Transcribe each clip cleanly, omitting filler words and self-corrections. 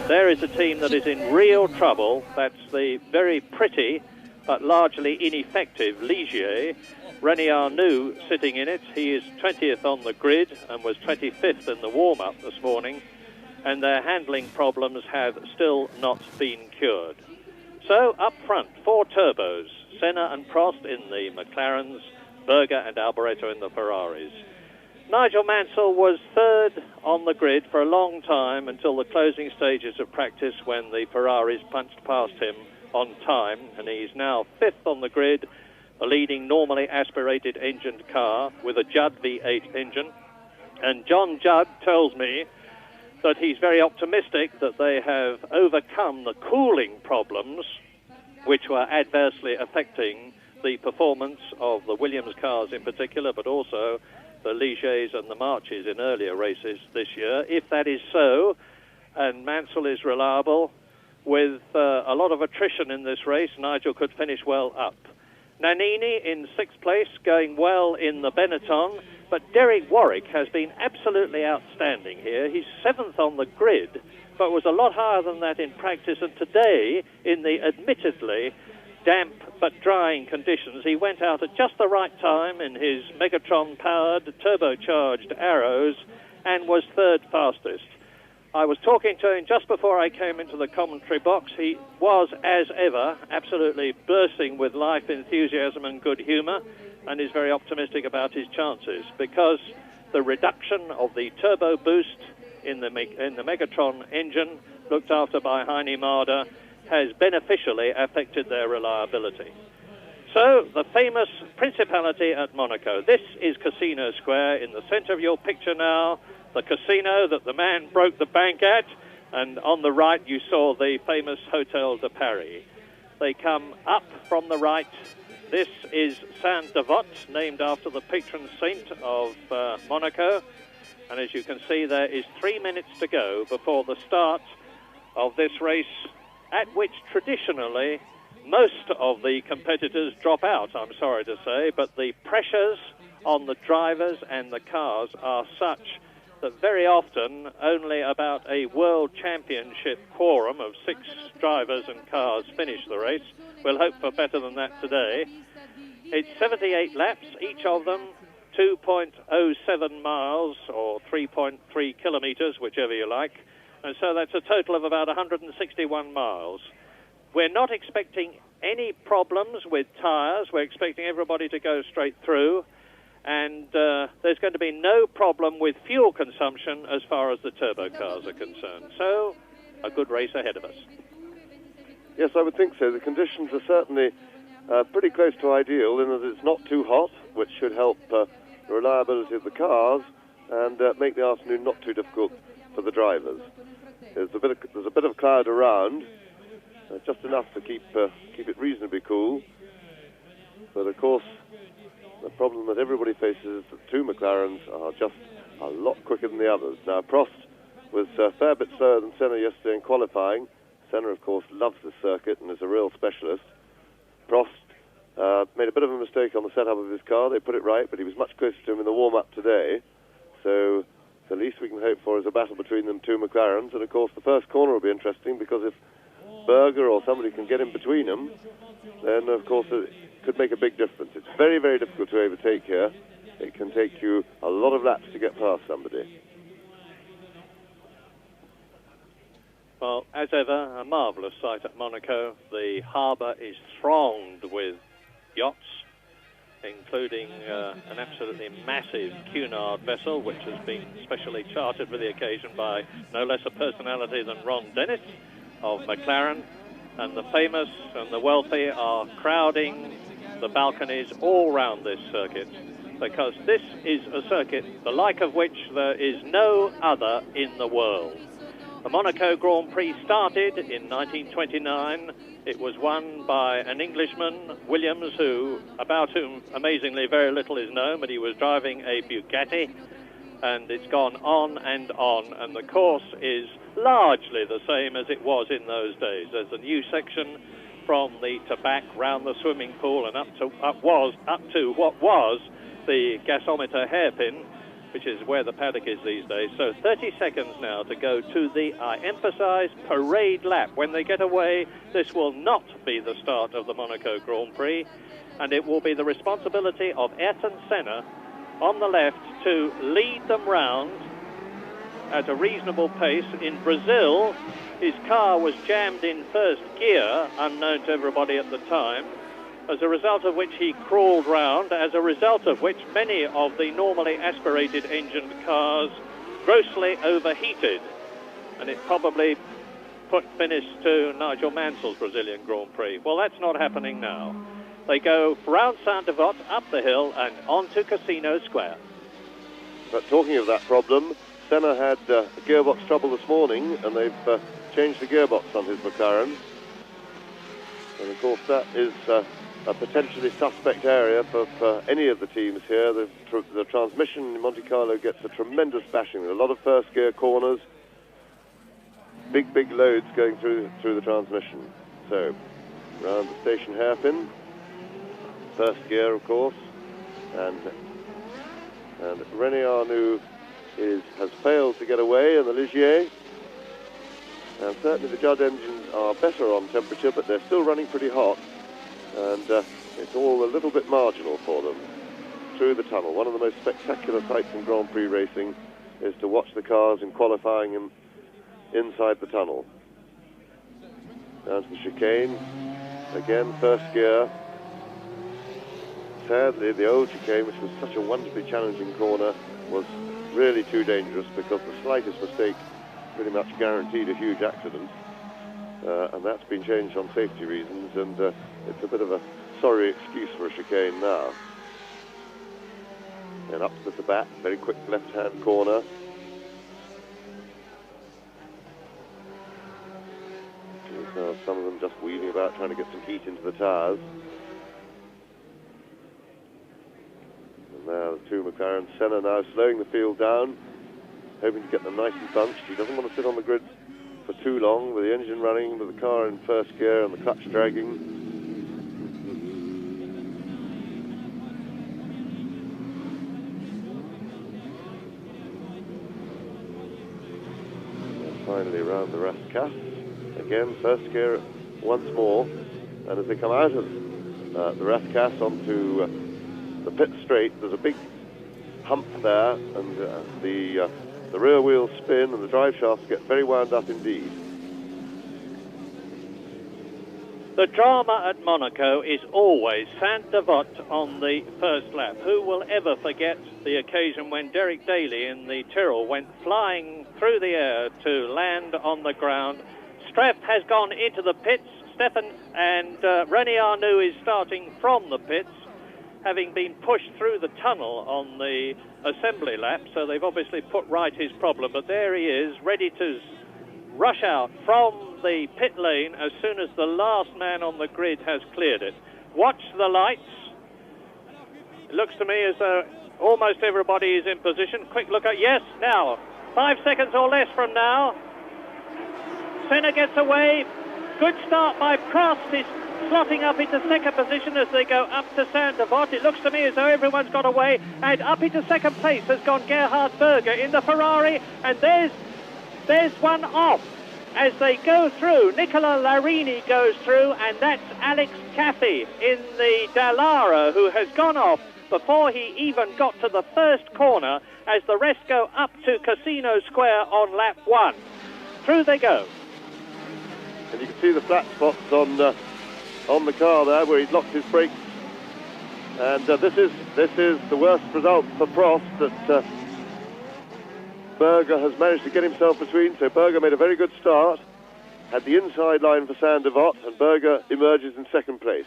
There is a team that is in real trouble. That's the very pretty but largely ineffective Ligier. René Arnoux sitting in it. He is 20th on the grid and was 25th in the warm-up this morning, and their handling problems have still not been cured. So up front, 4 turbos, Senna and Prost in the McLarens, Berger and Alboreto in the Ferraris. Nigel Mansell was 3rd on the grid for a long time until the closing stages of practice when the Ferraris punched past him on time, and he's now 5th on the grid, a leading normally aspirated engined car with a Judd V8 engine. And John Judd tells me that he's very optimistic that they have overcome the cooling problems which were adversely affecting the performance of the Williams cars in particular, but also the Ligers and the Marches in earlier races this year. If that is so, and Mansell is reliable, with a lot of attrition in this race, Nigel could finish well up. Nannini in 6th place, going well in the Benetton, but Derek Warwick has been absolutely outstanding here. He's 7th on the grid, but was a lot higher than that in practice, and today, in the admittedly damp but drying conditions, he went out at just the right time in his Megatron-powered, turbocharged Arrows and was 3rd fastest. I was talking to him just before I came into the commentary box. He was, as ever, absolutely bursting with life, enthusiasm and good humour, and is very optimistic about his chances, because the reduction of the turbo boost in the Megatron engine, looked after by Heine Marder, has beneficially affected their reliability. So, the famous Principality at Monaco. This is Casino Square. In the centre of your picture now, the casino that the man broke the bank at, and on the right you saw the famous Hotel de Paris. They come up from the right. This is Saint-Devote, named after the patron saint of Monaco. And as you can see, there is 3 minutes to go before the start of this race, at which traditionally most of the competitors drop out, I'm sorry to say, but the pressures on the drivers and the cars are such that very often only about a world championship quorum of 6 drivers and cars finish the race. We'll hope for better than that today. It's 78 laps, each of them 2.07 miles or 3.3 kilometres, whichever you like. And so that's a total of about 161 miles. We're not expecting any problems with tyres. We're expecting everybody to go straight through. And there's going to be no problem with fuel consumption as far as the turbo cars are concerned. So, a good race ahead of us. Yes, I would think so. The conditions are certainly pretty close to ideal in that it's not too hot, which should help the reliability of the cars and make the afternoon not too difficult for the drivers. There's a bit of cloud around, just enough to keep it reasonably cool. But of course, the problem that everybody faces is that 2 McLarens are just a lot quicker than the others. Now, Prost was a fair bit slower than Senna yesterday in qualifying. Senna, of course, loves this circuit and is a real specialist. Prost made a bit of a mistake on the setup of his car. They put it right, but he was much closer to him in the warm-up today. So the least we can hope for is a battle between them 2 McLarens. And, of course, the first corner will be interesting, because if Berger or somebody can get in between them, then, of course, it could make a big difference. It's very, very difficult to overtake here. It can take you a lot of laps to get past somebody. Well, as ever, a marvellous sight at Monaco. The harbour is thronged with yachts, including an absolutely massive Cunard vessel, which has been specially chartered for the occasion by no less a personality than Ron Dennis of McLaren. And the famous and the wealthy are crowding the balconies all round this circuit. because this is a circuit the like of which there is no other in the world. The Monaco Grand Prix started in 1929. It was won by an Englishman, Williams, about whom amazingly very little is known, but he was driving a Bugatti, and it's gone on, and the course is largely the same as it was in those days. There's a new section from the back round the swimming pool and up to what was the gasometer hairpin, which is where the paddock is these days. So 30 seconds now to go to the, I emphasise, parade lap. When they get away, this will not be the start of the Monaco Grand Prix, and it will be the responsibility of Ayrton Senna on the left to lead them round at a reasonable pace. In Brazil, his car was jammed in first gear, unknown to everybody at the time, as a result of which he crawled round, as a result of which many of the normally aspirated engined cars grossly overheated, and it probably put finish to Nigel Mansell's Brazilian Grand Prix. Well, that's not happening now. They go round Saint-Devote, up the hill and on to Casino Square. But talking of that problem, Senna had gearbox trouble this morning, and they've changed the gearbox on his McLaren. And of course that is a potentially suspect area for any of the teams here. The transmission in Monte Carlo gets a tremendous bashing. A lot of first gear corners, big loads going through the transmission. So round the station hairpin, first gear of course, and René Arnoux has failed to get away in the Ligier. And certainly the Judd engines are better on temperature, but they're still running pretty hot. And it's all a little bit marginal for them through the tunnel. One of the most spectacular sights in Grand Prix racing is to watch the cars in qualifying and inside the tunnel. Down to the chicane. Again, first gear. Sadly, the old chicane, which was such a wonderfully challenging corner, was really too dangerous because the slightest mistake pretty much guaranteed a huge accident. And that's been changed on safety reasons, and it's a bit of a sorry excuse for a chicane now. And up to the back, very quick left-hand corner. Some of them just weaving about, trying to get some heat into the tyres. And now the two McLarens. Senna now slowing the field down, hoping to get them nice and bunched. He doesn't want to sit on the grid for too long, with the engine running, with the car in first gear and the clutch dragging. And finally around the Rascasse, again first gear once more, and as they come out of the Rascasse onto the pit straight, there's a big hump there, and the rear wheels spin and the drive shafts get very wound up indeed. The drama at Monaco is always Saint-Devote on the first lap. Who will ever forget the occasion when Derek Daly in the Tyrrell went flying through the air to land on the ground? Streff has gone into the pits, Stefan, and René Arnoux is starting from the pits, having been pushed through the tunnel on the assembly lap, so they've obviously put right his problem, but there he is, ready to rush out from the pit lane as soon as the last man on the grid has cleared it. Watch the lights. It looks to me as though almost everybody is in position. Quick look at, yes, now, 5 seconds or less from now. Senna gets away. Good start by Prost. He's slotting up into second position as they go up to Saint-Devote. It looks to me as though everyone's got away, and up into second place has gone Gerhard Berger in the Ferrari, and there's one off as they go through. Nicola Larini goes through, and that's Alex Caffey in the Dallara, who has gone off before he even got to the first corner, as the rest go up to Casino Square on lap 1. Through they go. And you can see the flat spots on the car there where he's locked his brakes. And this is the worst result for Prost, that Berger has managed to get himself between. So Berger made a very good start, had the inside line for Saint-Devote, and Berger emerges in second place.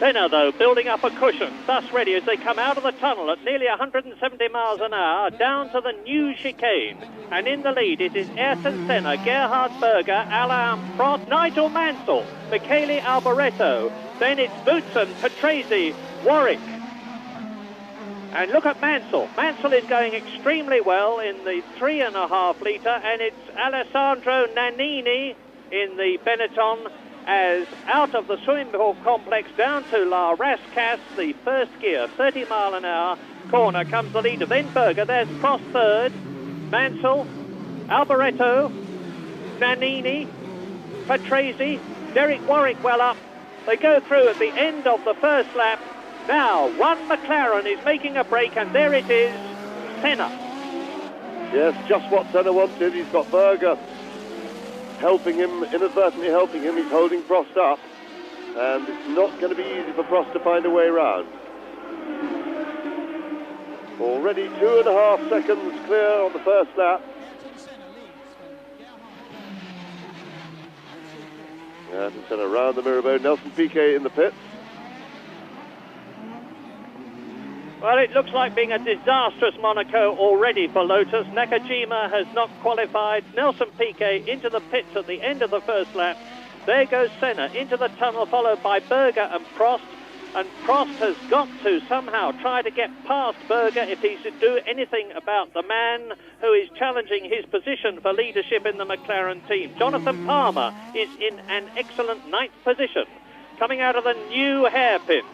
Senna, though, building up a cushion, thus ready as they come out of the tunnel at nearly 170 miles an hour down to the new chicane. And in the lead, it is Ayrton Senna, Gerhard Berger, Alain Prost, Nigel Mansell, Michele Alboreto. Then it's Boutsen, Patrese, Warwick. And look at Mansell. Mansell is going extremely well in the 3.5 litre, and it's Alessandro Nannini in the Benetton as out of the swimming pool complex down to La Rascasse, the first gear, 30 mile an hour corner comes the leader. Then Berger, there's Prost third, Mansell, Alboreto, Nannini, Patrese, Derek Warwick well up. They go through at the end of the first lap. Now, one McLaren is making a break, and there it is, Senna. Yes, just what Senna wanted. He's got Berger helping him, inadvertently helping him. He's holding Prost up, and it's not going to be easy for Prost to find a way round. Already 2.5 seconds clear on the first lap. And Senna around the Mirabeau. Nelson Piquet in the pits. Well, it looks like being a disastrous Monaco already for Lotus. Nakajima has not qualified. Nelson Piquet into the pits at the end of the first lap. There goes Senna into the tunnel, followed by Berger and Prost. And Prost has got to somehow try to get past Berger if he's to do anything about the man who is challenging his position for leadership in the McLaren team. Jonathan Palmer is in an excellent 9th position, coming out of the new hairpin.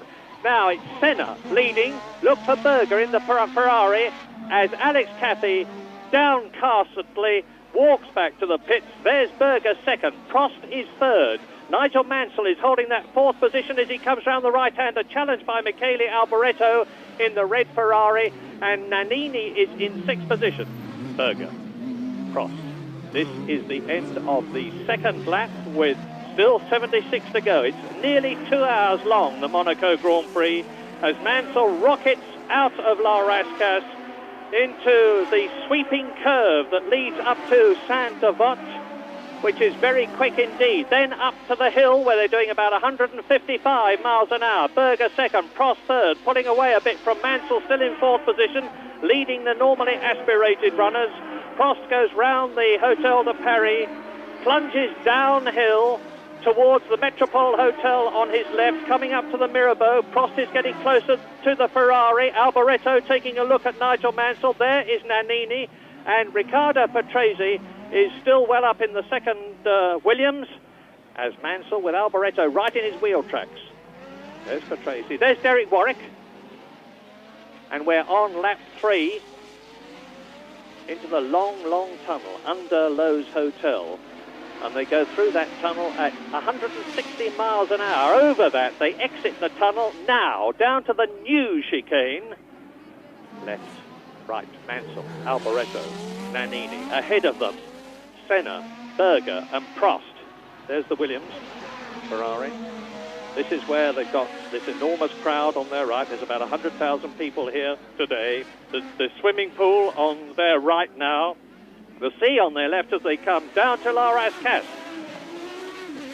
Now it's Senna leading. Look for Berger in the Ferrari as Alex Cathy downcastedly walks back to the pits. There's Berger second. Prost is third. Nigel Mansell is holding that 4th position as he comes round the right-hander, challenged by Michele Alboreto in the red Ferrari, and Nannini is in 6th position. Berger, Prost. This is the end of the second lap with still 76 to go. It's nearly 2 hours long, the Monaco Grand Prix, as Mansell rockets out of La Rascasse into the sweeping curve that leads up to Saint-Devote, which is very quick indeed. Then up to the hill where they're doing about 155 miles an hour. Berger second, Prost third, pulling away a bit from Mansell, still in 4th position, leading the normally aspirated runners. Prost goes round the Hotel de Paris, plunges downhill towards the Metropole Hotel on his left, coming up to the Mirabeau. Prost is getting closer to the Ferrari. Alboreto taking a look at Nigel Mansell. There is Nannini, and Riccardo Patrese is still well up in the second Williams, as Mansell with Alboreto right in his wheel tracks. There's Patrese. There's Derek Warwick. And we're on lap 3 into the long, long tunnel under Lowe's Hotel. And they go through that tunnel at 160 miles an hour. Over that, they exit the tunnel now, down to the new chicane. Left, right, Mansell, Alboreto, Nannini. Ahead of them, Senna, Berger and Prost. There's the Williams, Ferrari. This is where they've got this enormous crowd on their right. There's about 100,000 people here today. The swimming pool on their right now. The sea on their left as they come down to La Rascasse.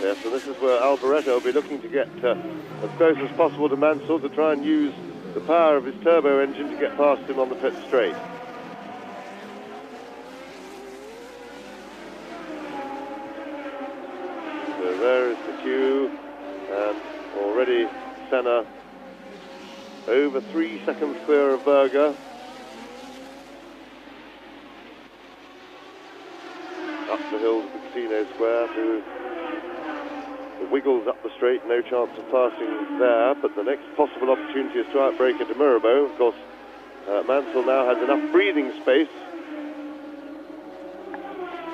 Yes, so this is where Alboreto will be looking to get as close as possible to Mansell to try and use the power of his turbo engine to get past him on the pit straight. So there is the queue, and already Senna over 3 seconds clear of Berger. Up the hill to the Casino Square through the wiggles up the straight, no chance of passing there, but the next possible opportunity is to outbrake into Mirabeau. Of course, Mansell now has enough breathing space.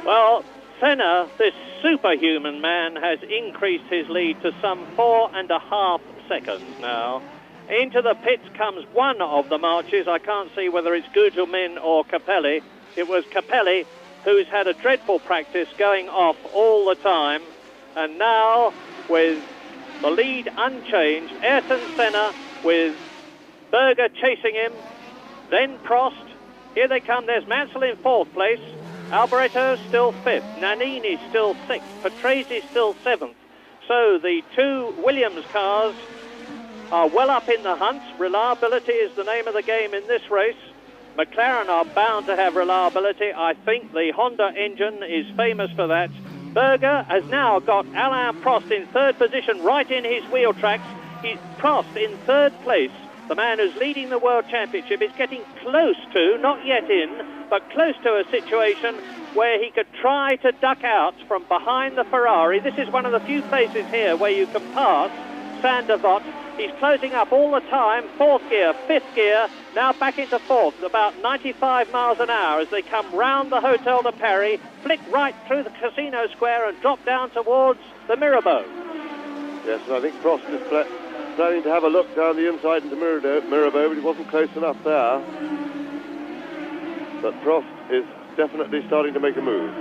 Well, Senna, this superhuman man, has increased his lead to some 4.5 seconds now. Into the pits comes one of the marches. I can't see whether it's Gugelmin or Capelli. It was Capelli, who's had a dreadful practice going off all the time. And now, with the lead unchanged, Ayrton Senna with Berger chasing him, then Prost. Here they come. There's Mansell in 4th place. Alboreto still 5th. Nannini still 6th. Patrese still 7th. So the 2 Williams cars are well up in the hunt. Reliability is the name of the game in this race. McLaren are bound to have reliability. I think the Honda engine is famous for that. Berger has now got Alain Prost in third position, right in his wheel tracks. Prost in third place. The man who's leading the World Championship is getting close to, not yet in, but close to a situation where he could try to duck out from behind the Ferrari. This is one of the few places here where you can pass Sander Vott. He's closing up all the time, fourth gear, fifth gear, now back into fourth, about 95 miles an hour as they come round the Hotel de Paris, flick right through the Casino Square and drop down towards the Mirabeau. Yes, and I think Prost is planning to have a look down the inside into Mirabeau, but he wasn't close enough there. But Prost is definitely starting to make a move.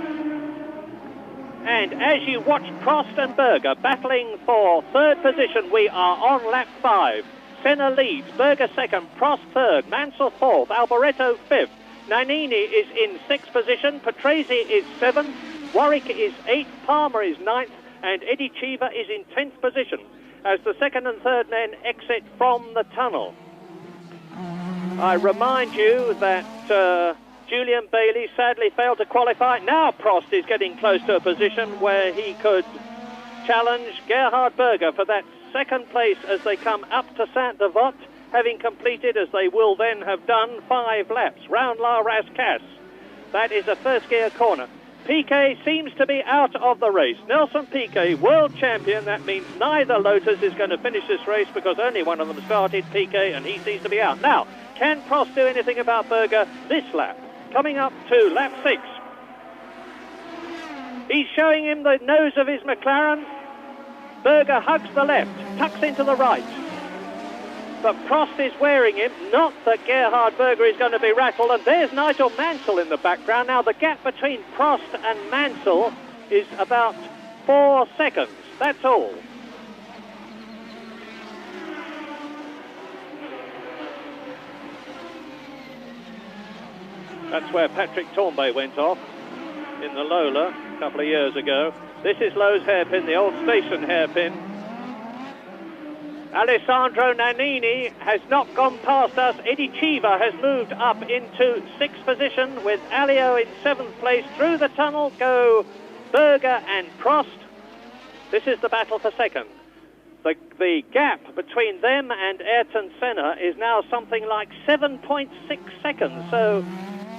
And as you watch Prost and Berger battling for third position, we are on lap 5. Senna leads, Berger second, Prost third, Mansell fourth, Alboreto fifth. Nannini is in sixth position, Patrese is seventh, Warwick is eighth, Palmer is ninth, and Eddie Cheever is in 10th position as the second and third men exit from the tunnel. I remind you that Julian Bailey sadly failed to qualify. Now Prost is getting close to a position where he could challenge Gerhard Berger for that second place as they come up to Saint-Devote, having completed, as they will then have done, 5 laps round La Rascasse. That is a first gear corner. Piquet seems to be out of the race. Nelson Piquet, world champion. That means neither Lotus is going to finish this race because only one of them started, Piquet, and he seems to be out. Now, can Prost do anything about Berger this lap? Coming up to lap 6. He's showing him the nose of his McLaren. Berger hugs the left, tucks into the right. But Prost is wearing him. Not that Gerhard Berger is going to be rattled. And there's Nigel Mansell in the background. Now, the gap between Prost and Mansell is about 4 seconds. That's all. That's where Patrick Torbay went off in the Lola a couple of years ago. This is Lowe's hairpin, the old station hairpin. Alessandro Nannini has not gone past us. Eddie Cheever has moved up into 6th position with Alio in 7th place. Through the tunnel go Berger and Prost. This is the battle for second. The gap between them and Ayrton Senna is now something like 7.6 seconds. So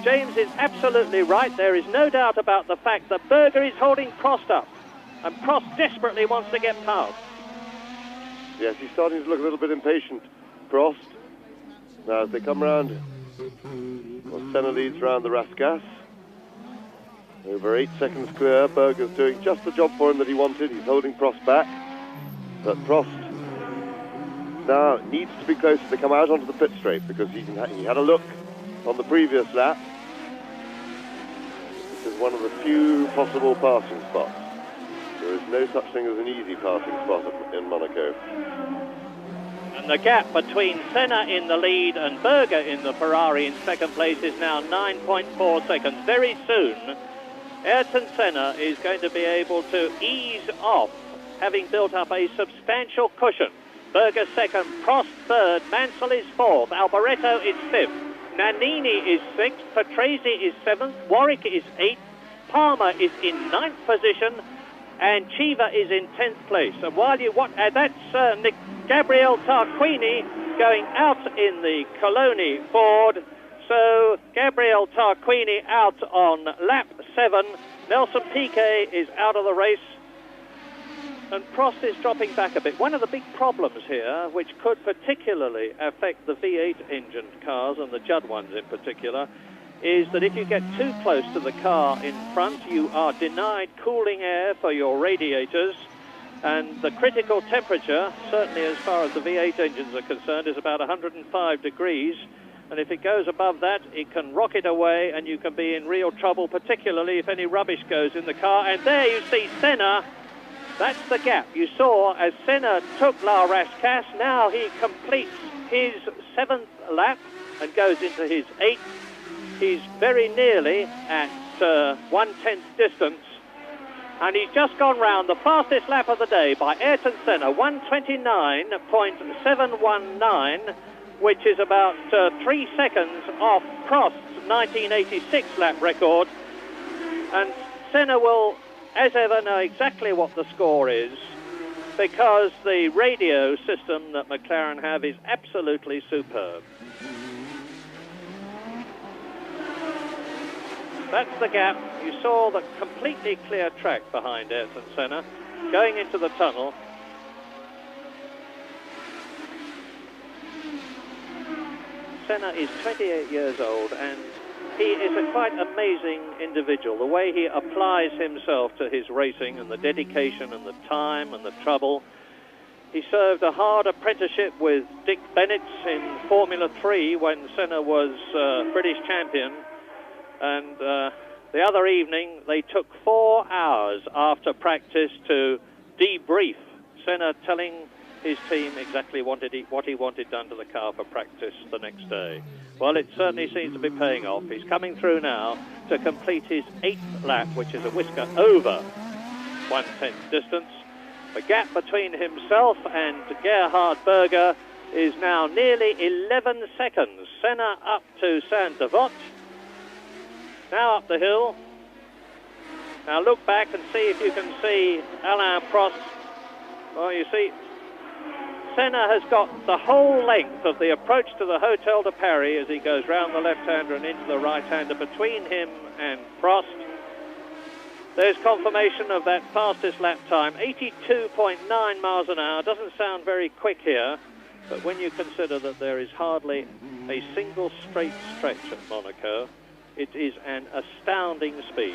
James is absolutely right. There is no doubt about the fact that Berger is holding Prost up. And Prost desperately wants to get past. Yes, he's starting to look a little bit impatient, Prost. Now, as they come round, Senna leads round the Rascasse. Over 8 seconds clear. Berger's doing just the job for him that he wanted. He's holding Prost back. But Prost now needs to be closer to come out onto the pit straight because he had a look on the previous lap. This is one of the few possible passing spots. There is no such thing as an easy passing spot in Monaco. And the gap between Senna in the lead and Berger in the Ferrari in second place is now 9.4 seconds. Very soon, Ayrton Senna is going to be able to ease off, having built up a substantial cushion. Berger second, Prost third, Mansell is fourth, Alboreto is fifth, Nannini is sixth, Patrese is seventh, Warwick is eighth, Palmer is in 9th position, and Cheever is in 10th place. And while you watch, that's Gabriele Tarquini going out in the Coloni Ford. So Gabriele Tarquini out on lap 7. Nelson Piquet is out of the race. And Prost is dropping back a bit. One of the big problems here, which could particularly affect the V8 engine cars and the Judd ones in particular, is that if you get too close to the car in front, you are denied cooling air for your radiators, and the critical temperature, certainly as far as the V8 engines are concerned, is about 105 degrees, and if it goes above that, it can rocket away and you can be in real trouble, particularly if any rubbish goes in the car. And there you see Senna. That's the gap you saw as Senna took La Rascasse. Now he completes his 7th lap and goes into his 8th. He's very nearly at 1/10 distance. And he's just gone round the fastest lap of the day by Ayrton Senna, 1:29.719, which is about 3 seconds off Prost's 1986 lap record. And Senna will, as ever, know exactly what the score is, because the radio system that McLaren have is absolutely superb. That's the gap. You saw the completely clear track behind Ayrton Senna going into the tunnel. Senna is 28 years old, and he is a quite amazing individual. The way he applies himself to his racing, and the dedication and the time and the trouble. He served a hard apprenticeship with Dick Bennett in Formula 3 when Senna was British champion. And the other evening, they took 4 hours after practice to debrief. Senna telling his team exactly what he wanted done to the car for practice the next day. Well, it certainly seems to be paying off. He's coming through now to complete his 8th lap, which is a whisker over 1/10 distance. The gap between himself and Gerhard Berger is now nearly 11 seconds. Senna up to Saint-Devot. Now up the hill. Now look back and see if you can see Alain Prost. Well, you see, Senna has got the whole length of the approach to the Hotel de Paris as he goes round the left-hander and into the right-hander between him and Prost. There's confirmation of that fastest lap time, 82.9 miles an hour. Doesn't sound very quick here, but when you consider that there is hardly a single straight stretch at Monaco, it is an astounding speed.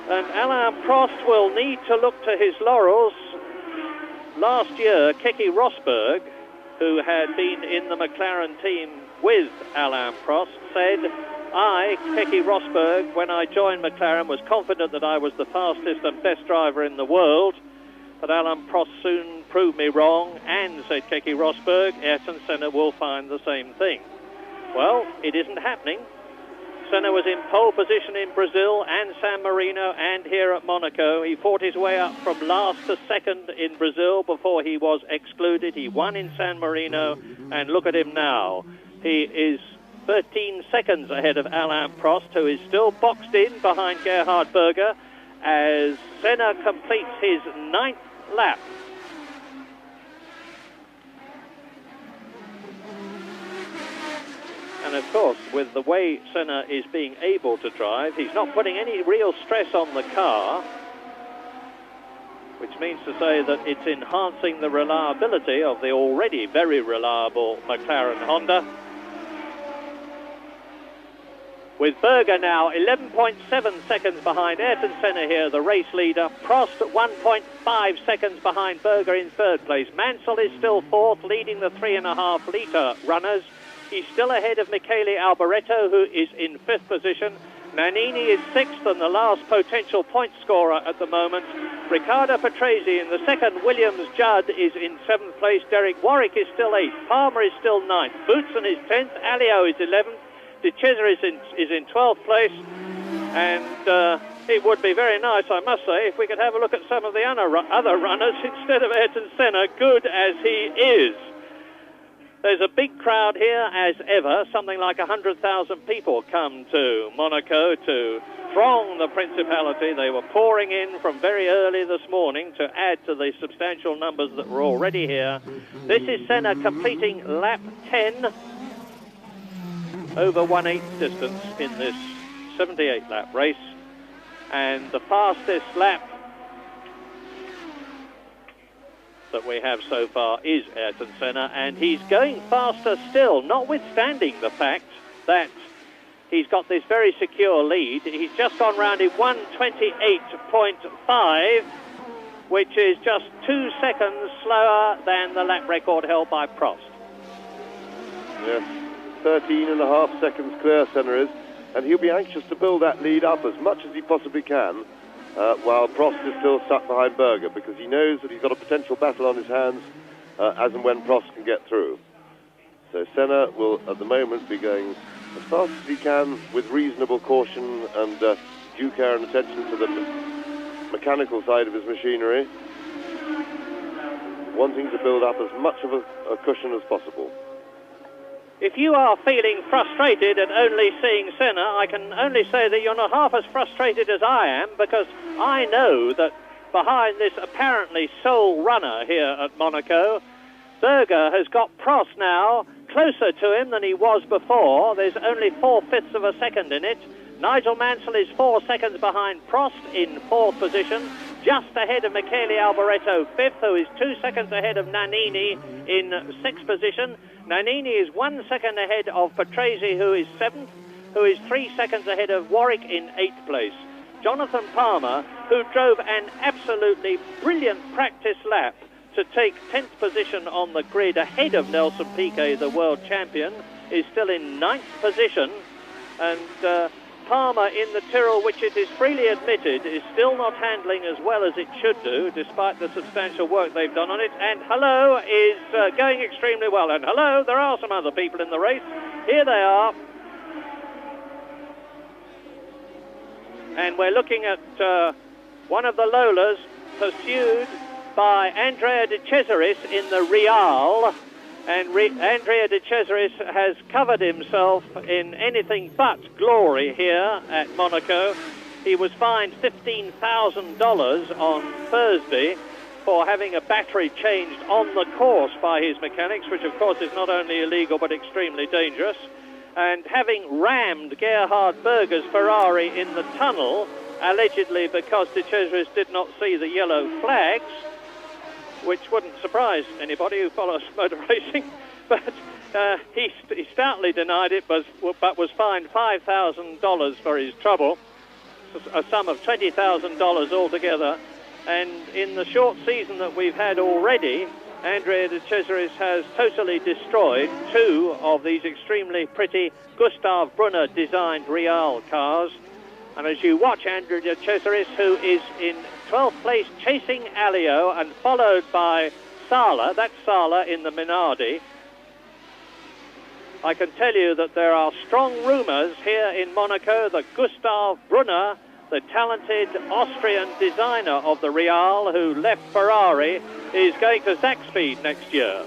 And Alain Prost will need to look to his laurels. Last year, Keke Rosberg, who had been in the McLaren team with Alain Prost, said, I, Keke Rosberg, when I joined McLaren, was confident that I was the fastest and best driver in the world. But Alain Prost soon proved me wrong, and, said Keke Rosberg, Ayrton Senna will find the same thing. Well, it isn't happening. Senna was in pole position in Brazil and San Marino and here at Monaco. He fought his way up from last to second in Brazil before he was excluded. He won in San Marino, and look at him now. He is 13 seconds ahead of Alain Prost, who is still boxed in behind Gerhard Berger as Senna completes his 9th lap. And of course, with the way Senna is being able to drive, he's not putting any real stress on the car, which means to say that it's enhancing the reliability of the already very reliable McLaren Honda. With Berger now 11.7 seconds behind Ayrton Senna here, the race leader. Prost 1.5 seconds behind Berger in 3rd place. Mansell is still 4th, leading the 3.5 litre runners. He's still ahead of Michele Alboreto, who is in 5th position. Nannini is 6th and the last potential point scorer at the moment. Riccardo Patrese in the 2nd. Williams Judd is in 7th place. Derek Warwick is still 8th. Palmer is still 9th. Boutsen is 10th. Alio is 11th. De Cesare is in 12th place. And it would be very nice, I must say, if we could have a look at some of the other runners instead of Ayrton Senna, good as he is. There's a big crowd here as ever. Something like 100,000 people come to Monaco to throng the Principality. They were pouring in from very early this morning to add to the substantial numbers that were already here. This is Senna completing lap 10 over 1/8 distance in this 78 lap race. And the fastest lap that we have so far is Ayrton Senna, and he's going faster still, notwithstanding the fact that he's got this very secure lead. He's just gone round in 1:28.5, which is just 2 seconds slower than the lap record held by Prost. Yes, 13.5 seconds clear Senna is, and he'll be anxious to build that lead up as much as he possibly can, while Prost is still stuck behind Berger, because he knows that he's got a potential battle on his hands as and when Prost can get through. So Senna will, at the moment, be going as fast as he can with reasonable caution and due care and attention to the mechanical side of his machinery, wanting to build up as much of a cushion as possible. If you are feeling frustrated at only seeing Senna, I can only say that you're not half as frustrated as I am, because I know that behind this apparently sole runner here at Monaco, Berger has got Prost now closer to him than he was before. There's only 4/5 of a second in it. Nigel Mansell is 4 seconds behind Prost in 4th position, just ahead of Michele Alboreto 5th, who is 2 seconds ahead of Nannini in 6th position. Nannini is 1 second ahead of Patrese, who is 7th, who is 3 seconds ahead of Warwick in 8th place. Jonathan Palmer, who drove an absolutely brilliant practice lap to take 10th position on the grid ahead of Nelson Piquet, the world champion, is still in 9th position. And Palmer in the Tyrrell, which it is freely admitted, is still not handling as well as it should do, despite the substantial work they've done on it. And Hello is going extremely well. And Hello, there are some other people in the race. Here they are. And we're looking at one of the Lolas, pursued by Andrea De Cesaris in the Real. And Andrea De Cesaris has covered himself in anything but glory here at Monaco. He was fined $15,000 on Thursday for having a battery changed on the course by his mechanics, which of course is not only illegal but extremely dangerous, and having rammed Gerhard Berger's Ferrari in the tunnel, allegedly because De Cesaris did not see the yellow flags, which wouldn't surprise anybody who follows motor racing, but he stoutly denied it, but was fined $5,000 for his trouble, a sum of $20,000 altogether. And in the short season that we've had already, Andrea De Cesaris has totally destroyed 2 of these extremely pretty Gustav Brunner designed Real cars. And as you watch Andrea De Cesaris, who is in 12th place chasing Alio and followed by Sala, that's Sala in the Minardi, I can tell you that there are strong rumours here in Monaco that Gustav Brunner, the talented Austrian designer of the Real who left Ferrari, is going to Zakspeed next year.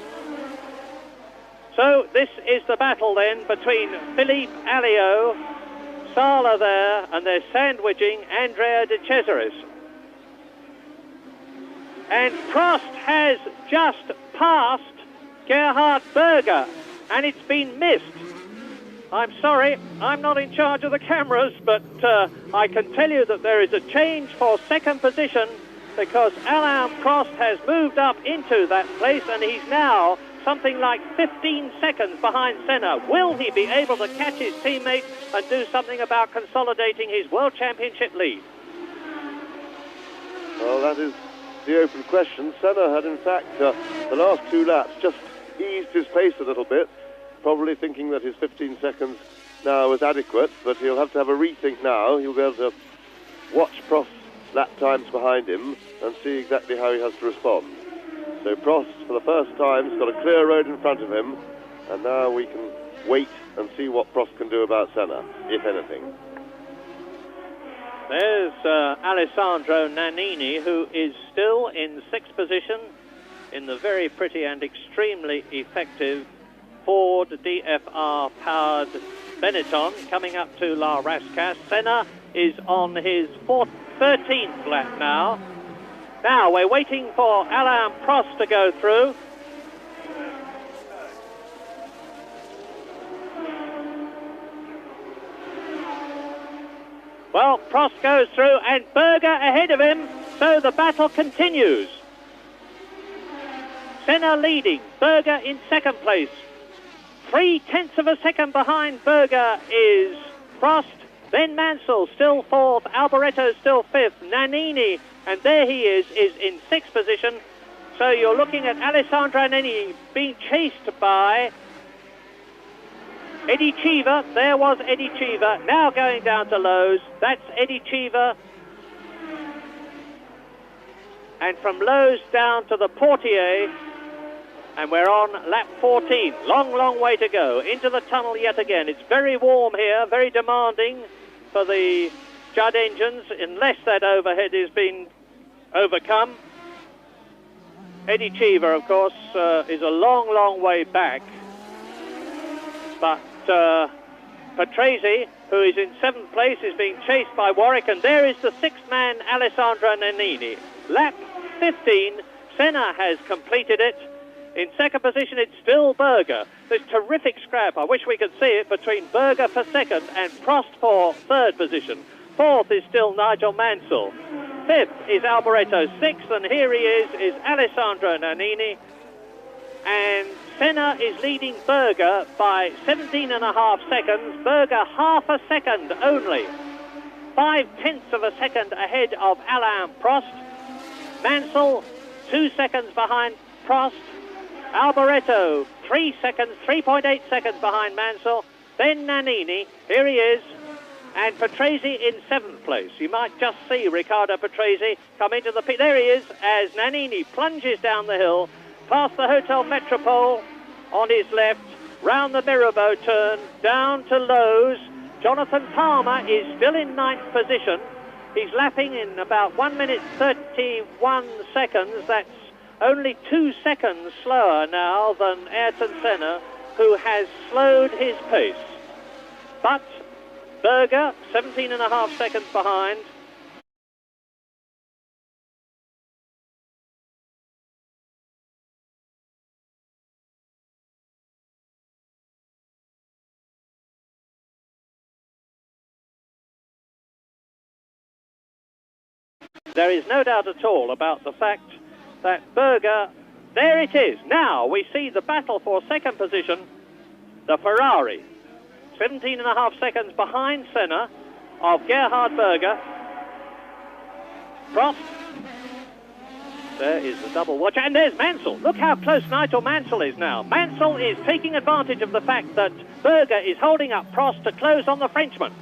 So this is the battle then between Philippe Alliot, Sala there, and they're sandwiching Andrea De Cesaris. And Prost has just passed Gerhard Berger, and it's been missed. I'm sorry, I'm not in charge of the cameras, but I can tell you that there is a change for 2nd position, because Alain Prost has moved up into that place, and he's now something like 15 seconds behind Senna. Will he be able to catch his teammate and do something about consolidating his World Championship lead? Well, that is the open question. Senna had, in fact, the last 2 laps just eased his pace a little bit, probably thinking that his 15 seconds now was adequate, but he'll have to have a rethink now. He'll be able to watch Prost's lap times behind him and see exactly how he has to respond. So Prost, for the first time, has got a clear road in front of him, and now we can wait and see what Prost can do about Senna, if anything. There's Alessandro Nannini, who is still in 6th position in the very pretty and extremely effective Ford DFR-powered Benetton, coming up to La Rascasse. Senna is on his 13th lap now. Now we're waiting for Alain Prost to go through. Well, Prost goes through and Berger ahead of him, so the battle continues. Senna leading, Berger in 2nd place. 0.3 of a second behind Berger is Prost, then Mansell still 4th, Alboreto still 5th, Nannini, and there he is in 6th position. So you're looking at Alessandro Nannini being chased by Eddie Cheever. There was Eddie Cheever, now going down to Lowe's. That's Eddie Cheever. And from Lowe's down to the Portier, And we're on lap 14. Long, long way to go. Into the tunnel yet again. It's very warm here, very demanding for the Judd engines, unless that overhead has been overcome. Eddie Cheever, of course, is a long, long way back. But Patrese, who is in 7th place, is being chased by Warwick. And there is the 6th man, Alessandro Nannini. Lap 15, Senna has completed it. In 2nd position, it's still Berger. There's terrific scrap. I wish we could see it between Berger for 2nd and Prost for 3rd position. 4th is still Nigel Mansell. 5th is Alboreto. 6th, and here he is Alessandro Nannini. And Senna is leading Berger by 17.5 seconds. Berger half a second only. 0.5 of a second ahead of Alain Prost. Mansell, 2 seconds behind Prost. Alboreto, 3 seconds, 3.8 seconds behind Mansell. Then Nannini, here he is. And Patrese in 7th place. You might just see Riccardo Patrese come into the pit. There he is, as Nannini plunges down the hill, past the Hotel Metropole on his left, round the Mirabeau turn, down to Lowe's. Jonathan Palmer is still in 9th position. He's lapping in about 1 minute 31 seconds. That's only 2 seconds slower now than Ayrton Senna, who has slowed his pace. But Berger, 17.5 seconds behind. There is no doubt at all about the fact that Berger, there it is. Now we see the battle for 2nd position, the Ferrari. 17.5 seconds behind Senna of Gerhard Berger. Prost. There is the double watch, and there's Mansell. Look how close Nigel Mansell is now. Mansell is taking advantage of the fact that Berger is holding up Prost to close on the Frenchman.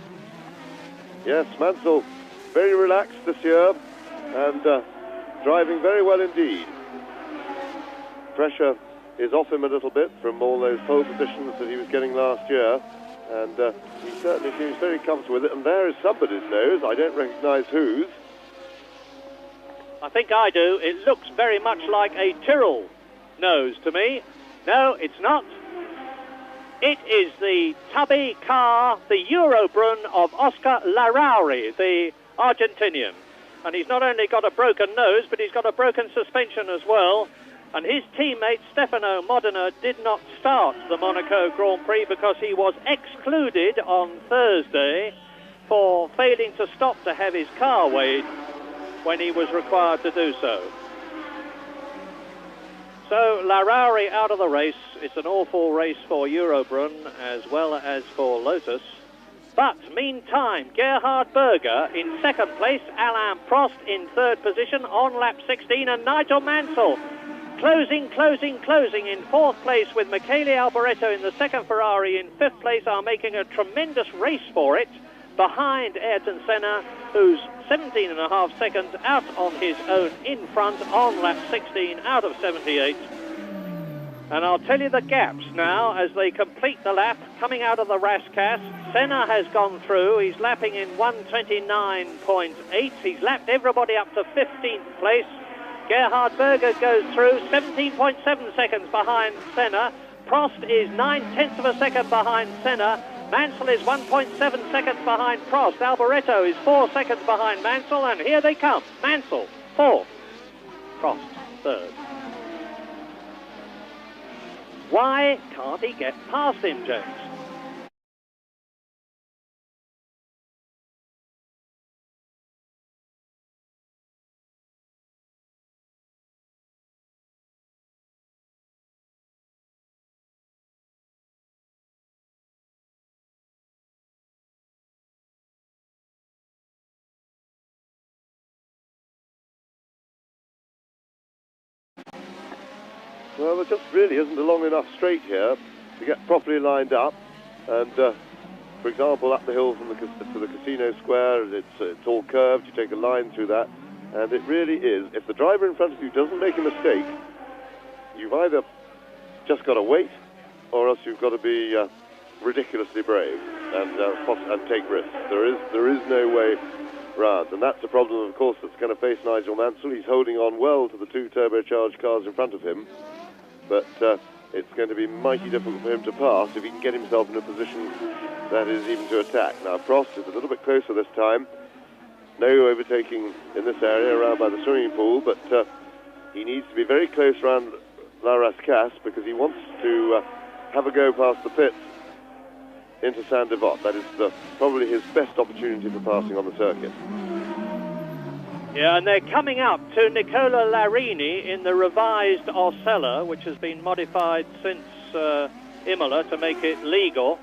Yes, Mansell very relaxed this year and driving very well indeed. Pressure is off him a little bit from all those pole positions that he was getting last year, and he certainly seems very comfortable with it. And there is somebody's nose. I don't recognise whose. I think I do. It looks very much like a Tyrrell nose to me. No, it's not. It is the tubby car, the Eurobrun of Oscar Larrauri, the Argentinian. And he's not only got a broken nose, but he's got a broken suspension as well. And his teammate, Stefano Modena, did not start the Monaco Grand Prix because he was excluded on Thursday for failing to stop to have his car weighed when he was required to do so. So Larrauri out of the race. It's an awful race for Eurobrun as well as for Lotus. But meantime, Gerhard Berger in 2nd place, Alain Prost in 3rd position on lap 16, and Nigel Mansell closing in 4th place with Michele Alboreto in the 2nd Ferrari in 5th place, are making a tremendous race for it behind Ayrton Senna, who's 17.5 seconds out on his own in front on lap 16 out of 78. And I'll tell you the gaps now as they complete the lap coming out of the Rascasse. Senna has gone through. He's lapping in 1:29.8. He's lapped everybody up to 15th place. Gerhard Berger goes through 17.7 seconds behind Senna. Prost is 9/10 of a second behind Senna. Mansell is 1.7 seconds behind Prost. Alboreto is 4 seconds behind Mansell, and here they come. Mansell, 4th. Prost, 3rd. Why can't he get past him, James? Well, there just really isn't a long enough straight here to get properly lined up. And, for example, up the hill from to the Casino Square, it's all curved. You take a line through that, and it really is. If the driver in front of you doesn't make a mistake, you've either just got to wait, or else you've got to be ridiculously brave and take risks. There is no way round, and that's the problem, of course, that's going to face Nigel Mansell. He's holding on well to the two turbocharged cars in front of him, but it's going to be mighty difficult for him to pass if he can get himself in a position that is even to attack. Now, Prost is a little bit closer this time. No overtaking in this area around by the swimming pool, but he needs to be very close around La Rascasse because he wants to have a go past the pits into Saint-Devote. That is probably his best opportunity for passing on the circuit. Yeah, and they're coming up to Nicola Larini in the revised Osella, which has been modified since Imola to make it legal.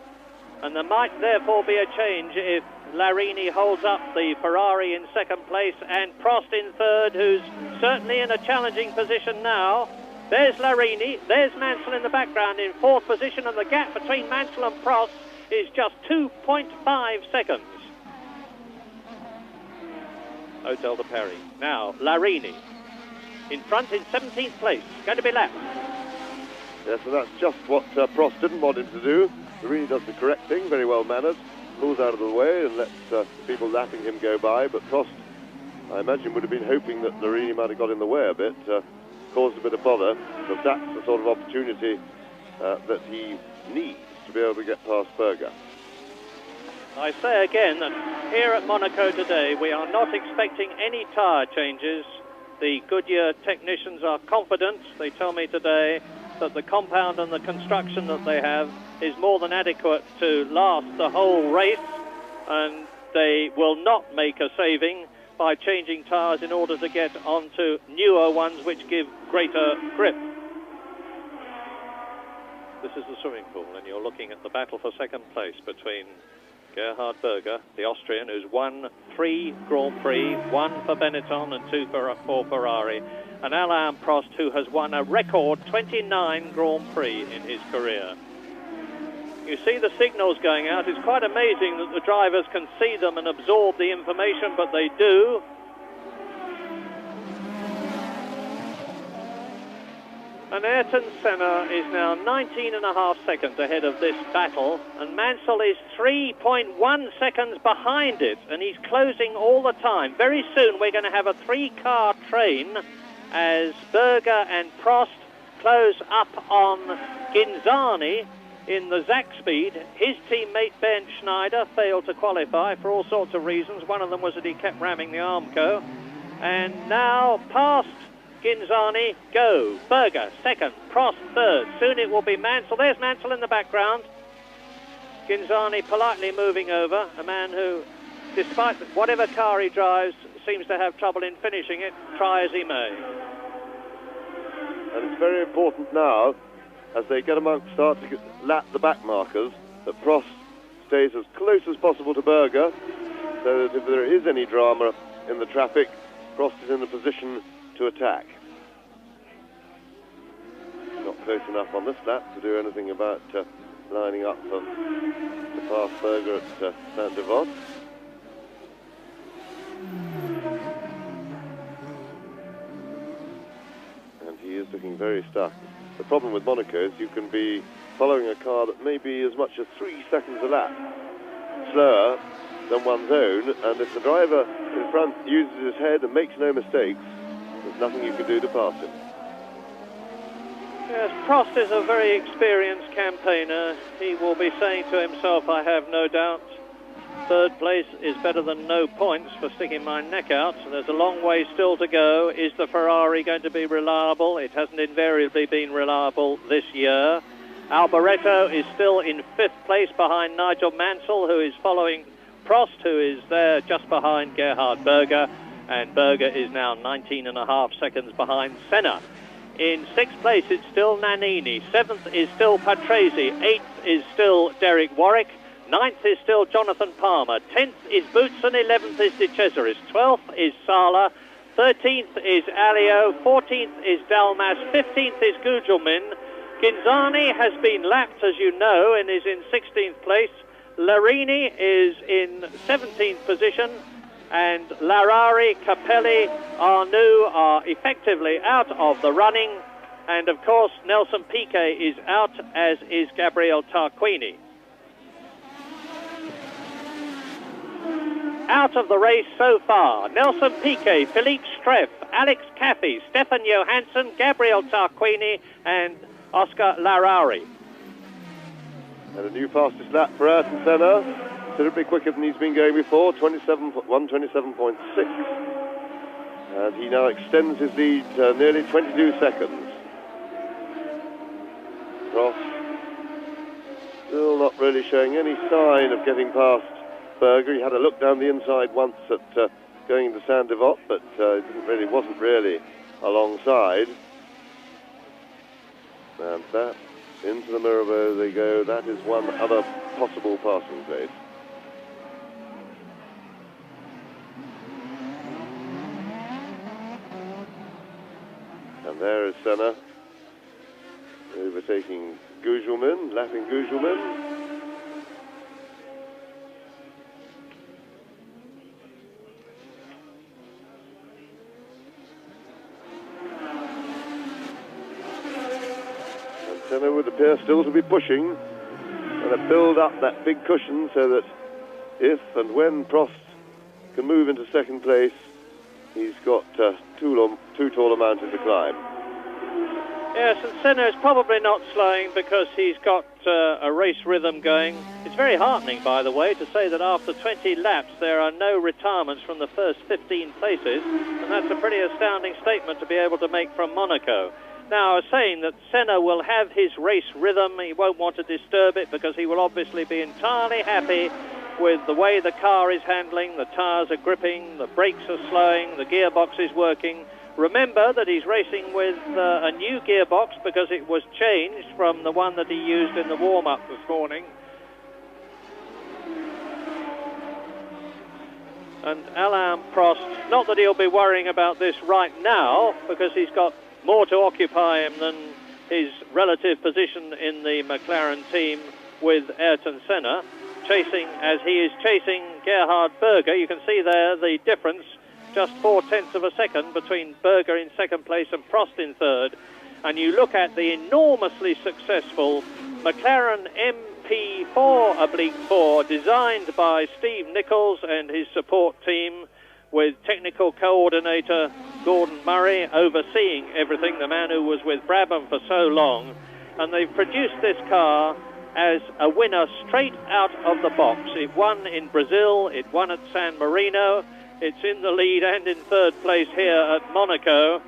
And there might therefore be a change if Larini holds up the Ferrari in second place and Prost in third, who's certainly in a challenging position now. There's Larini, there's Mansell in the background in fourth position, and the gap between Mansell and Prost is just 2.5 seconds. Hotel de Paris. Now, Larini in front in 17th place, going to be lapped. Yes, and that's just what Prost didn't want him to do. Larini does the correct thing, very well mannered, pulls out of the way and lets people lapping him go by, but Prost, I imagine, would have been hoping that Larini might have got in the way a bit, caused a bit of bother, because that's the sort of opportunity that he needs to be able to get past Berger. I say again that here at Monaco today we are not expecting any tyre changes. The Goodyear technicians are confident. They tell me today that the compound and the construction that they have is more than adequate to last the whole race, and they will not make a saving by changing tyres in order to get onto newer ones which give greater grip. This is the swimming pool, and you're looking at the battle for second place between Gerhard Berger, the Austrian, who's won 3 Grand Prix, 1 for Benetton and 2 for Ferrari, and Alain Prost, who has won a record 29 Grand Prix in his career. You see the signals going out. It's quite amazing that the drivers can see them and absorb the information, but they do. And Ayrton Senna is now 19.5 seconds ahead of this battle, and Mansell is 3.1 seconds behind it, and he's closing all the time. Very soon we're going to have a 3-car train as Berger and Prost close up on Ghinzani in the Zach Speed. His teammate Ben Schneider failed to qualify for all sorts of reasons. One of them was that he kept ramming the Armco. And now past Ghinzani, go. Berger, second. Prost, third. Soon it will be Mansell. There's Mansell in the background. Ghinzani politely moving over. A man who, despite whatever car he drives, seems to have trouble in finishing it, try as he may. And it's very important now, as they start to lap the back markers, that Prost stays as close as possible to Berger, so that if there is any drama in the traffic, Prost is in the position to attack. Not close enough on this lap to do anything about lining up to pass Berger at Saint-Devote. And he is looking very stuck. The problem with Monaco is you can be following a car that may be as much as 3 seconds a lap slower than one's own, and if the driver in front uses his head and makes no mistakes, there's nothing you can do to pass him. Yes, Prost is a very experienced campaigner. He will be saying to himself, I have no doubt, third place is better than no points for sticking my neck out. There's a long way still to go. Is the Ferrari going to be reliable? It hasn't invariably been reliable this year. Alboreto is still in 5th place behind Nigel Mansell, who is following Prost, who is there just behind Gerhard Berger, and Berger is now 19.5 seconds behind Senna. In 6th place it's still Nannini, 7th is still Patrese, 8th is still Derek Warwick, 9th is still Jonathan Palmer, 10th is Boutsen, 11th is De Cesaris, 12th is Sala, 13th is Alio, 14th is Dalmas, 15th is Gugelmin. Ghinzani has been lapped, as you know, and is in 16th place. Larini is in 17th position, and Larari, Capelli, Arnoux are effectively out of the running. And, of course, Nelson Piquet is out, as is Gabriele Tarquini. Out of the race so far, Nelson Piquet, Philippe Streff, Alex Caffey, Stefan Johansson, Gabriele Tarquini and Oscar Larrauri. And a new fastest lap for Ayrton Senna. Considerably quicker than he's been going before, 1:27.6. And he now extends his lead nearly 22 seconds. Prost still not really showing any sign of getting past Berger. He had a look down the inside once at going into Saint-Devote, but wasn't really alongside. And that, into the Mirabeau they go. That is one other possible passing place. And there is Senna overtaking Gougelmin, lapping Gougelmin. Senna would appear still to be pushing and to build up that big cushion so that if and when Prost can move into second place, he's got too tall a mountain to climb. Yes, and Senna is probably not slowing because he's got a race rhythm going. It's very heartening, by the way, to say that after 20 laps there are no retirements from the first 15 places, and that's a pretty astounding statement to be able to make from Monaco. Now, I was saying that Senna will have his race rhythm. He won't want to disturb it because he will obviously be entirely happy with the way the car is handling. The tyres are gripping, the brakes are slowing, the gearbox is working. Remember that he's racing with a new gearbox because it was changed from the one that he used in the warm-up this morning. And Alain Prost, not that he'll be worrying about this right now because he's got more to occupy him than his relative position in the McLaren team with Ayrton Senna, as he is chasing Gerhard Berger. You can see there the difference, just 0.4 of a second between Berger in second place and Prost in third. And you look at the enormously successful McLaren MP4/4, designed by Steve Nichols and his support team, with technical coordinator Gordon Murray overseeing everything, the man who was with Brabham for so long. And they've produced this car as a winner straight out of the box. It won in Brazil, it won at San Marino, it's in the lead and in third place here at Monaco.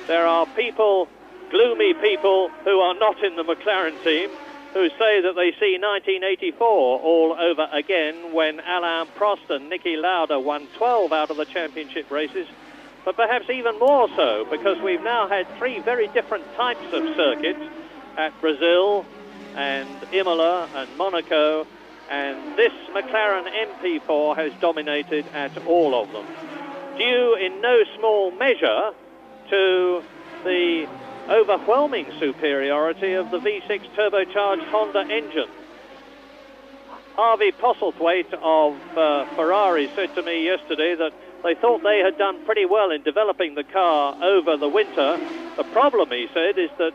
There are people, gloomy people, who are not in the McLaren team, who say that they see 1984 all over again when Alain Prost and Niki Lauda won 12 out of the championship races, but perhaps even more so because we've now had three very different types of circuits at Brazil and Imola and Monaco, and this McLaren MP4 has dominated at all of them, due in no small measure to the overwhelming superiority of the V6 turbocharged Honda engine. Harvey Postlethwaite of Ferrari said to me yesterday that they thought they had done pretty well in developing the car over the winter. The problem, he said, is that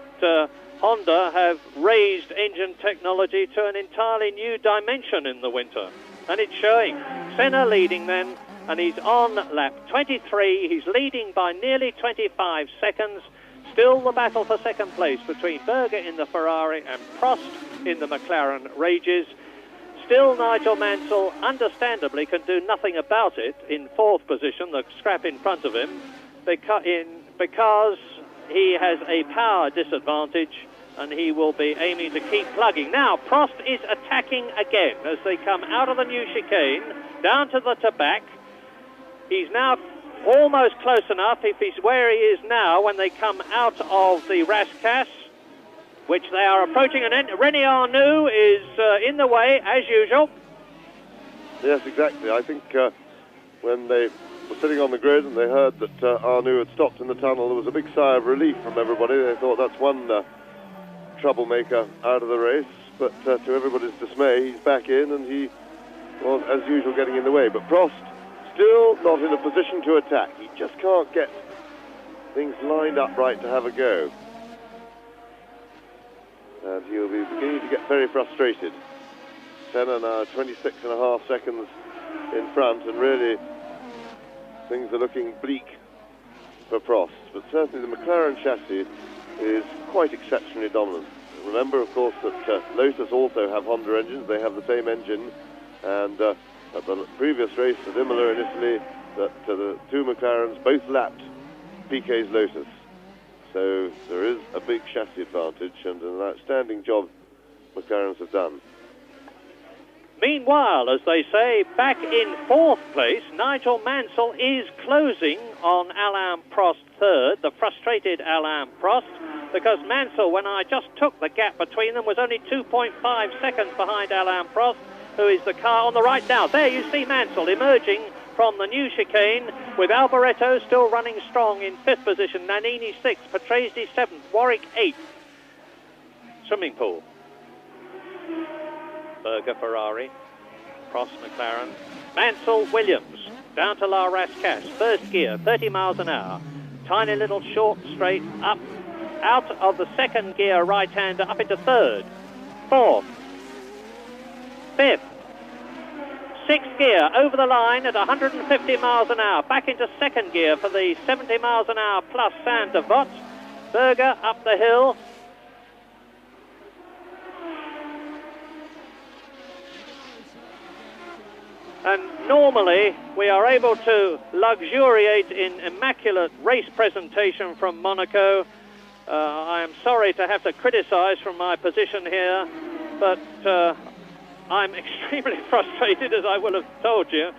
Honda have raised engine technology to an entirely new dimension in the winter, and it's showing. Senna leading then, and he's on lap 23. He's leading by nearly 25 seconds. Still the battle for second place between Berger in the Ferrari and Prost in the McLaren rages. Still Nigel Mansell, understandably, can do nothing about it in fourth position, the scrap in front of him, because he has a power disadvantage and he will be aiming to keep plugging. Now, Prost is attacking again as they come out of the new chicane, down to the Tabac. He's now almost close enough if he's where he is now when they come out of the Rascasse, which they are approaching, and René Arnoux is in the way, as usual. Yes, exactly. I think when they were sitting on the grid and they heard that Arnoux had stopped in the tunnel, there was a big sigh of relief from everybody. They thought that's one troublemaker out of the race, but to everybody's dismay, he's back in and he was, as usual, getting in the way. But Prost still not in a position to attack. He just can't get things lined up right to have a go. and he'll be beginning to get very frustrated. Senna now 26.5 seconds in front, and really things are looking bleak for Prost. But certainly the McLaren chassis is quite exceptionally dominant. Remember, of course, that Lotus also have Honda engines. They have the same engine, and at the previous race at Imola in Italy, that the two McLarens both lapped Piquet's Lotus. So there is a big chassis advantage, and an outstanding job McLarens have done. Meanwhile, as they say, back in fourth place, Nigel Mansell is closing on Alain Prost third, the frustrated Alain Prost, because Mansell, when I just took the gap between them, was only 2.5 seconds behind Alain Prost, who is the car on the right now. There you see Mansell emerging from the new chicane, with Alboreto still running strong in fifth position, Nannini sixth, Patrese seventh, Warwick eighth. Swimming pool. Berger Ferrari, Prost McLaren, Mansell Williams, down to La Rascasse, first gear, 30 miles an hour. Tiny little short straight up, out of the second gear right-hander, up into third, fourth, fifth, sixth gear, over the line at 150 miles an hour, back into second gear for the 70 miles an hour plus Sainte Devote. Berger up the hill. And normally we are able to luxuriate in immaculate race presentation from Monaco. I am sorry to have to criticize from my position here, but I'm extremely frustrated, as I will have told you,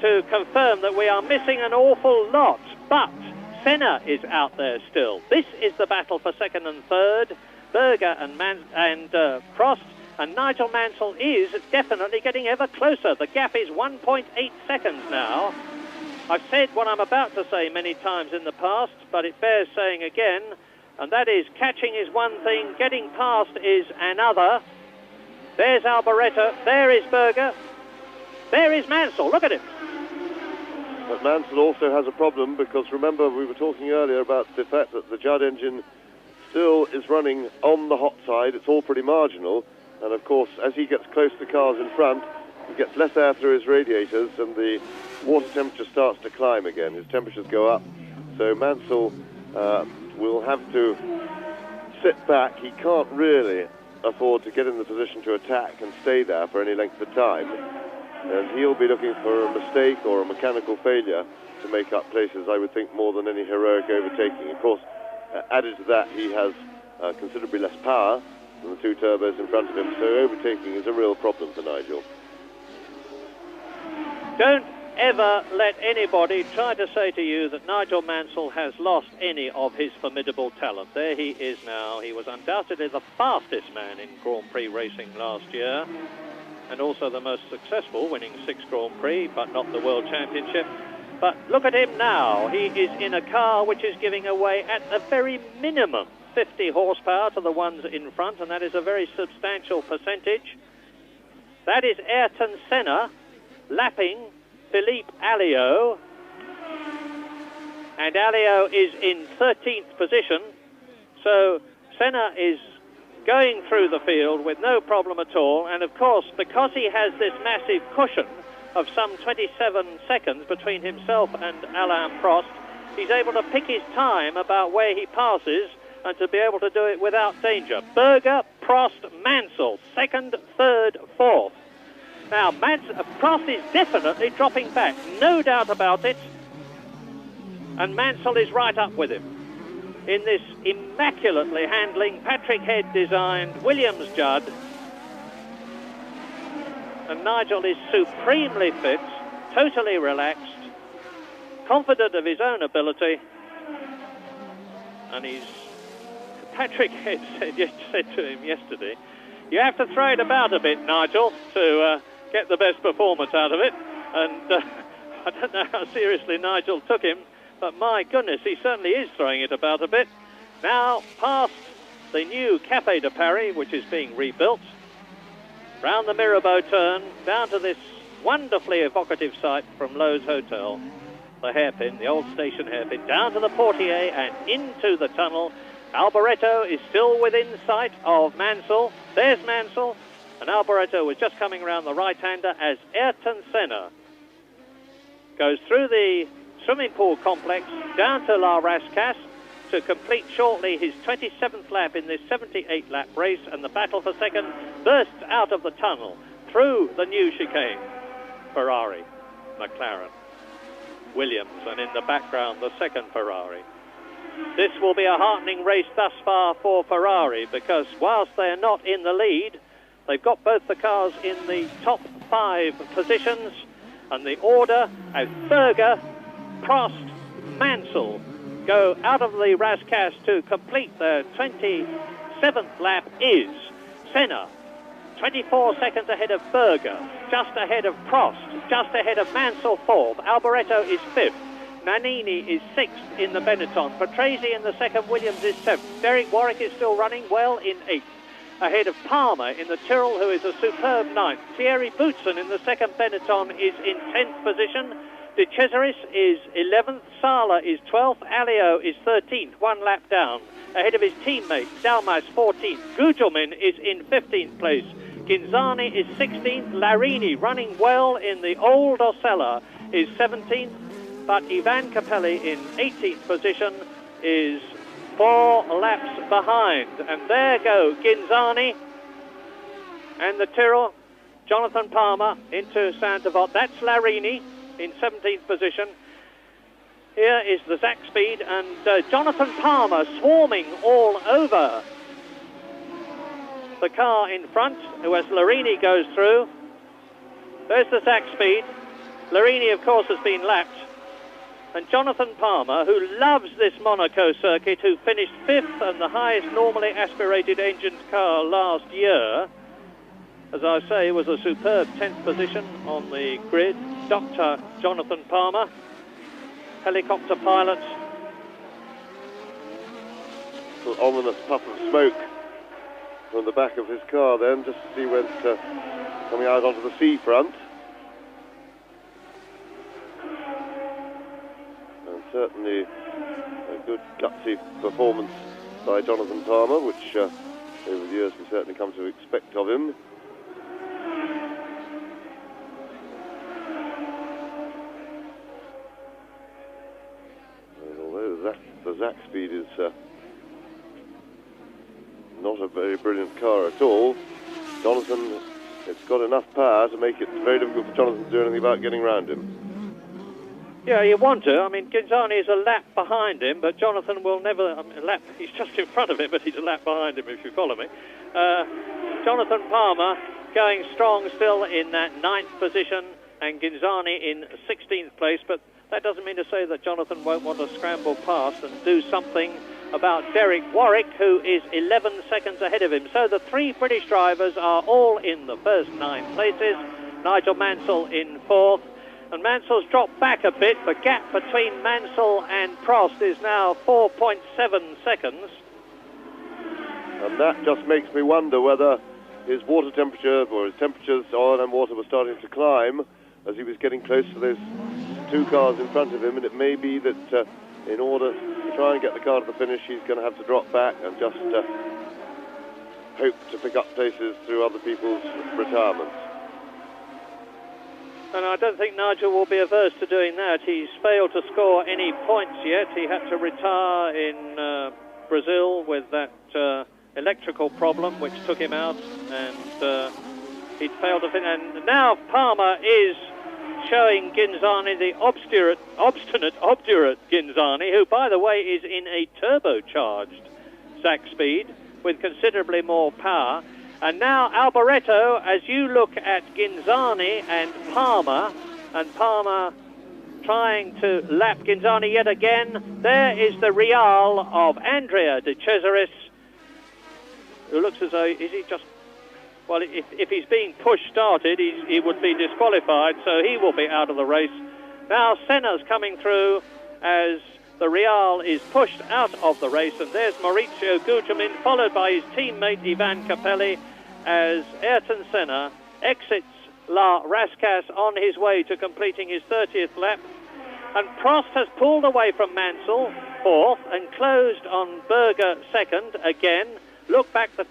to confirm that we are missing an awful lot. But Senna is out there still. This is the battle for second and third. Berger and Prost. And Nigel Mansell is definitely getting ever closer. The gap is 1.8 seconds now. I've said what I'm about to say many times in the past, but it bears saying again, and that is catching is one thing, getting past is another. There's Alboreto, there is Berger, there is Mansell, look at him. But Mansell also has a problem, because remember we were talking earlier about the fact that the Judd engine still is running on the hot side. It's all pretty marginal. And of course, as he gets close to cars in front, he gets less air through his radiators, and the water temperature starts to climb again. His temperatures go up. So Mansell will have to sit back. He can't really afford to get in the position to attack and stay there for any length of time. And he'll be looking for a mistake or a mechanical failure to make up places, I would think, more than any heroic overtaking. Of course, added to that, he has considerably less power than the two turbos in front of him, so overtaking is a real problem for Nigel. Don't ever let anybody try to say to you that Nigel Mansell has lost any of his formidable talent. There he is now. He was undoubtedly the fastest man in Grand Prix racing last year, and also the most successful, winning 6 Grand Prix, but not the World Championship. But look at him now. He is in a car which is giving away at the very minimum 50 horsepower to the ones in front, and that is a very substantial percentage. That is Ayrton Senna lapping Philippe Alliot, and Alliot is in 13th position, so Senna is going through the field with no problem at all. And of course, because he has this massive cushion of some 27 seconds between himself and Alain Prost, he's able to pick his time about where he passes and to be able to do it without danger. Berger, Prost, Mansell, second, third, fourth. Now, Prost is definitely dropping back, no doubt about it, and Mansell is right up with him in this immaculately handling, Patrick Head designed Williams Judd. And Nigel is supremely fit, totally relaxed, confident of his own ability, and Patrick Head said to him yesterday, you have to throw it about a bit, Nigel, to get the best performance out of it. And I don't know how seriously Nigel took him, but my goodness, he certainly is throwing it about a bit. Now, past the new Café de Paris, which is being rebuilt, round the Mirabeau turn, down to this wonderfully evocative site from Lowe's Hotel, the hairpin, the old station hairpin, down to the Portier and into the tunnel. Alboreto is still within sight of Mansell. There's Mansell, and Alboreto was just coming around the right-hander as Ayrton Senna goes through the swimming pool complex down to La Rascasse to complete shortly his 27th lap in this 78-lap race, and the battle for second bursts out of the tunnel through the new chicane. Ferrari, McLaren, Williams, and in the background the second Ferrari. This will be a heartening race thus far for Ferrari, because whilst they're not in the lead, they've got both the cars in the top 5 positions, and the order as Berger, Prost, Mansell go out of the Rascasse to complete their 27th lap is Senna, 24 seconds ahead of Berger, just ahead of Prost, just ahead of Mansell 4th, Alboreto is 5th, Nannini is 6th in the Benetton, Patrese in the 2nd, Williams is 7th, Derek Warwick is still running well in 8th, ahead of Palmer in the Tyrrell, who is a superb 9th, Thierry Boutsen in the 2nd Benetton is in 10th position, De Cesaris is 11th, Sala is 12th, Alio is 13th, 1 lap down, ahead of his teammate, Dalmas 14th, Gugelmin is in 15th place, Ghinzani is 16th, Larini running well in the old Osella is 17th, but Ivan Capelli in 18th position is 4 laps behind. And there go Ghinzani and the Tyrrell, Jonathan Palmer into Saint-Avold. That's Larini in 17th position. Here is the Zach Speed, and Jonathan Palmer swarming all over the car in front as Larini goes through. There's the Zach Speed. Larini, of course, has been lapped. And Jonathan Palmer, who loves this Monaco circuit, who finished 5th and the highest normally aspirated engined car last year, as I say, was a superb 10th position on the grid. Dr. Jonathan Palmer, helicopter pilot. An ominous puff of smoke from the back of his car then, just as he went coming out onto the seafront. And certainly a good gutsy performance by Jonathan Palmer, which over the years we've certainly come to expect of him. The Zach Speed is not a very brilliant car at all. Jonathan, it's got enough power to make it very difficult for Jonathan to do anything about getting around him. Yeah, you want to. I mean, Ghinzani is a lap behind him, but Jonathan will never... he's just in front of him, but he's a lap behind him, if you follow me. Jonathan Palmer going strong still in that 9th position, and Ghinzani in 16th place, but that doesn't mean to say that Jonathan won't want to scramble past and do something about Derek Warwick, who is 11 seconds ahead of him. So the 3 British drivers are all in the first 9 places. Nigel Mansell in 4th. And Mansell's dropped back a bit. The gap between Mansell and Prost is now 4.7 seconds. And that just makes me wonder whether his water temperature, or his temperatures, oil and water, were starting to climb as he was getting close to those 2 cars in front of him, and it may be that in order to try and get the car to the finish, he's going to have to drop back and just hope to pick up places through other people's retirements. And I don't think Nigel will be averse to doing that. He's failed to score any points yet. He had to retire in Brazil with that electrical problem which took him out, and he'd failed to finish. And now Palmer is showing Ghinzani, the obdurate Ghinzani, who, by the way, is in a turbocharged Zach Speed with considerably more power. And now Alboreto, as you look at Ghinzani and Palmer trying to lap Ghinzani yet again, there is the Real of Andrea De Cesaris, who looks as though, is he just... Well, if he's being push-started, he would be disqualified, so he will be out of the race. Now Senna's coming through as the Real is pushed out of the race, and there's Maurizio Gugelmin, followed by his teammate Ivan Capelli, as Ayrton Senna exits La Rascasse on his way to completing his 30th lap. And Prost has pulled away from Mansell. fourth and closed on Berger second again. Look back to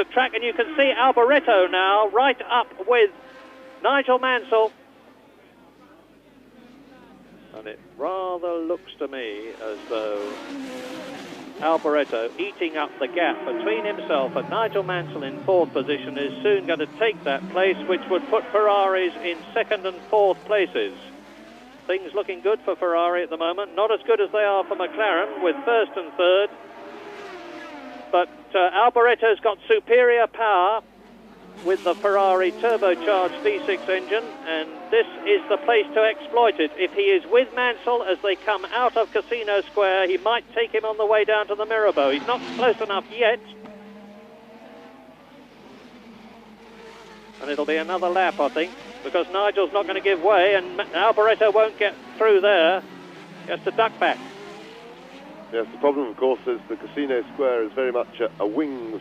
track and you can see Alboreto now right up with Nigel Mansell. And it rather looks to me as though Alboreto, eating up the gap between himself and Nigel Mansell in fourth position, is soon going to take that place, which would put Ferraris in second and fourth places. Things looking good for Ferrari at the moment. Not as good as they are for McLaren with first and third. But Alboreto's got superior power with the Ferrari turbocharged V6 engine, and this is the place to exploit it. If he is with Mansell as they come out of Casino Square, he might take him on the way down to the Mirabeau. He's not close enough yet. And it'll be another lap, I think, because Nigel's not going to give way, and Alboreto won't get through there. He has to duck back. Yes, the problem, of course, is the Casino Square is very much a wings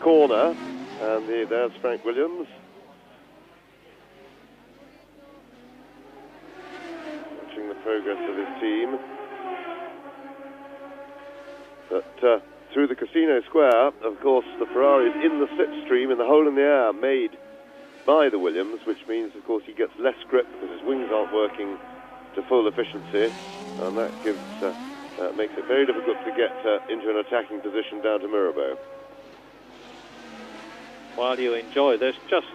corner. And there's Frank Williams. Watching the progress of his team. But through the Casino Square, of course, the Ferrari is in the slipstream, in the hole in the air made by the Williams, which means, of course, he gets less grip because his wings aren't working to full efficiency. And that gives, makes it very difficult to get into an attacking position down to Mirabeau. While you enjoy this, just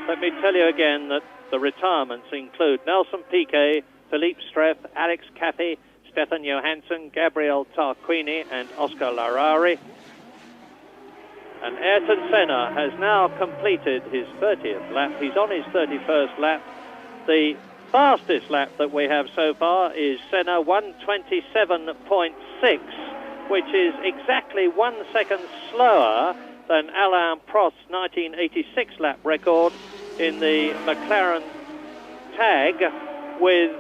let me tell you again that the retirements include Nelson Piquet, Philippe Streff, Alex Caffey, Stefan Johansson, Gabriel Tarquini and Oscar Larari. And Ayrton Senna has now completed his 30th lap. He's on his 31st lap. The fastest lap that we have so far is Senna 1:27.6, which is exactly 1 second slower than Alain Prost's 1986 lap record in the McLaren tag with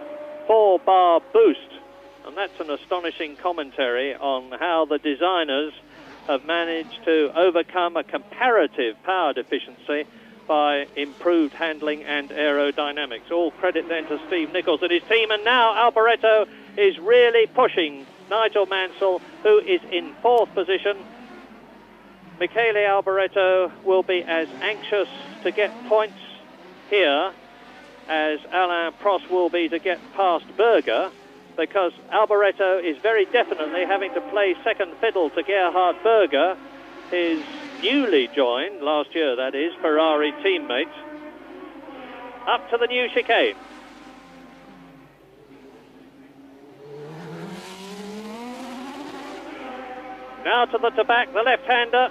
4-bar boost. And that's an astonishing commentary on how the designers have managed to overcome a comparative power deficiency by improved handling and aerodynamics. All credit then to Steve Nichols and his team. And now Alboreto is really pushing Nigel Mansell, who is in fourth position. Michele Alboreto will be as anxious to get points here as Alain Prost will be to get past Berger, because Alboreto is very definitely having to play second fiddle to Gerhard Berger, his newly joined, last year that is, Ferrari teammate, up to the new chicane. Now to the back, the left-hander.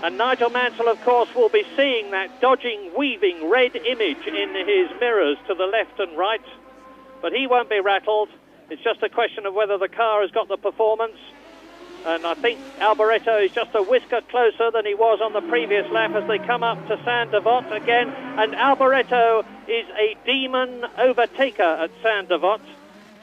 And Nigel Mansell, of course, will be seeing that dodging, weaving red image in his mirrors to the left and right. But he won't be rattled. It's just a question of whether the car has got the performance. And I think Alboreto is just a whisker closer than he was on the previous lap as they come up to Saint-Devote again. And Alboreto is a demon overtaker at Saint-Devote.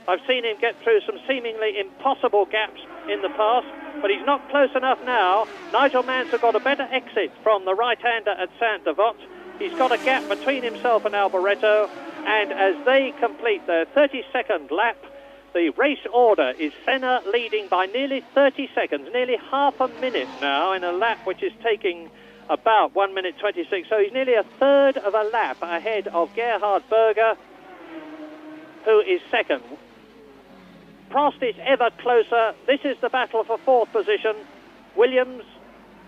I've seen him get through some seemingly impossible gaps in the past, but he's not close enough now. Nigel Mansell got a better exit from the right-hander at Saint-Devote. He's got a gap between himself and Alboreto, and as they complete their 32nd lap, the race order is Senna leading by nearly 30 seconds, nearly half a minute now in a lap which is taking about 1 minute 26. So he's nearly a third of a lap ahead of Gerhard Berger, who is second. Prost is ever closer. This is the battle for fourth position. Williams,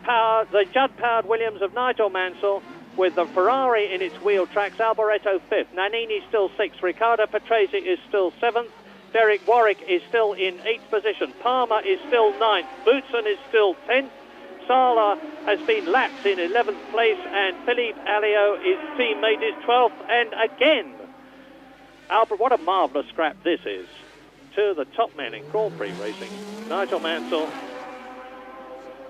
the Judd-powered Williams of Nigel Mansell, with the Ferrari in its wheel tracks. Alboreto fifth. Nannini still sixth. Riccardo Patrese is still seventh. Derek Warwick is still in eighth position. Palmer is still ninth. Boutsen is still 10th. Sala has been lapped in 11th place, and Philippe Alliot, his teammate, is 12th. And again, what a marvellous scrap this is. Two of the top men in Grand Prix racing, Nigel Mansell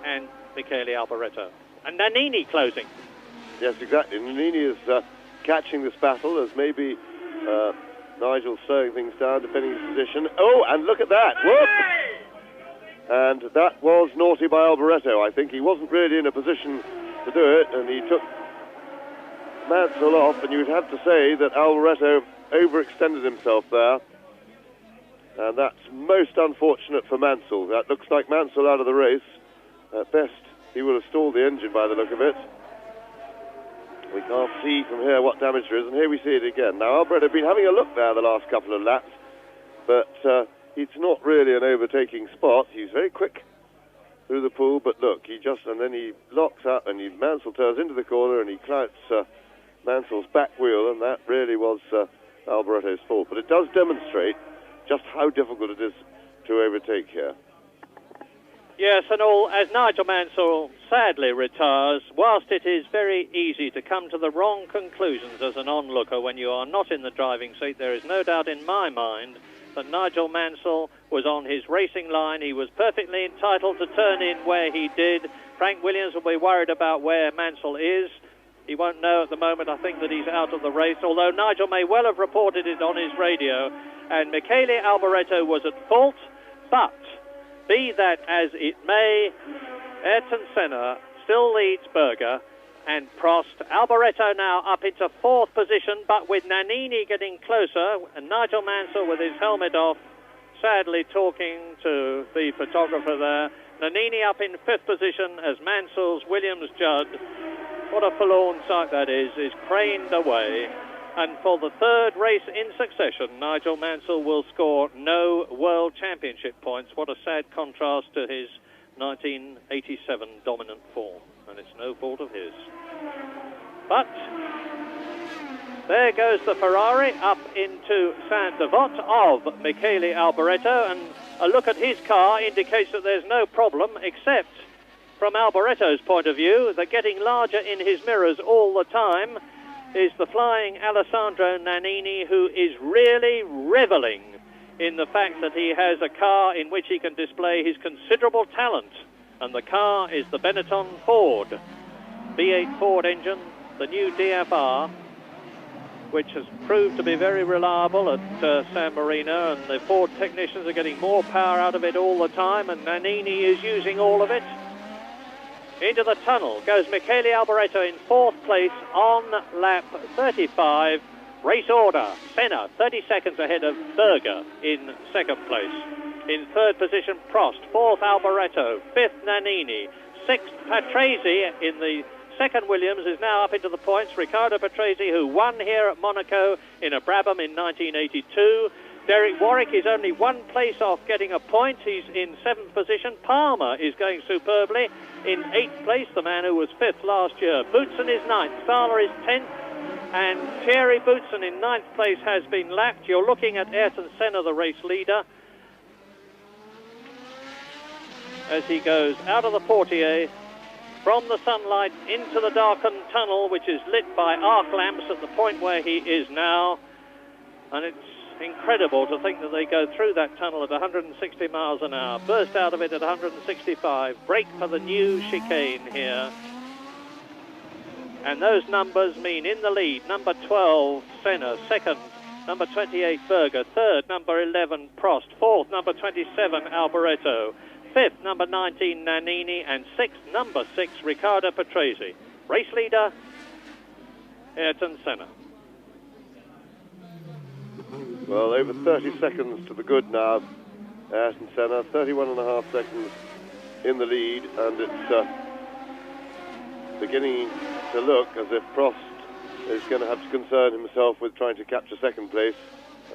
and Michele Alboreto. And Nannini closing. Yes, exactly. Nannini is catching this battle as maybe Nigel slowing things down, defending his position. Oh, and look at that. Whoop! And that was naughty by Alboreto. I think he wasn't really in a position to do it, and he took Mansell off, and you'd have to say that Alboreto overextended himself there. And that's most unfortunate for Mansell. That looks like Mansell out of the race. At best, he will have stalled the engine by the look of it. We can't see from here what damage there is, and here we see it again. Now, Alboreto has been having a look there the last couple of laps, but it's not really an overtaking spot. He's very quick through the pool, but look, and then he locks up, and Mansell turns into the corner, and he clouts Mansell's back wheel, and that really was Alboreto's fault. But it does demonstrate just how difficult it is to overtake here. Yes, and as Nigel Mansell sadly retires, whilst it is very easy to come to the wrong conclusions as an onlooker when you are not in the driving seat, there is no doubt in my mind that Nigel Mansell was on his racing line. He was perfectly entitled to turn in where he did. Frank Williams will be worried about where Mansell is. He won't know at the moment, I think, that he's out of the race, although Nigel may well have reported it on his radio. And Michele Alboreto was at fault, but be that as it may, Ayrton Senna still leads Berger and Prost. Alboreto now up into fourth position, but with Nannini getting closer, and Nigel Mansell with his helmet off, sadly talking to the photographer there. Nannini up in fifth position as Mansell's Williams Judd, what a forlorn sight that is craned away. And for the third race in succession, Nigel Mansell will score no World Championship points. What a sad contrast to his 1987 dominant form. And it's no fault of his. But there goes the Ferrari up into Saint-Devote of Michele Alboreto. And a look at his car indicates that there's no problem, except from Alboreto's point of view, that getting larger in his mirrors all the time is the flying Alessandro Nannini, who is really reveling in the fact that he has a car in which he can display his considerable talent. And the car is the Benetton Ford, V8 Ford engine, the new DFR, which has proved to be very reliable at San Marino, and the Ford technicians are getting more power out of it all the time, and Nannini is using all of it. Into the tunnel goes Michele Alboreto in fourth place on lap 35. Race order: Senna 30 seconds ahead of Berger in second place. In third position, Prost. Fourth, Alboreto. Fifth, Nannini. Sixth, Patrese in the second Williams is now up into the points. Riccardo Patrese, who won here at Monaco in a Brabham in 1982. Derek Warwick is only one place off getting a point. He's in seventh position. Palmer is going superbly in eighth place, the man who was fifth last year. Boutsen is ninth. Sala is 10th. And Thierry Boutsen in ninth place has been lapped. You're looking at Ayrton Senna, the race leader, as he goes out of the portiere from the sunlight into the darkened tunnel, which is lit by arc lamps at the point where he is now. And it's incredible to think that they go through that tunnel at 160 miles an hour, burst out of it at 165, brake for the new chicane here. And those numbers mean in the lead, number 12, Senna, second, number 28, Berger, third, number 11, Prost, fourth, number 27, Alboreto, fifth, number 19, Nannini, and sixth, number 6, Riccardo Patrese. Race leader, Ayrton Senna. Well, over 30 seconds to the good now. Ayrton Senna, 31.5 seconds in the lead, and it's beginning to look as if Prost is going to have to concern himself with trying to capture second place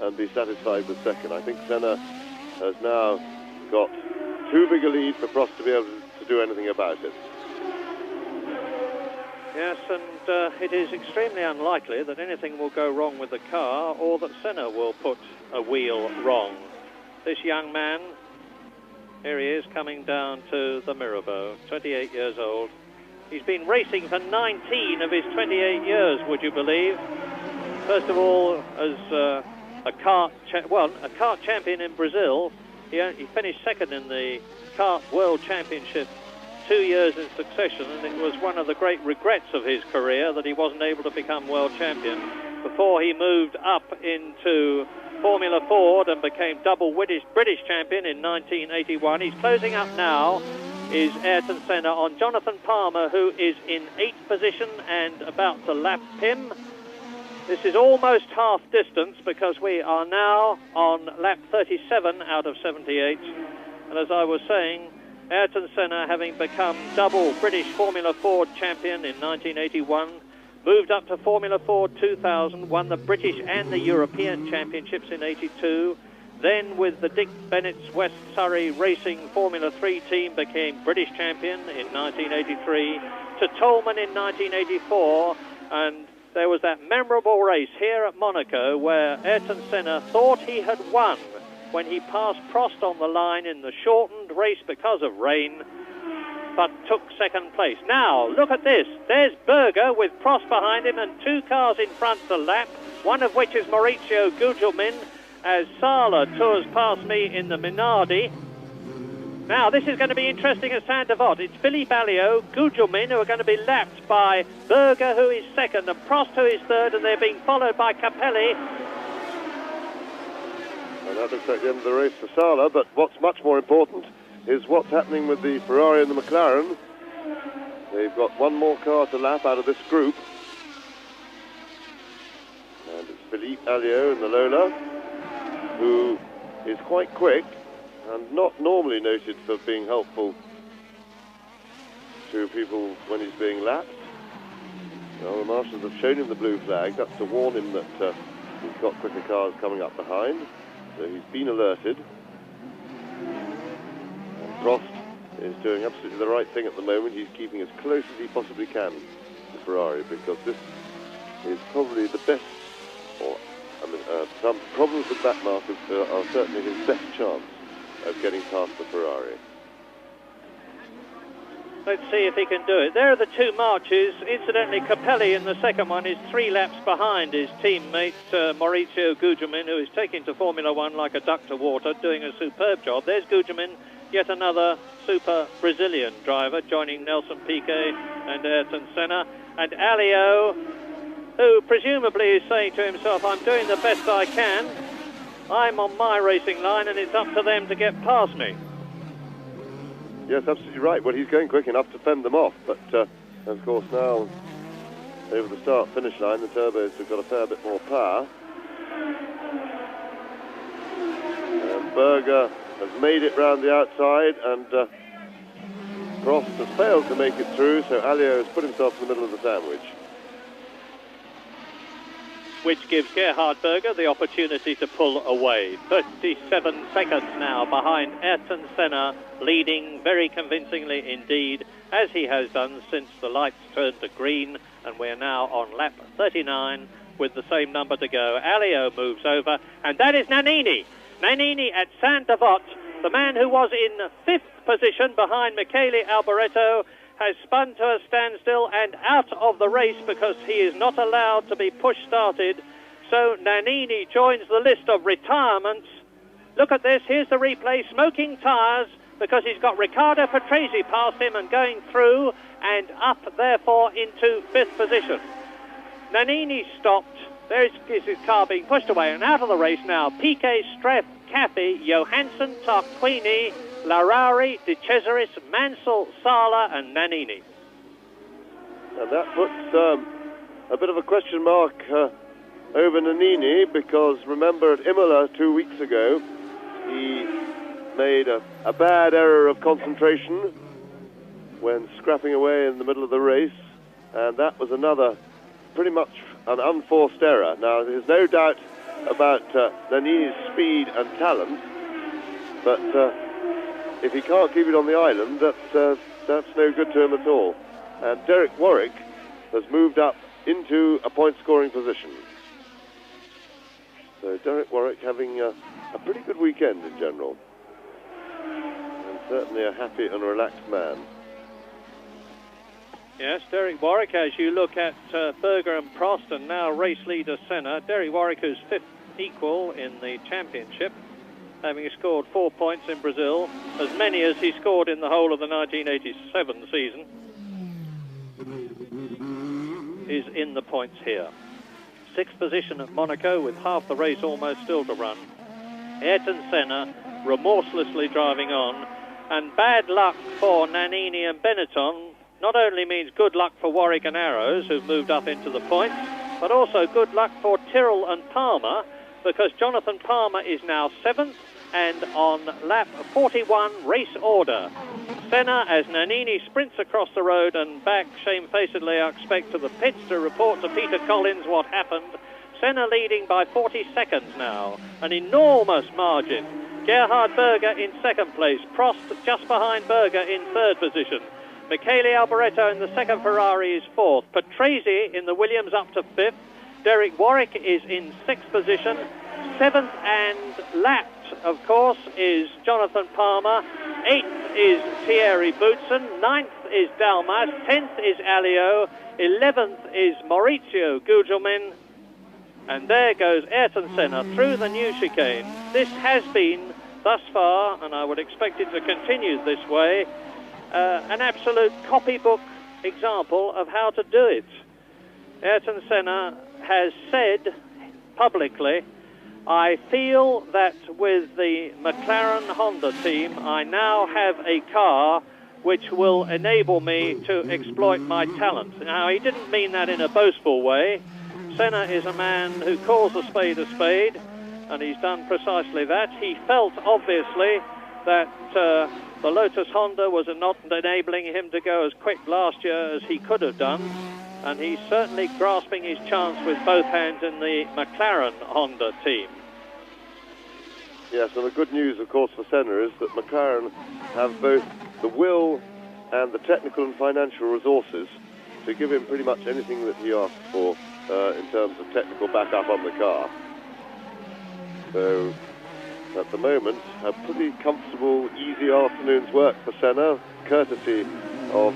and be satisfied with second. I think Senna has now got too big a lead for Prost to be able to do anything about it. Yes, and it is extremely unlikely that anything will go wrong with the car or that Senna will put a wheel wrong. This young man, here he is coming down to the Mirabeau, 28 years old. He's been racing for 19 of his 28 years, would you believe? First of all, as a kart champion in Brazil. He finished second in the kart world championship 2 years in succession, and it was one of the great regrets of his career that he wasn't able to become world champion before he moved up into Formula Ford and became double British champion in 1981. He's closing up now, is Ayrton Senna, on Jonathan Palmer, who is in 8th position and about to lap him. This is almost half distance because we are now on lap 37 out of 78. And as I was saying, Ayrton Senna, having become double British Formula Ford champion in 1981, moved up to Formula Ford 2000, won the British and the European championships in 82. Then with the Dick Bennett's West Surrey Racing Formula 3 team became British champion in 1983, to Tolman in 1984, and there was that memorable race here at Monaco where Ayrton Senna thought he had won when he passed Prost on the line in the shortened race because of rain, but took second place. Now, look at this. There's Berger with Prost behind him and two cars in front to lap, one of which is Maurizio Gugelmin, as Sala tours past me in the Minardi. Now, this is going to be interesting at Saint-Avold. It's Philippe Alliot, Gugelmin, who are going to be lapped by Berger, who is second, and Prost, who is third, and they're being followed by Capelli. And that looks like the end of the race for Sala, but what's much more important is what's happening with the Ferrari and the McLaren. They've got one more car to lap out of this group. And it's Philippe Alliot in the Lola, who is quite quick and not normally noted for being helpful to people when he's being lapped. Well, the marshals have shown him the blue flag. That's to warn him that he's got quicker cars coming up behind. So he's been alerted. And Prost is doing absolutely the right thing at the moment. He's keeping as close as he possibly can to Ferrari, because this is probably the best, or some problems with that mark are certainly his best chance of getting past the Ferrari. Let's see if he can do it. There are the two marches. Incidentally, Capelli in the second one is 3 laps behind his teammate Maurizio Gugelmin, who is taking to Formula One like a duck to water, doing a superb job. There's Gugelmin, yet another super Brazilian driver, joining Nelson Piquet and Ayrton Senna. And Alliot, who presumably is saying to himself, I'm doing the best I can. I'm on my racing line and it's up to them to get past me. Yes, absolutely right. Well, he's going quick enough to fend them off, but of course now, over the start-finish line, the turbos have got a fair bit more power. And Berger has made it round the outside, and Prost has failed to make it through, so Alliot has put himself in the middle of the sandwich. Which gives Gerhard Berger the opportunity to pull away. 37 seconds now behind Ayrton Senna, leading very convincingly indeed, as he has done since the lights turned to green, and we're now on lap 39 with the same number to go. Alliot moves over, and that is Nannini. Nannini at Saint-Avold, the man who was in 5th position behind Michele Alboreto, has spun to a standstill and out of the race because he is not allowed to be push-started. So Nannini joins the list of retirements. Look at this, here's the replay, smoking tyres, because he's got Riccardo Patrese past him and going through and up, therefore, into 5th position. Nannini stopped. There is his car being pushed away and out of the race now. Piquet, Streff, Caffey, Johansson, Tarquini, Larari, De Cesaris, Mansell, Sala and Nannini. And that puts a bit of a question mark over Nannini, because remember at Imola 2 weeks ago, he made a bad error of concentration when scrapping away in the middle of the race, and that was another pretty much an unforced error. Now, there's no doubt about Nannini's speed and talent, but if he can't keep it on the island, that's no good to him at all. And Derek Warwick has moved up into a point-scoring position. So Derek Warwick having a pretty good weekend in general. And certainly a happy and relaxed man. Yes, Derek Warwick, as you look at Berger and Prost and now race leader Senna. Derek Warwick, who's 5th equal in the championship, having scored 4 points in Brazil, as many as he scored in the whole of the 1987 season, is in the points here. 6th position at Monaco with half the race almost still to run. Ayrton Senna remorselessly driving on, and bad luck for Nannini and Benetton not only means good luck for Warwick and Arrows, who've moved up into the points, but also good luck for Tyrrell and Palmer, because Jonathan Palmer is now 7th and on lap 41 race order. Senna, as Nannini sprints across the road and back shamefacedly, I expect, to the pits to report to Peter Collins what happened. Senna leading by 40 seconds now, an enormous margin. Gerhard Berger in 2nd place, Prost just behind Berger in 3rd position. Michele Alboreto in the 2nd Ferrari is 4th. Patrese in the Williams up to 5th. Derek Warwick is in 6th position. 7th and lapped, of course, is Jonathan Palmer. 8th is Thierry Boutsen. 9th is Dalmas. 10th is Alio. 11th is Maurizio Gugelmin. And there goes Ayrton Senna through the new chicane. This has been, thus far, and I would expect it to continue this way, an absolute copybook example of how to do it. Ayrton Senna has said publicly, I feel that with the McLaren Honda team, I now have a car which will enable me to exploit my talent. Now, he didn't mean that in a boastful way. Senna is a man who calls a spade, and he's done precisely that. He felt, obviously, that the Lotus Honda was not enabling him to go as quick last year as he could have done, and he's certainly grasping his chance with both hands in the McLaren Honda team. Yes, and the good news, of course, for Senna is that McLaren have both the will and the technical and financial resources to give him pretty much anything that he asks for in terms of technical backup on the car. So, at the moment, a pretty comfortable, easy afternoon's work for Senna, courtesy of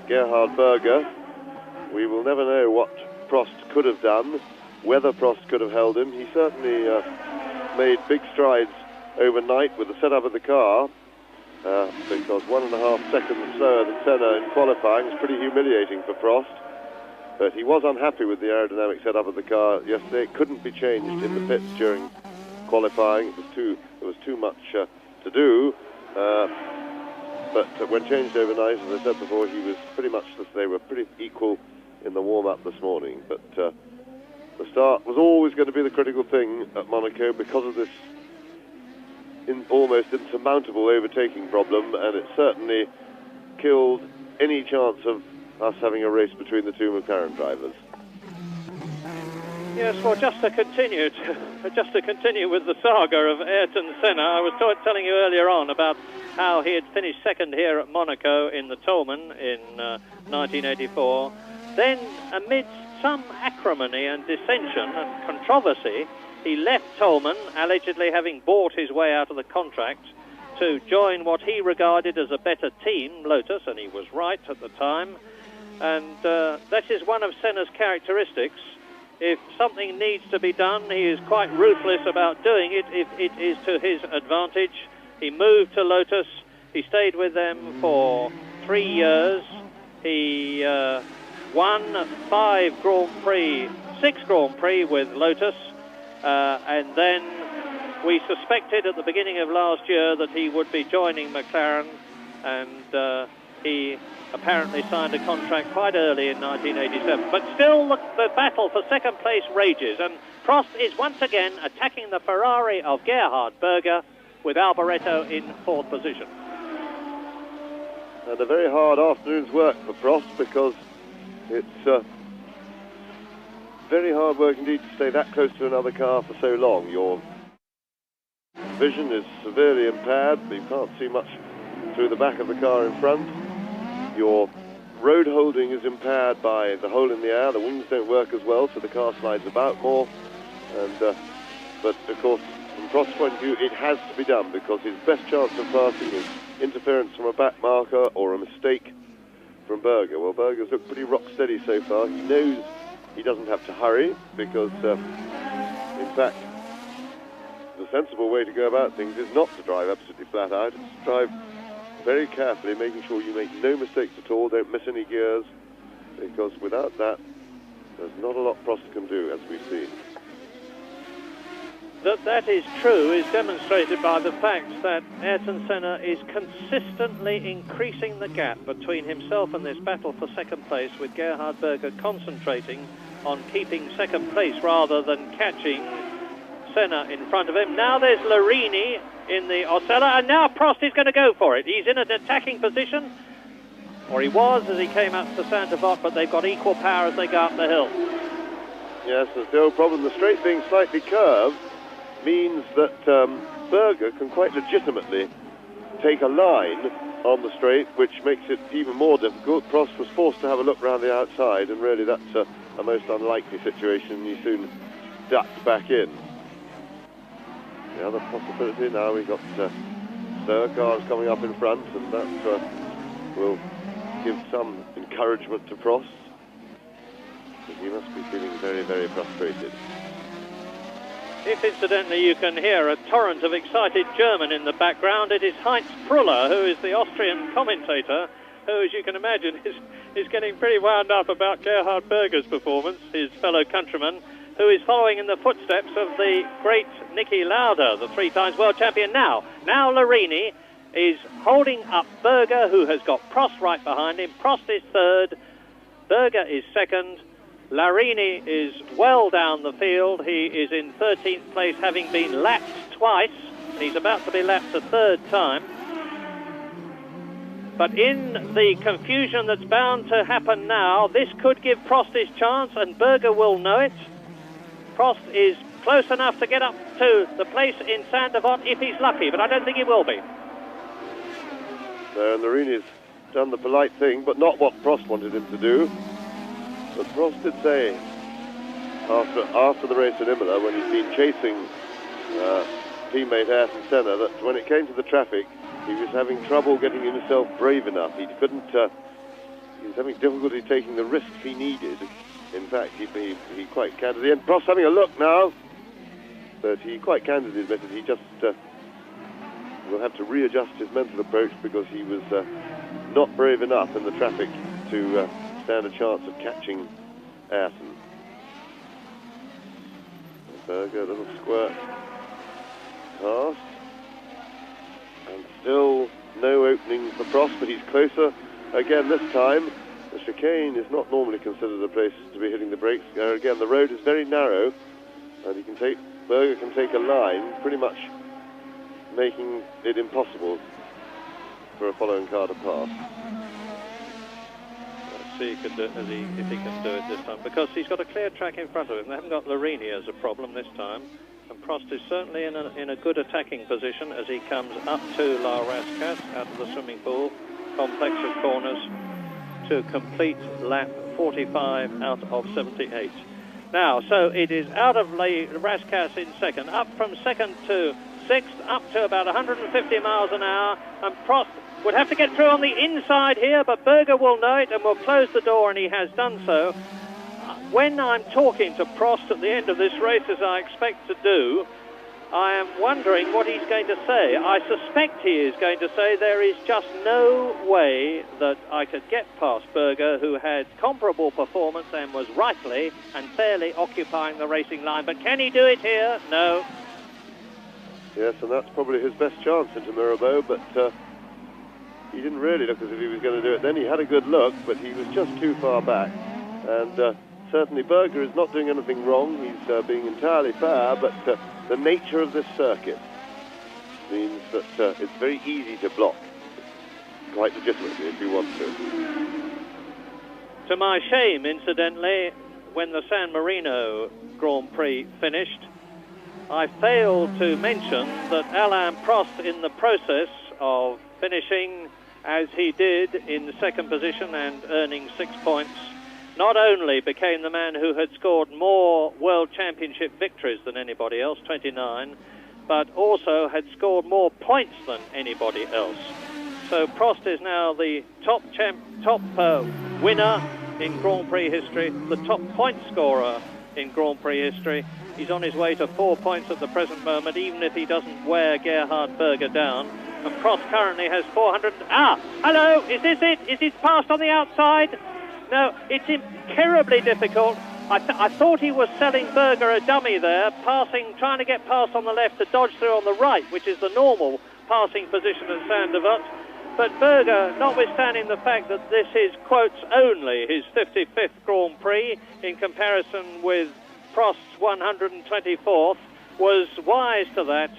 Gerhard Berger. We will never know what Prost could have done, whether Prost could have held him. He certainly made big strides overnight with the setup of the car, because 1.5 seconds slower than Senna in qualifying is pretty humiliating for Prost. But he was unhappy with the aerodynamic setup of the car yesterday. It couldn't be changed in the pits during qualifying. There was too much to do. But when changed overnight, as I said before, he was pretty much, they were pretty equal in the warm-up this morning. But the start was always going to be the critical thing at Monaco because of this almost insurmountable overtaking problem, and it certainly killed any chance of us having a race between the two McLaren drivers. Yes, well, just to continue with the saga of Ayrton Senna, I was telling you earlier on about how he had finished 2nd here at Monaco in the Toleman in 1984. Then, amidst some acrimony and dissension and controversy, he left Toleman, allegedly having bought his way out of the contract, to join what he regarded as a better team, Lotus, and he was right at the time. And that is one of Senna's characteristics. If something needs to be done, he is quite ruthless about doing it if it is to his advantage. He moved to Lotus. He stayed with them for 3 years. He won 6 Grand Prix with Lotus. And then we suspected at the beginning of last year that he would be joining McLaren, and he apparently signed a contract quite early in 1987. But still, the battle for 2nd place rages, and Prost is once again attacking the Ferrari of Gerhard Berger, with Alboreto in 4th position. And a very hard afternoon's work for Prost, because it's very hard work indeed to stay that close to another car for so long. Your vision is severely impaired, you can't see much through the back of the car in front. Your road holding is impaired by the hole in the air, the wings don't work as well, so the car slides about more. And but of course, from Prost's point of view, it has to be done, because his best chance of passing is interference from a back marker or a mistake from Berger. Well, Berger's looked pretty rock steady so far. He knows he doesn't have to hurry, because in fact the sensible way to go about things is not to drive absolutely flat out. It's to drive very carefully, making sure you make no mistakes at all, don't miss any gears, because without that there's not a lot Prost can do, as we've seen. That is true is demonstrated by the fact that Ayrton Senna is consistently increasing the gap between himself and this battle for 2nd place, with Gerhard Berger concentrating on keeping second place rather than catching Senna in front of him. Now there's Larini in the Osella, and now Prost is going to go for it. He's in an attacking position, or he was as he came up to Saint-Avold, but they've got equal power as they go up the hill. Yes, that's the old problem. The straight being slightly curved means that Berger can quite legitimately take a line on the straight, which makes it even more difficult. Prost was forced to have a look round the outside, and really that's a most unlikely situation. He soon ducked back in. The other possibility now, we've got slower cars coming up in front, and that will give some encouragement to Prost. But he must be feeling very, very frustrated. If incidentally you can hear a torrent of excited German in the background, it is Heinz Pruller, who is the Austrian commentator, who, as you can imagine, is getting pretty wound up about Gerhard Berger's performance, his fellow countryman, who is following in the footsteps of the great Niki Lauda, the three-times world champion. Now Larini is holding up Berger, who has got Prost right behind him. Prost is third, Berger is second, Larini is well down the field. He is in 13th place, having been lapped twice. He's about to be lapped a third time. But in the confusion that's bound to happen now, this could give Prost his chance, and Berger will know it. Prost is close enough to get up to the place in Saint-Avold if he's lucky, but I don't think he will be. So Larini's done the polite thing, but not what Prost wanted him to do. But Prost did say after the race at Imola, when he'd been chasing teammate Ayrton Senna, that when it came to the traffic, he was having trouble getting himself brave enough. He couldn't. He was having difficulty taking the risks he needed. In fact, he quite candidly, and Prost having a look now, but he quite candidly admitted he just will have to readjust his mental approach because he was not brave enough in the traffic to stand a chance of catching Ayrton. Berger, a little squirt past, and still no opening for Prost, but he's closer again this time. The chicane is not normally considered a place to be hitting the brakes. Again, the road is very narrow, and Berger can take a line, pretty much making it impossible for a following car to pass. Let's see if he can do it this time, because he's got a clear track in front of him. They haven't got Larini as a problem this time, and Prost is certainly in a good attacking position as he comes up to La Rascasse out of the swimming pool complex of corners to complete lap 45 out of 78. Now, so it is out of La Rascasse in second, up from second to sixth, up to about 150 miles an hour, and Prost would have to get through on the inside here, but Berger will know it and will close the door, and he has done so. When I'm talking to Prost at the end of this race, as I expect to do, I am wondering what he's going to say. I suspect he is going to say there is just no way that I could get past Berger, who had comparable performance and was rightly and fairly occupying the racing line. But can he do it here? No. Yes, and that's probably his best chance into Mirabeau, but he didn't really look as if he was going to do it then. He had a good look, but he was just too far back. And certainly Berger is not doing anything wrong. He's being entirely fair, but the nature of this circuit means that it's very easy to block, quite legitimately, if you want to. To my shame, incidentally, when the San Marino Grand Prix finished, I failed to mention that Alain Prost, in the process of finishing as he did in the second position and earning 6 points, not only became the man who had scored more World Championship victories than anybody else, 29, but also had scored more points than anybody else. So Prost is now the top winner in Grand Prix history, the top point scorer in Grand Prix history. He's on his way to 4 points at the present moment, even if he doesn't wear Gerhard Berger down. And Prost currently has 400... hello, is this it? Is it passed on the outside? No, it's terribly difficult. I thought he was selling Berger a dummy there, trying to get past on the left to dodge through on the right, which is the normal passing position at Saint-Avold. But Berger, notwithstanding the fact that this is, quotes, only his 55th Grand Prix in comparison with Prost's 124th, was wise to that,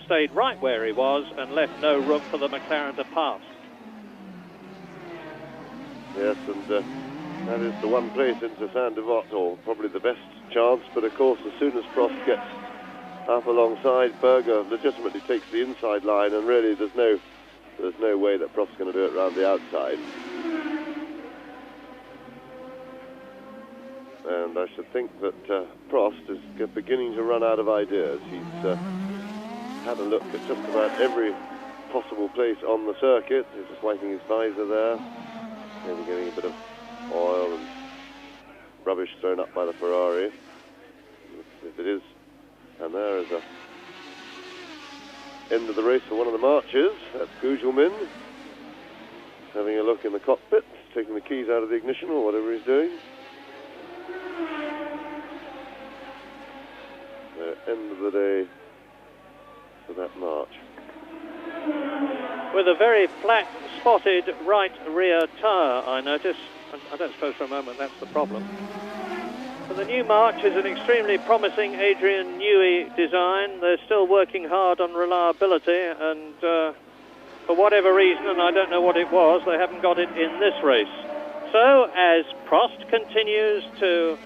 stayed right where he was and left no room for the McLaren to pass. Yes, and that is the one place into Saint-Devote, or probably the best chance, but of course as soon as Prost gets up alongside, Berger legitimately takes the inside line, and really there's no way that Prost's going to do it around the outside. And I should think that Prost is beginning to run out of ideas. He's had a look at just about every possible place on the circuit. He's just wiping his visor there. Maybe getting a bit of oil and rubbish thrown up by the Ferrari. If it is. And there is a end of the race for one of the marches. That's Gugelmin having a look in the cockpit, taking the keys out of the ignition or whatever he's doing. End of the day for that march. With a very flat spotted right rear tyre, I notice. I don't suppose for a moment that's the problem. But the new march is an extremely promising Adrian Newey design. They're still working hard on reliability, and for whatever reason, and I don't know what it was, they haven't got it in this race. So, as Prost continues to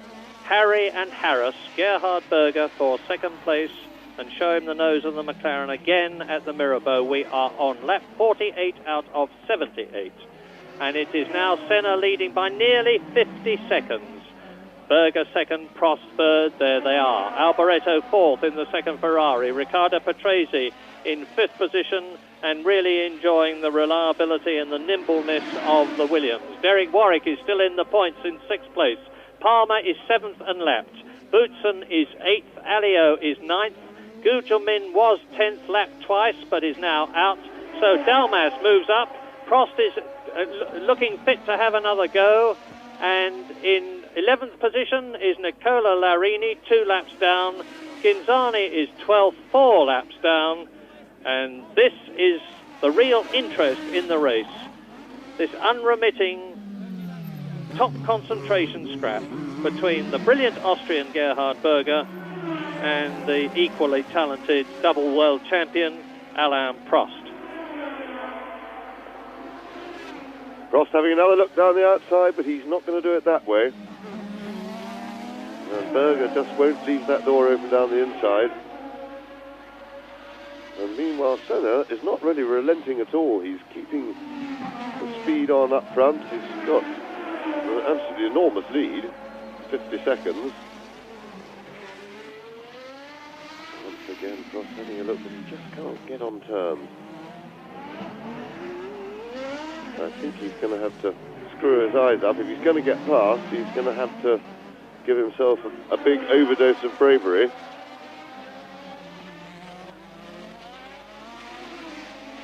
harry and harass Gerhard Berger for second place and show him the nose of the McLaren again at the Mirabeau, we are on lap 48 out of 78. And it is now Senna leading by nearly 50 seconds. Berger second, Prost third, there they are. Alboreto fourth in the second Ferrari. Riccardo Patrese in fifth position and really enjoying the reliability and the nimbleness of the Williams. Derek Warwick is still in the points in sixth place. Palmer is seventh and lapped. Boutsen is eighth. Alio is ninth. Gugelmin was 10th, lapped twice, but is now out. So Dalmas moves up. Prost is looking fit to have another go. And in 11th position is Nicola Larini, 2 laps down. Ghinzani is 12th, 4 laps down. And this is the real interest in the race. This unremitting top concentration scrap between the brilliant Austrian Gerhard Berger and the equally talented double world champion Alain Prost. Prost having another look down the outside, but he's not going to do it that way. And Berger just won't leave that door open down the inside. And meanwhile, Senna is not really relenting at all. He's keeping the speed on up front. He's got an absolutely enormous lead, 50 seconds. Once again, Prost having a look, but he just can't get on terms. I think he's going to have to screw his eyes up. If he's going to get past, he's going to have to give himself a big overdose of bravery.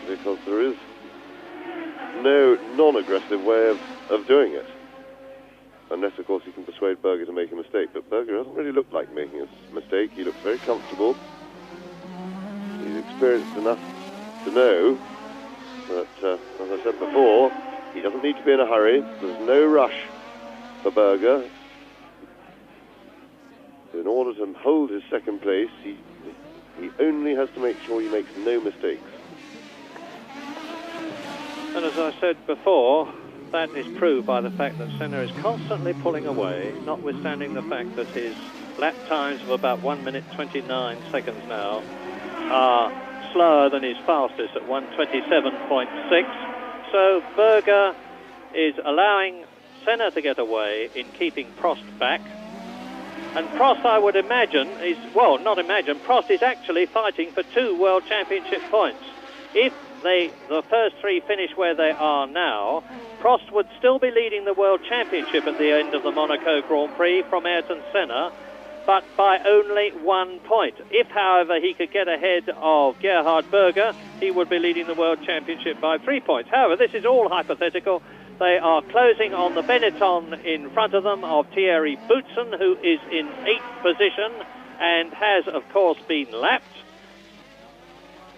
Because there is no non-aggressive way of doing it. Unless, of course, you can persuade Berger to make a mistake. But Berger doesn't really look like making a mistake. He looks very comfortable. He's experienced enough to know that, as I said before, he doesn't need to be in a hurry. There's no rush for Berger. In order to hold his second place, he only has to make sure he makes no mistakes. And as I said before, that is proved by the fact that Senna is constantly pulling away, notwithstanding the fact that his lap times of about 1 minute 29 seconds now are slower than his fastest at 1:27.6. So Berger is allowing Senna to get away in keeping Prost back. And Prost, I would imagine, Prost is actually fighting for 2 World Championship points. If the first 3 finish where they are now, Prost would still be leading the World Championship at the end of the Monaco Grand Prix from Ayrton Senna, but by only 1 point. If, however, he could get ahead of Gerhard Berger, he would be leading the World Championship by 3 points. However, this is all hypothetical. They are closing on the Benetton in front of them of Thierry Boutsen, who is in 8th position and has, of course, been lapped.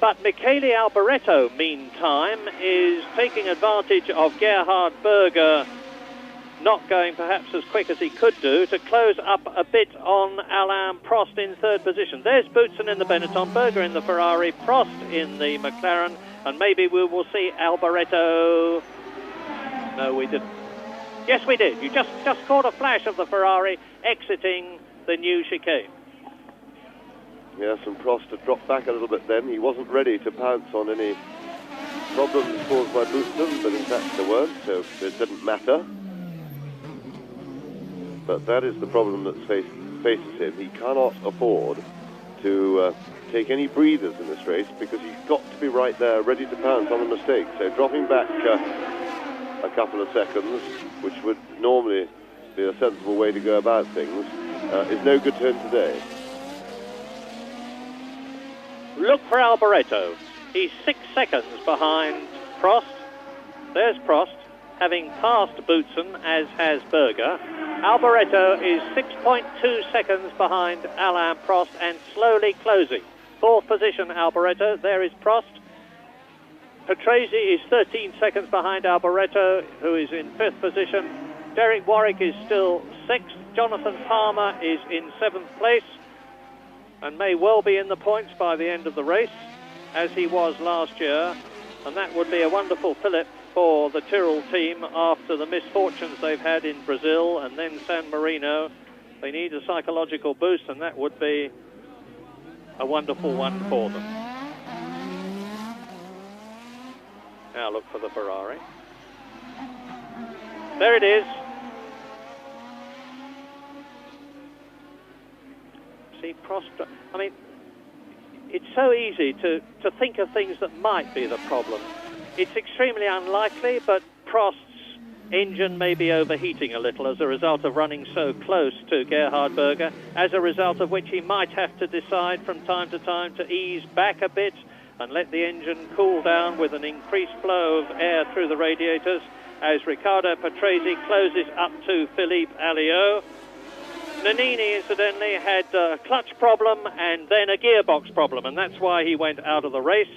But Michele Alboreto, meantime, is taking advantage of Gerhard Berger not going perhaps as quick as he could do to close up a bit on Alain Prost in third position. There's Boutsen in the Benetton, Berger in the Ferrari, Prost in the McLaren, and maybe we will see Alboreto. No, we didn't. Yes, we did. You just caught a flash of the Ferrari exiting the new chicane. Yes, and Prost had dropped back a little bit then. He wasn't ready to pounce on any problems caused by Boutsen, but in fact there weren't, so it didn't matter. But that is the problem that faces him. He cannot afford to take any breathers in this race because he's got to be right there, ready to pounce on a mistake. So dropping back a couple of seconds, which would normally be a sensible way to go about things, is no good to him today. Look for Alboreto. He's 6 seconds behind Prost. There's Prost, having passed Boutsen, as has Berger. Alboreto is 6.2 seconds behind Alain Prost and slowly closing. Fourth position, Alboreto. There is Prost. Patrese is 13 seconds behind Alboreto, who is in fifth position. Derek Warwick is still sixth. Jonathan Palmer is in seventh place and may well be in the points by the end of the race, as he was last year. And that would be a wonderful fillip for the Tyrrell team after the misfortunes they've had in Brazil and then San Marino. They need a psychological boost, and that would be a wonderful one for them. Now look for the Ferrari. There it is. See, Prost, I mean, it's so easy to think of things that might be the problem. It's extremely unlikely, but Prost's engine may be overheating a little as a result of running so close to Gerhard Berger, as a result of which he might have to decide from time to time to ease back a bit and let the engine cool down with an increased flow of air through the radiators as Riccardo Patrese closes up to Philippe Alliot. Nannini, incidentally, had a clutch problem and then a gearbox problem, and that's why he went out of the race.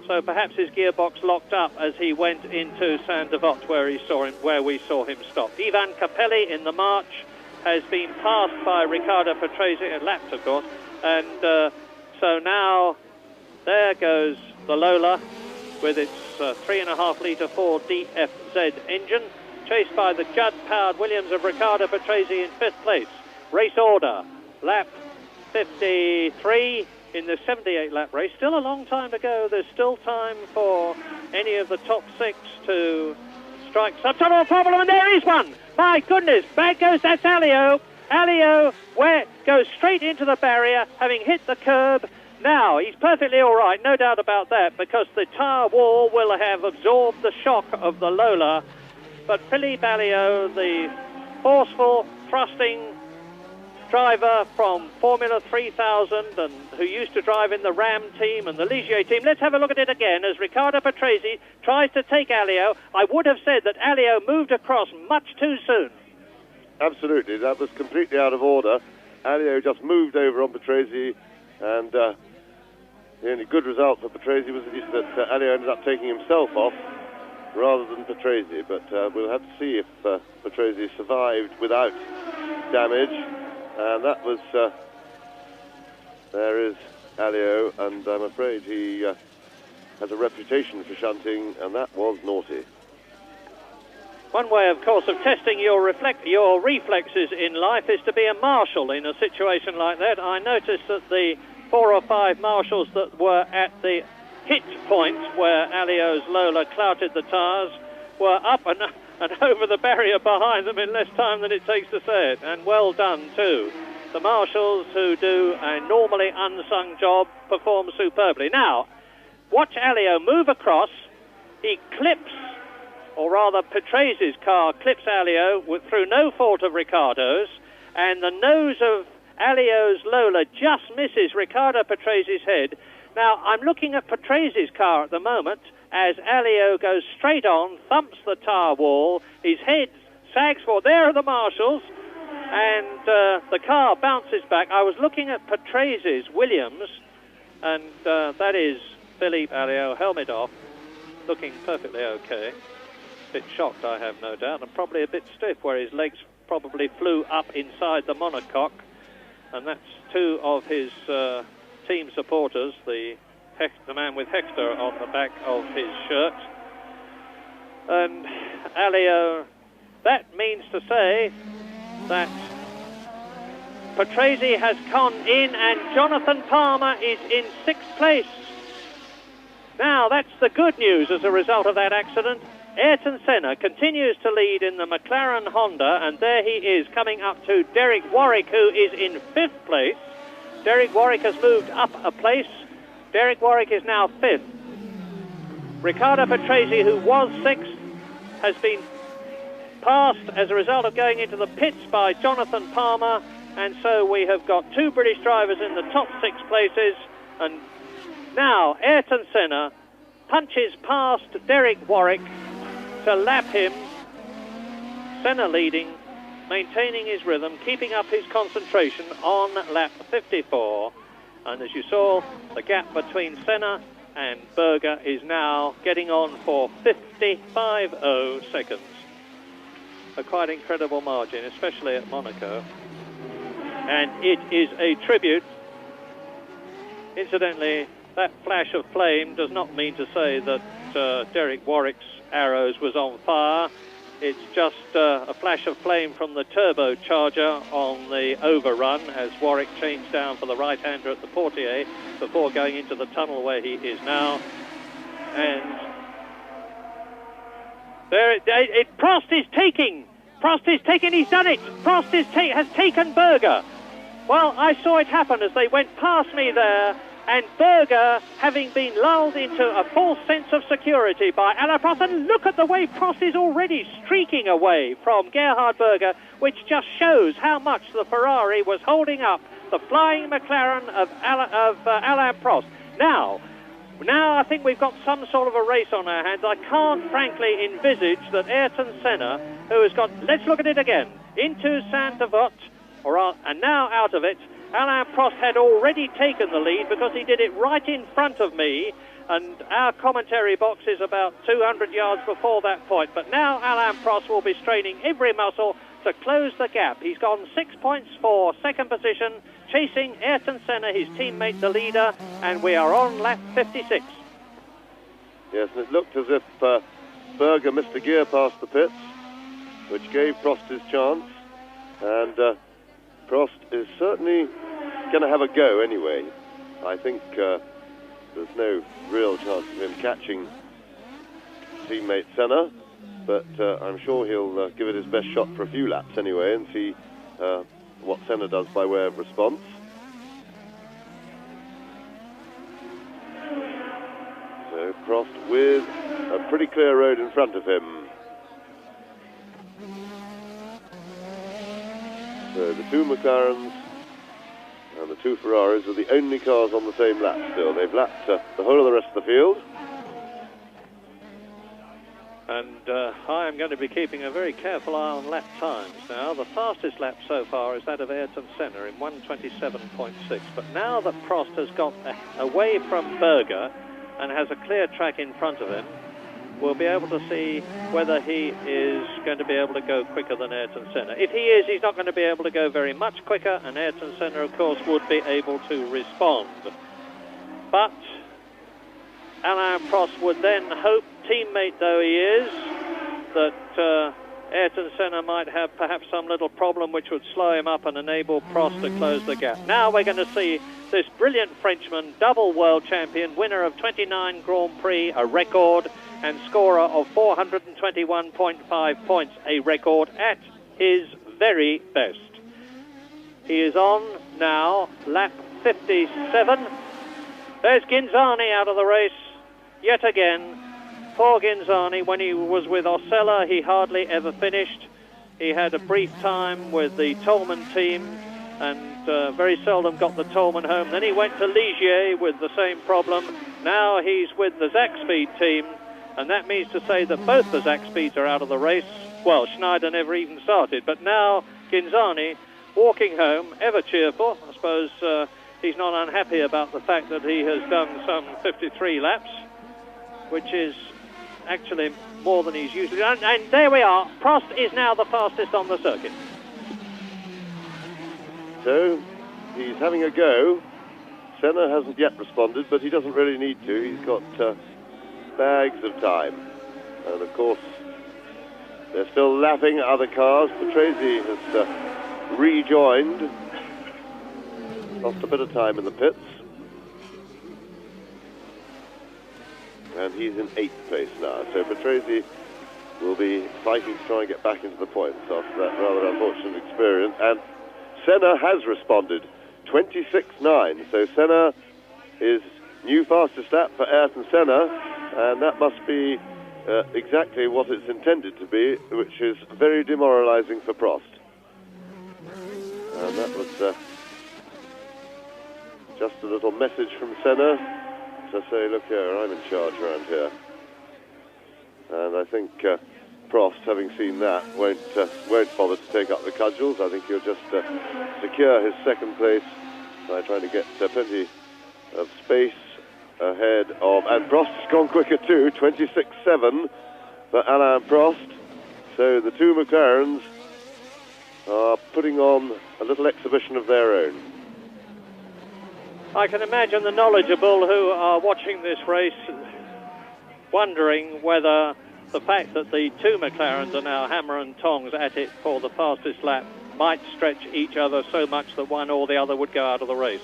So perhaps his gearbox locked up as he went into Saint-Devote, where we saw him stop. Ivan Capelli in the march has been passed by Riccardo Patrese, and lapped, of course. And so now there goes the Lola with its 3.5-litre Ford DFZ engine, chased by the Judd-powered Williams of Riccardo Patrese in fifth place. Race order, lap 53 in the 78-lap race. Still a long time to go. There's still time for any of the top six to strike some sort of problem, and there is one. My goodness, back goes, that's Alliot. Alliot goes straight into the barrier, having hit the curb. Now, he's perfectly all right, no doubt about that, because the tyre wall will have absorbed the shock of the Lola. But Philippe Alliot, the forceful, thrusting driver from Formula 3000 and who used to drive in the Ram team and the Ligier team. Let's have a look at it again as Riccardo Patrese tries to take Alliot. I would have said that Alliot moved across much too soon. Absolutely, that was completely out of order. Alliot just moved over on Patrese, and the only good result for Patrese was that Alliot ended up taking himself off rather than Patrese. But we'll have to see if Patrese survived without damage. And that was, there is Alliot, and I'm afraid he has a reputation for shunting, and that was naughty. One way, of course, of testing your reflexes in life is to be a marshal in a situation like that. I noticed that the 4 or 5 marshals that were at the hit point where Alliot's Lola clouted the tyres were up and over the barrier behind them in less time than it takes to say it. And well done, too. The marshals, who do a normally unsung job, perform superbly. Now, watch Alliot move across. He clips, or rather Patrese's car clips Alliot through no fault of Riccardo's, and the nose of Alliot's Lola just misses Riccardo Patrese's head. Now, I'm looking at Patrese's car at the moment as Alliot goes straight on, thumps the tyre wall, his head sags forward. There are the marshals, and the car bounces back. I was looking at Patrese's Williams, and that is Philippe Alliot, helmet off, looking perfectly okay. Bit shocked, I have no doubt, and probably a bit stiff, where his legs probably flew up inside the monocoque. And that's two of his team supporters, the man with Hector on the back of his shirt. And Alliot, that means to say that Patrese has gone in and Jonathan Palmer is in 6th place. Now, that's the good news as a result of that accident. Ayrton Senna continues to lead in the McLaren Honda, and there he is coming up to Derek Warwick, who is in 5th place. Derek Warwick has moved up a place. Derek Warwick is now 5th. Riccardo Patrese, who was 6th, has been passed as a result of going into the pits by Jonathan Palmer, and so we have got 2 British drivers in the top 6 places, and now Ayrton Senna punches past Derek Warwick to lap him. Senna leading, maintaining his rhythm, keeping up his concentration on lap 54. And as you saw, the gap between Senna and Berger is now getting on for 55 seconds. A quite incredible margin, especially at Monaco. And it is a tribute. Incidentally, that flash of flame does not mean to say that Derek Warwick's arrows was on fire. It's just a flash of flame from the turbocharger on the overrun as Warwick changed down for the right-hander at the Portier before going into the tunnel where he is now. And there, Prost is taking, he's done it. Prost has taken Berger. Well, I saw it happen as they went past me there, and Berger, having been lulled into a false sense of security by Alain Prost, and look at the way Prost is already streaking away from Gerhard Berger, which just shows how much the Ferrari was holding up the flying McLaren of Alain Prost. Now I think we've got some sort of a race on our hands. I can't frankly envisage that Ayrton Senna, who has got, let's look at it again, into Saint-Devote, and now out of it. Alain Prost had already taken the lead because he did it right in front of me, and our commentary box is about 200 yards before that point. But now Alain Prost will be straining every muscle to close the gap. He's gone 6 points for second position, chasing Ayrton Senna, his teammate, the leader, and we are on lap 56. Yes, and it looked as if Berger missed a gear past the pits, which gave Prost his chance, and Prost is certainly going to have a go anyway. I think there's no real chance of him catching teammate Senna, but I'm sure he'll give it his best shot for a few laps anyway and see what Senna does by way of response. So Prost with a pretty clear road in front of him. So the 2 McLarens and the 2 Ferraris are the only cars on the same lap still. They've lapped the whole of the rest of the field. And I am going to be keeping a very careful eye on lap times now. The fastest lap so far is that of Ayrton Senna in 1:27.6. But now that Prost has got away from Berger and has a clear track in front of him, we'll be able to see whether he is going to be able to go quicker than Ayrton Senna. If he is, he's not going to be able to go very much quicker, and Ayrton Senna, of course, would be able to respond. But Alain Prost would then hope, teammate though he is, that Ayrton Senna might have perhaps some little problem which would slow him up and enable Prost to close the gap. Now we're going to see this brilliant Frenchman, double world champion, winner of 29 Grand Prix, a record, and scorer of 421.5 points, a record at his very best. He is on now lap 57. There's Ghinzani out of the race yet again. Poor Ghinzani, when he was with Osella, he hardly ever finished. He had a brief time with the Tolman team and very seldom got the Tolman home. Then he went to Ligier with the same problem. Now he's with the Zakspeed team, and that means to say that both the Zakspeeds are out of the race. Well, Schneider never even started, but now Ghinzani walking home, ever cheerful. I suppose he's not unhappy about the fact that he has done some 53 laps, which is actually more than he's usually done. And there we are. Prost is now the fastest on the circuit. So he's having a go. Senna hasn't yet responded, but he doesn't really need to. He's got bags of time. And of course, they're still lapping other cars. Patrese has rejoined. Lost a bit of time in the pits. And he's in 8th place now. So Patrese will be fighting to try and get back into the points after that rather unfortunate experience. And Senna has responded, 26.9. So Senna is new fastest lap for Ayrton Senna, and that must be exactly what it's intended to be, which is very demoralising for Prost. And that was just a little message from Senna to say, look here, I'm in charge around here. And I think Prost, having seen that, won't bother to take up the cudgels. I think he'll just secure his 2nd place by trying to get plenty of space ahead of... And Prost has gone quicker too, 26.7 for Alain Prost. So the two McLarens are putting on a little exhibition of their own. I can imagine the knowledgeable who are watching this race wondering whether the fact that the two McLarens are now hammer and tongs at it for the fastest lap might stretch each other so much that one or the other would go out of the race.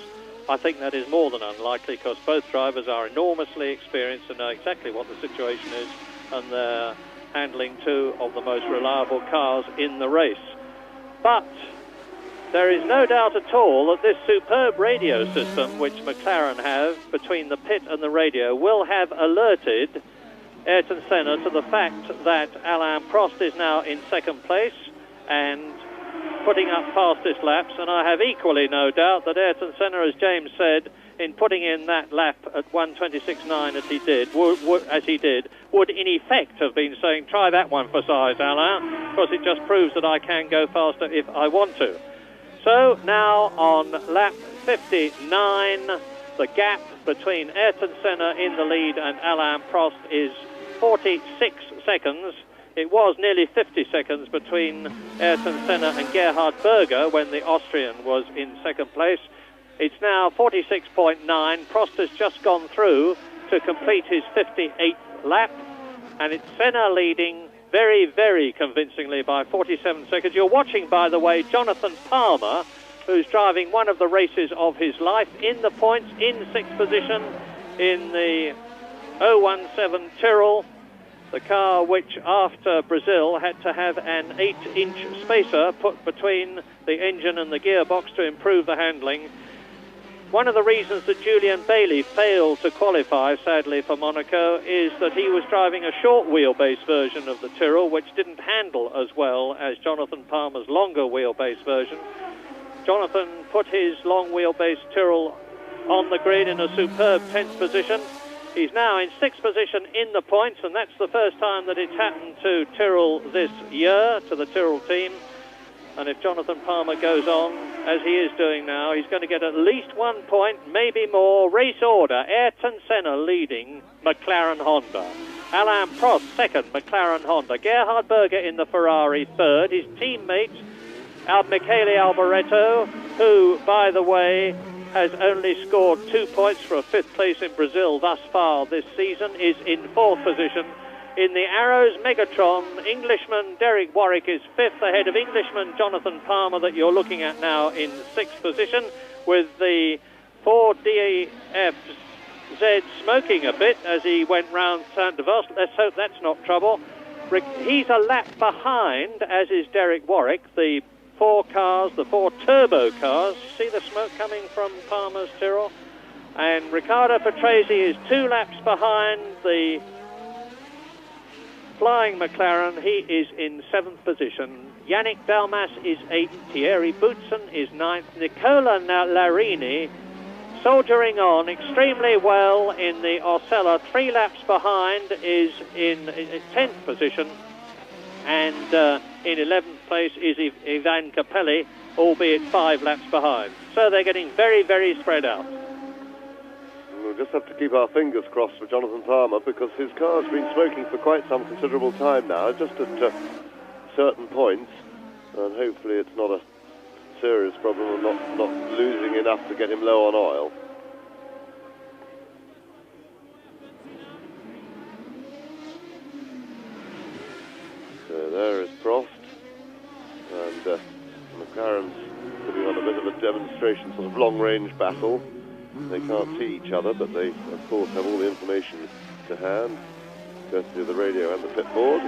I think that is more than unlikely, because both drivers are enormously experienced and know exactly what the situation is, and they're handling two of the most reliable cars in the race. But there is no doubt at all that this superb radio system, which McLaren have between the pit and the radio, will have alerted Ayrton Senna to the fact that Alain Prost is now in 2nd place and putting up fastest laps, and I have equally no doubt that Ayrton Senna, as James said, in putting in that lap at 1:26.9 as he did, would in effect have been saying, try that one for size, Alain, because it just proves that I can go faster if I want to. So now on lap 59, the gap between Ayrton Senna in the lead and Alain Prost is 46 seconds. It was nearly 50 seconds between Ayrton Senna and Gerhard Berger when the Austrian was in 2nd place. It's now 46.9. Prost has just gone through to complete his 58th lap, and it's Senna leading very, very convincingly by 47 seconds. You're watching, by the way, Jonathan Palmer, who's driving one of the races of his life, in the points, in 6th position in the 017 Tyrrell, the car which after Brazil had to have an 8-inch spacer put between the engine and the gearbox to improve the handling. One of the reasons that Julian Bailey failed to qualify, sadly, for Monaco is that he was driving a short wheelbase version of the Tyrrell, which didn't handle as well as Jonathan Palmer's longer wheelbase version. Jonathan put his long wheelbase Tyrrell on the grid in a superb 10th position. He's now in 6th position in the points, and that's the first time that it's happened to Tyrrell this year, to the Tyrrell team. And if Jonathan Palmer goes on, as he is doing now, he's going to get at least 1 point, maybe more. Race order, Ayrton Senna leading McLaren Honda. Alain Prost 2nd, McLaren Honda. Gerhard Berger in the Ferrari 3rd. His teammate, Michele Alboreto, who, by the way, has only scored 2 points for a 5th place in Brazil thus far this season, is in 4th position. In the Arrows Megatron, Englishman Derek Warwick is 5th, ahead of Englishman Jonathan Palmer, that you're looking at now, in 6th position, with the 4 DFZ smoking a bit as he went round Saint Devos. Let's hope that's not trouble. He's a lap behind, as is Derek Warwick, the 4 cars, the 4 turbo cars. See the smoke coming from Palmer's Tyrrell? And Riccardo Patrese is 2 laps behind the flying McLaren. He is in 7th position. Yannick Dalmas is 8th. Thierry Boutsen is 9th. Nicola Larini soldiering on extremely well in the Osella. 3 laps behind is in 10th position. and in 11th place is Ivan Capelli, albeit 5 laps behind. So they're getting very, very spread out. We'll just have to keep our fingers crossed for Jonathan Palmer, because his car's been smoking for quite some considerable time now, just at certain points, and hopefully it's not a serious problem and not losing enough to get him low on oil. So there is Prost, and McLaren's putting on a bit of a demonstration, sort of long-range battle. They can't see each other, but they, of course, have all the information to hand, courtesy of the radio and the pit board.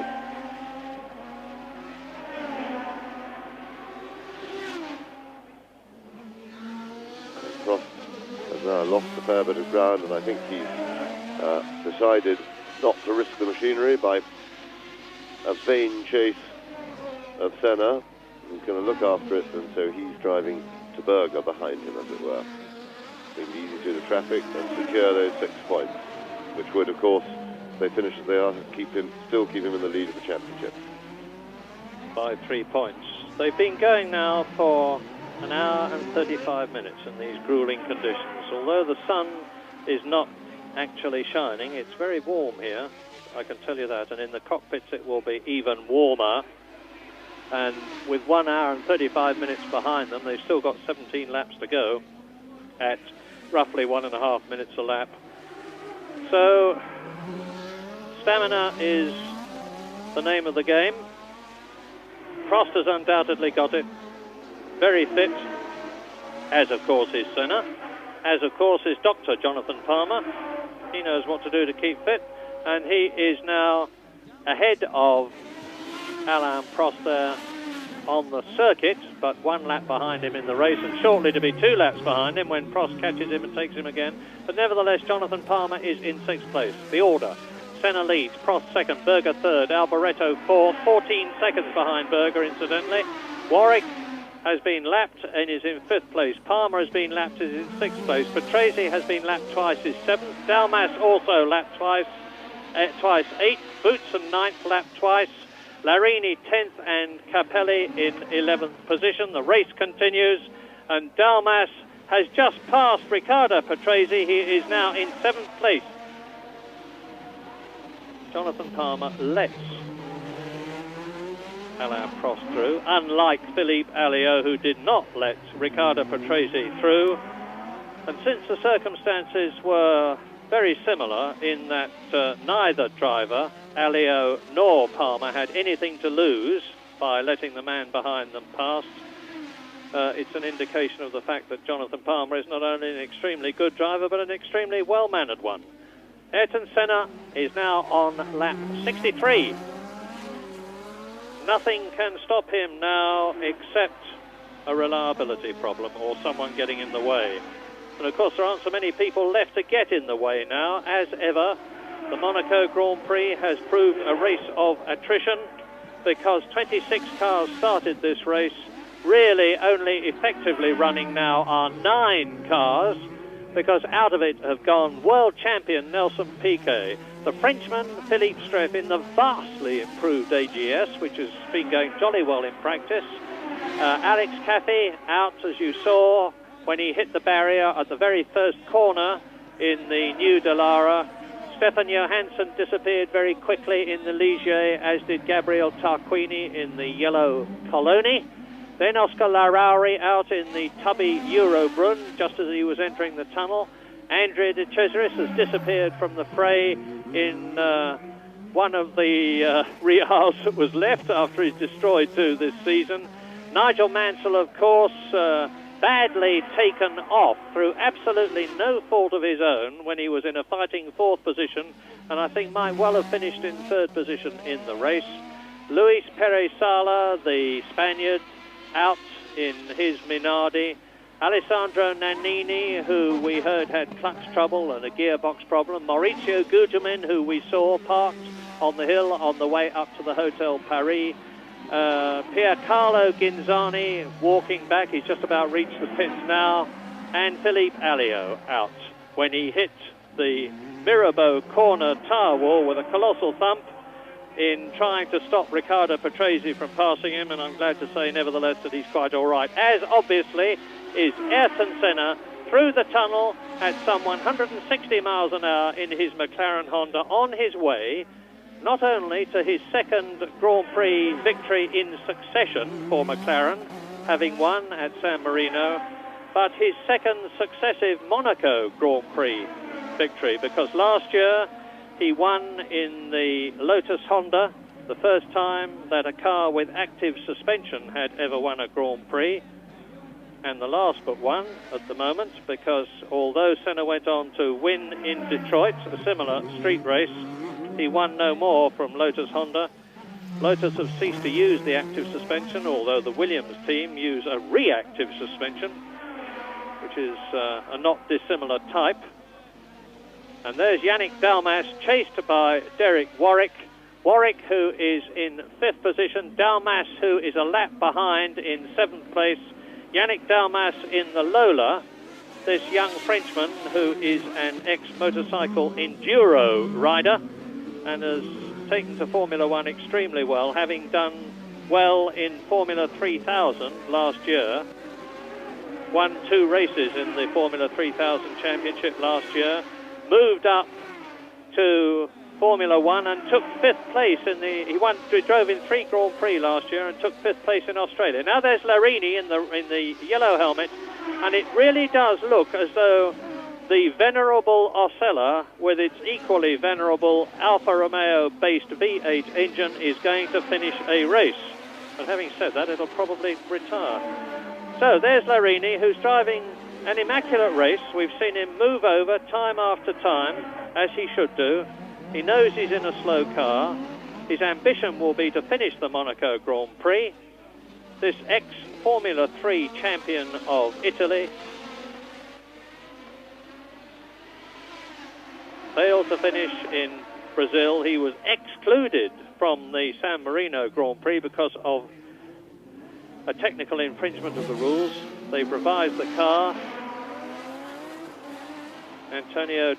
Prost has now lost a fair bit of ground, and I think he's decided not to risk the machinery by a vain chase of Senna. He's going to look after it, and so he's driving to Berger behind him, as it were. Being easy through the traffic and secure those 6 points, which would, of course, if they finish as they are, still keep him in the lead of the championship. By 3 points. They've been going now for an hour and 35 minutes in these grueling conditions. Although the sun is not actually shining, it's very warm here, I can tell you that, and in the cockpits it will be even warmer. And with 1 hour and 35 minutes behind them, they've still got 17 laps to go at roughly 1.5 minutes a lap. So, stamina is the name of the game. Prost has undoubtedly got it. Very fit, as of course is Senna, as of course is Dr. Jonathan Palmer. He knows what to do to keep fit, and he is now ahead of Alain Prost there on the circuit, but 1 lap behind him in the race, and shortly to be 2 laps behind him when Prost catches him and takes him again. But nevertheless, Jonathan Palmer is in 6th place. The order: Senna leads, Prost 2nd, Berger 3rd, Alboreto 4th, 14 seconds behind Berger, incidentally. Warwick has been lapped and is in 5th place. Palmer has been lapped and is in 6th place. Patrese has been lapped twice, is 7th. Dalmas also lapped twice 8th. Boutsen 9th, lapped twice. Larini 10th and Capelli in 11th position. The race continues, and Dalmas has just passed Riccardo Patrese. He is now in 7th place. Jonathan Palmer lets Alain Prost through, unlike Philippe Alliot, who did not let Riccardo Patrese through. And since the circumstances were very similar in that neither driver, Alliot nor Palmer, had anything to lose by letting the man behind them pass, it's an indication of the fact that Jonathan Palmer is not only an extremely good driver, but an extremely well-mannered one. Ayrton Senna is now on lap 63. Nothing can stop him now except a reliability problem or someone getting in the way. And of course there aren't so many people left to get in the way now. As ever, the Monaco Grand Prix has proved a race of attrition, because 26 cars started this race. Really only effectively running now are 9 cars, because out of it have gone world champion Nelson Piquet, the Frenchman Philippe Streff in the vastly improved AGS, which has been going jolly well in practice. Alex Caffey out, as you saw, when he hit the barrier at the very first corner in the new Dallara. Stefan Johansson disappeared very quickly in the Ligier, as did Gabriel Tarquini in the yellow Coloni. Then Oscar Larrauri out in the tubby Eurobrunn, just as he was entering the tunnel. Andrea De Cesaris has disappeared from the fray in one of the Rials that was left after he's destroyed 2 this season. Nigel Mansell, of course, badly taken off through absolutely no fault of his own when he was in a fighting 4th position, and I think might well have finished in 3rd position in the race. Luis Perez Sala, the Spaniard, out in his Minardi. Alessandro Nannini, who we heard had clutch trouble and a gearbox problem. Maurizio Gugelmin, who we saw parked on the hill on the way up to the Hotel Paris. Piercarlo Ginzani walking back, he's just about reached the pits now. And Philippe Alliot out when he hit the Mirabeau corner tyre wall with a colossal thump. in trying to stop Riccardo Patrese from passing him, and I'm glad to say, nevertheless, that he's quite all right, as obviously is Ayrton Senna through the tunnel at some 160 miles an hour in his McLaren Honda, on his way not only to his second Grand Prix victory in succession for McLaren, having won at San Marino, but his second successive Monaco Grand Prix victory, because last year he won in the Lotus Honda, the first time that a car with active suspension had ever won a Grand Prix, and the last but one at the moment, because although Senna went on to win in Detroit, a similar street race, he won no more from Lotus Honda. Lotus have ceased to use the active suspension, although the Williams team use a reactive suspension, which is a not dissimilar type. And there's Yannick Dalmas, chased by Derek Warwick. Warwick, who is in 5th position. Dalmas, who is a lap behind, in 7th place. Yannick Dalmas in the Lola, this young Frenchman who is an ex-motorcycle enduro rider and has taken to Formula One extremely well, having done well in Formula 3000 last year. Won 2 races in the Formula 3000 Championship last year. Moved up to Formula One and took 5th place in the... He drove in 3 Grand Prix last year and took 5th place in Australia. Now there's Larini in the yellow helmet, and it really does look as though the venerable Osella, with its equally venerable Alfa Romeo-based V8 engine, is going to finish a race. But having said that, it'll probably retire. So there's Larini, who's driving an immaculate race. We've seen him move over time after time, as he should do. He knows he's in a slow car. His ambition will be to finish the Monaco Grand Prix. This ex-Formula 3 champion of Italy failed to finish in Brazil. He was excluded from the San Marino Grand Prix because of a technical infringement of the rules. They've revised the car. Antonio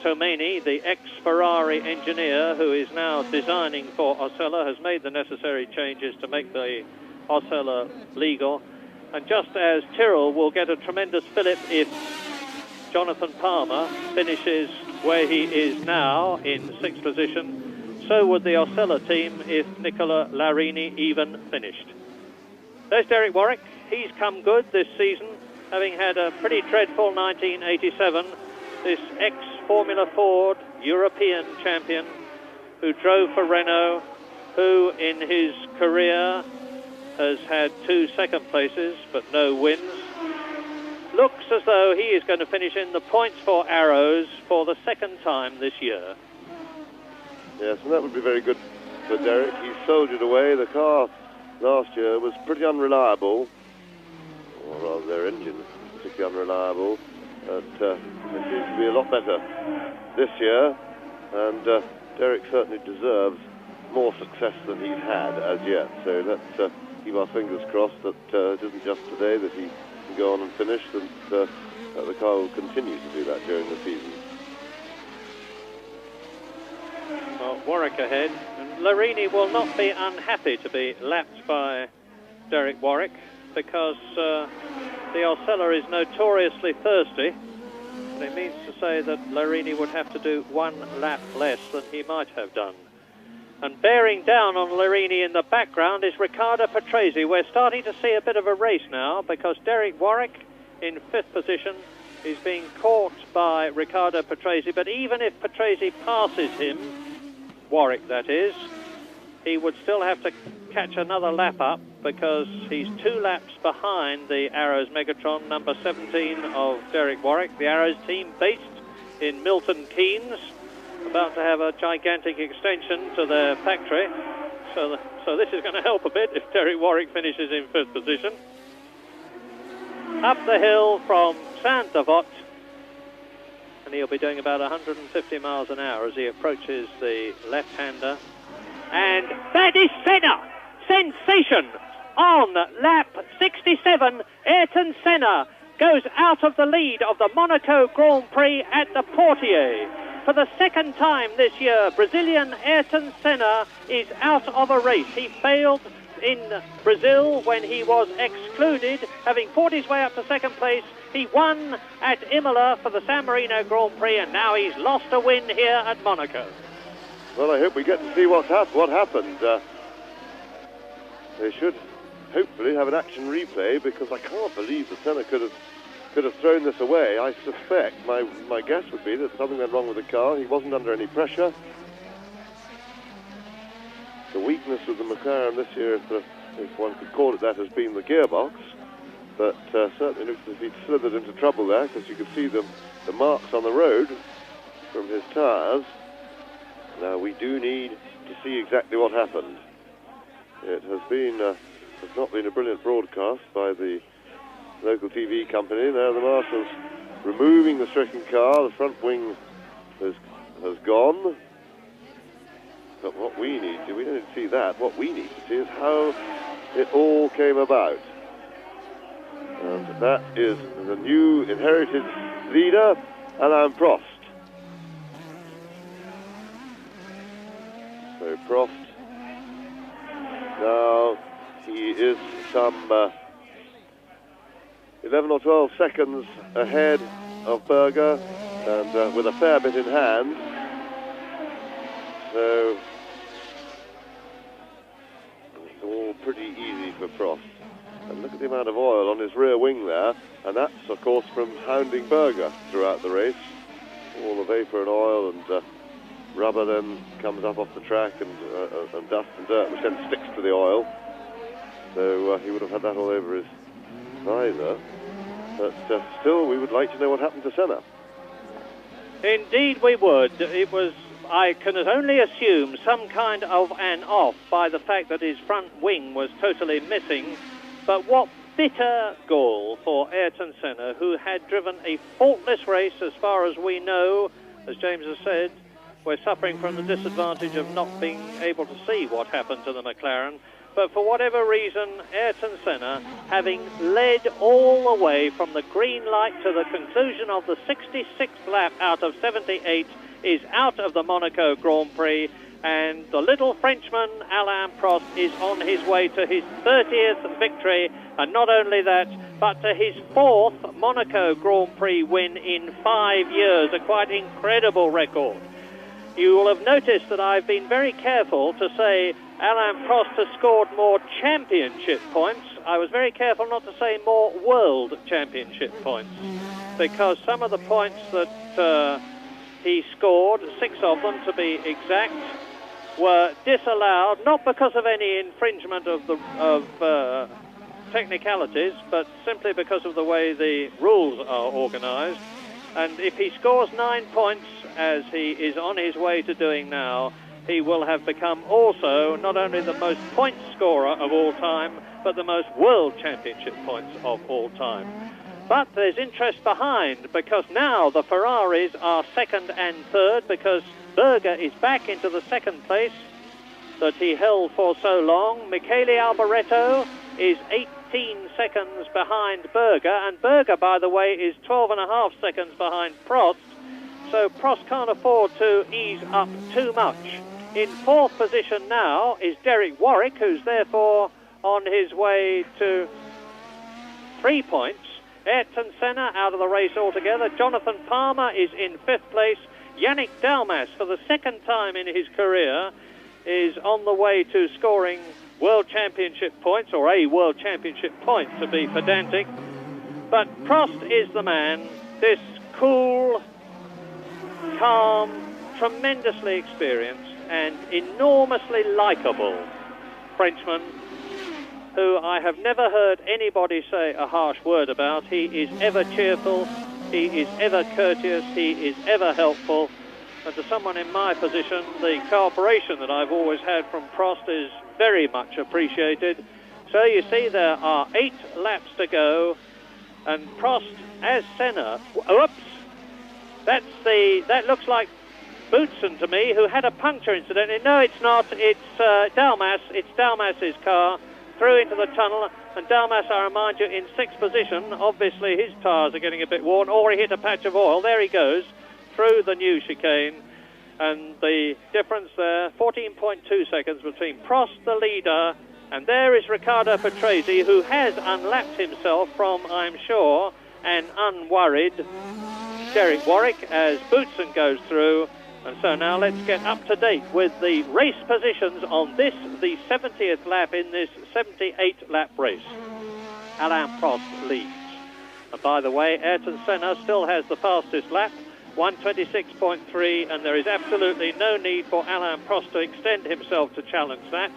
Tomeni, the ex-Ferrari engineer who is now designing for Osella, has made the necessary changes to make the Osella legal. And just as Tyrrell will get a tremendous fillip if Jonathan Palmer finishes where he is now in 6th position, so would the Osella team if Nicola Larini even finished. There's Derek Warwick. He's come good this season, having had a pretty dreadful 1987. This ex-Formula Ford European champion who drove for Renault, who in his career has had 2 second places but no wins. Looks as though he is going to finish in the points for Arrows for the 2nd time this year. Yes, and that would be very good for Derek. He soldiered away. The car last year was pretty unreliable, or rather their engine was particularly unreliable. But it seems to be a lot better this year, and Derek certainly deserves more success than he's had as yet. So let's keep our fingers crossed that it isn't just today that he can go on and finish, and that the car will continue to do that during the season. Well, Warwick ahead, and Larini will not be unhappy to be lapped by Derek Warwick, because the Osella is notoriously thirsty, and it means to say that Larini would have to do 1 lap less than he might have done. And bearing down on Larini in the background is Riccardo Patrese. We're starting to see a bit of a race now, because Derek Warwick in 5th position is being caught by Riccardo Patrese, but even if Patrese passes him, Warwick that is, he would still have to catch another lap up, because he's 2 laps behind the Arrows Megatron, number 17 of Derek Warwick. The Arrows team based in Milton Keynes, about to have a gigantic extension to their factory. So this is going to help a bit if Derek Warwick finishes in 5th position. Up the hill from Saint-Devote, and he'll be doing about 150 miles an hour as he approaches the left-hander. And that is Senna! Sensation! On lap 67, Ayrton Senna goes out of the lead of the Monaco Grand Prix at the Portier. For the second time this year, Brazilian Ayrton Senna is out of a race. He failed in Brazil when he was excluded, having fought his way up to second place. He won at Imola for the San Marino Grand Prix, and now he's lost a win here at Monaco. Well, I hope we get to see what happened. They should hopefully have an action replay, because I can't believe that Senna could have thrown this away. I suspect, my guess would be that something went wrong with the car. He wasn't under any pressure. The weakness of the McLaren this year, if one could call it that, has been the gearbox. But certainly looks as if he'd slithered into trouble there, because you could see the marks on the road from his tyres. Now we do need to see exactly what happened. It has not been a brilliant broadcast by the local TV company. Now the marshal's removing the stricken car. The front wing has gone. But what we need to, we don't need to see that. What we need to see is how it all came about. And that is the new inherited leader, Alain Prost. So Prost, now he is some 11 or 12 seconds ahead of Berger, and with a fair bit in hand. So it's all pretty easy for Prost. And look at the amount of oil on his rear wing there, and that's of course from hounding Berger throughout the race. All the vapour and oil and rubber then comes up off the track, and dust and dirt, which then sticks to the oil. So he would have had that all over his visor. But still, we would like to know what happened to Senna. Indeed we would. It was, I can only assume, some kind of an off by the fact that his front wing was totally missing. But what bitter gall for Ayrton Senna, who had driven a faultless race as far as we know. As James has said, we're suffering from the disadvantage of not being able to see what happened to the McLaren. But for whatever reason, Ayrton Senna, having led all the way from the green light to the conclusion of the 66th lap out of 78, is out of the Monaco Grand Prix. And the little Frenchman, Alain Prost, is on his way to his 30th victory. And not only that, but to his 4th Monaco Grand Prix win in 5 years, a quite incredible record. You will have noticed that I've been very careful to say Alain Prost has scored more championship points. I was very careful not to say more world championship points, because some of the points that he scored, 6 of them to be exact, were disallowed, not because of any infringement of technicalities, but simply because of the way the rules are organised. And if he scores 9 points, as he is on his way to doing now, he will have become also not only the most point scorer of all time, but the most world championship points of all time. But there's interest behind, because now the Ferraris are 2nd and 3rd, because Berger is back into the 2nd place that he held for so long. Michele Alboreto is 18 seconds behind Berger, and Berger, by the way, is 12.5 seconds behind Prost, so Prost can't afford to ease up too much. In 4th position now is Derek Warwick, who's therefore on his way to 3 points. Ayrton Senna out of the race altogether. Jonathan Palmer is in 5th place. Yannick Dalmas, for the 2nd time in his career, is on the way to scoring World Championship points, or a World Championship point to be pedantic. But Prost is the man, this cool, calm, tremendously experienced and enormously likeable Frenchman, who I have never heard anybody say a harsh word about. He is ever cheerful, he is ever courteous, he is ever helpful. And to someone in my position, the cooperation that I've always had from Prost is very much appreciated. So you see there are 8 laps to go, and Prost as Senna, oops, that looks like Boutsen to me, who had a puncture incidentally. No, it's not, it's Dalmas, it's Dalmas's car, through into the tunnel, and Dalmas, I remind you, in 6th position. Obviously his tyres are getting a bit worn, or he hit a patch of oil. There he goes, through the new chicane. And the difference there, 14.2 seconds between Prost, the leader, and there is Riccardo Patrese, who has unlapped himself from, I'm sure, an unworried Derek Warwick as Boutsen goes through. And so now let's get up to date with the race positions on this, the 70th lap in this 78-lap race. Alain Prost leads. And by the way, Ayrton Senna still has the fastest lap, 1:26.3, and there is absolutely no need for Alain Prost to extend himself to challenge that.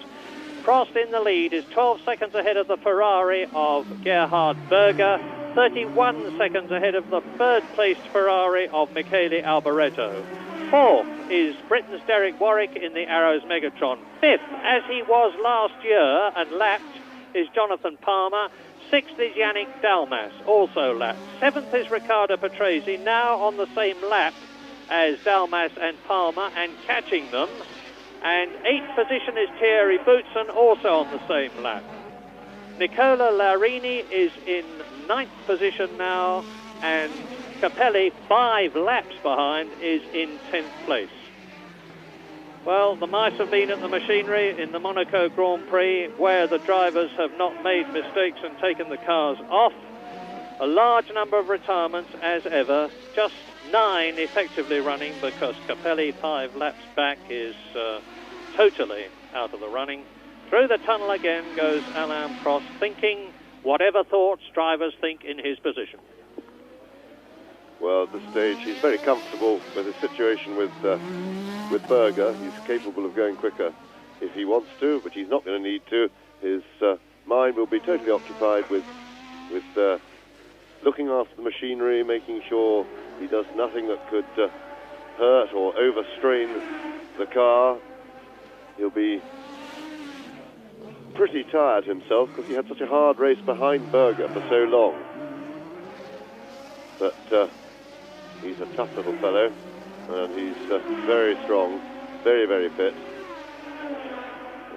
Prost in the lead is 12 seconds ahead of the Ferrari of Gerhard Berger, 31 seconds ahead of the third-placed Ferrari of Michele Alboreto. Fourth is Britain's Derek Warwick in the Arrows Megatron. Fifth, as he was last year and lapped, is Jonathan Palmer. Sixth is Yannick Dalmas, also lapped. Seventh is Riccardo Patrese, now on the same lap as Dalmas and Palmer and catching them. And eighth position is Thierry Boutsen, also on the same lap. Nicola Larini is in ninth position now, and Capelli, 5 laps behind, is in 10th place. Well, the mice have been at the machinery in the Monaco Grand Prix, where the drivers have not made mistakes and taken the cars off. A large number of retirements, as ever. Just 9 effectively running, because Capelli, 5 laps back, is totally out of the running. Through the tunnel again goes Alain Prost, thinking whatever thoughts drivers think in his position. Well, at this stage, he's very comfortable with his situation with Berger. He's capable of going quicker if he wants to, but he's not going to need to. His mind will be totally occupied with looking after the machinery, making sure he does nothing that could hurt or overstrain the car. He'll be pretty tired himself because he had such a hard race behind Berger for so long. But he's a tough little fellow, and he's very strong, very, very fit.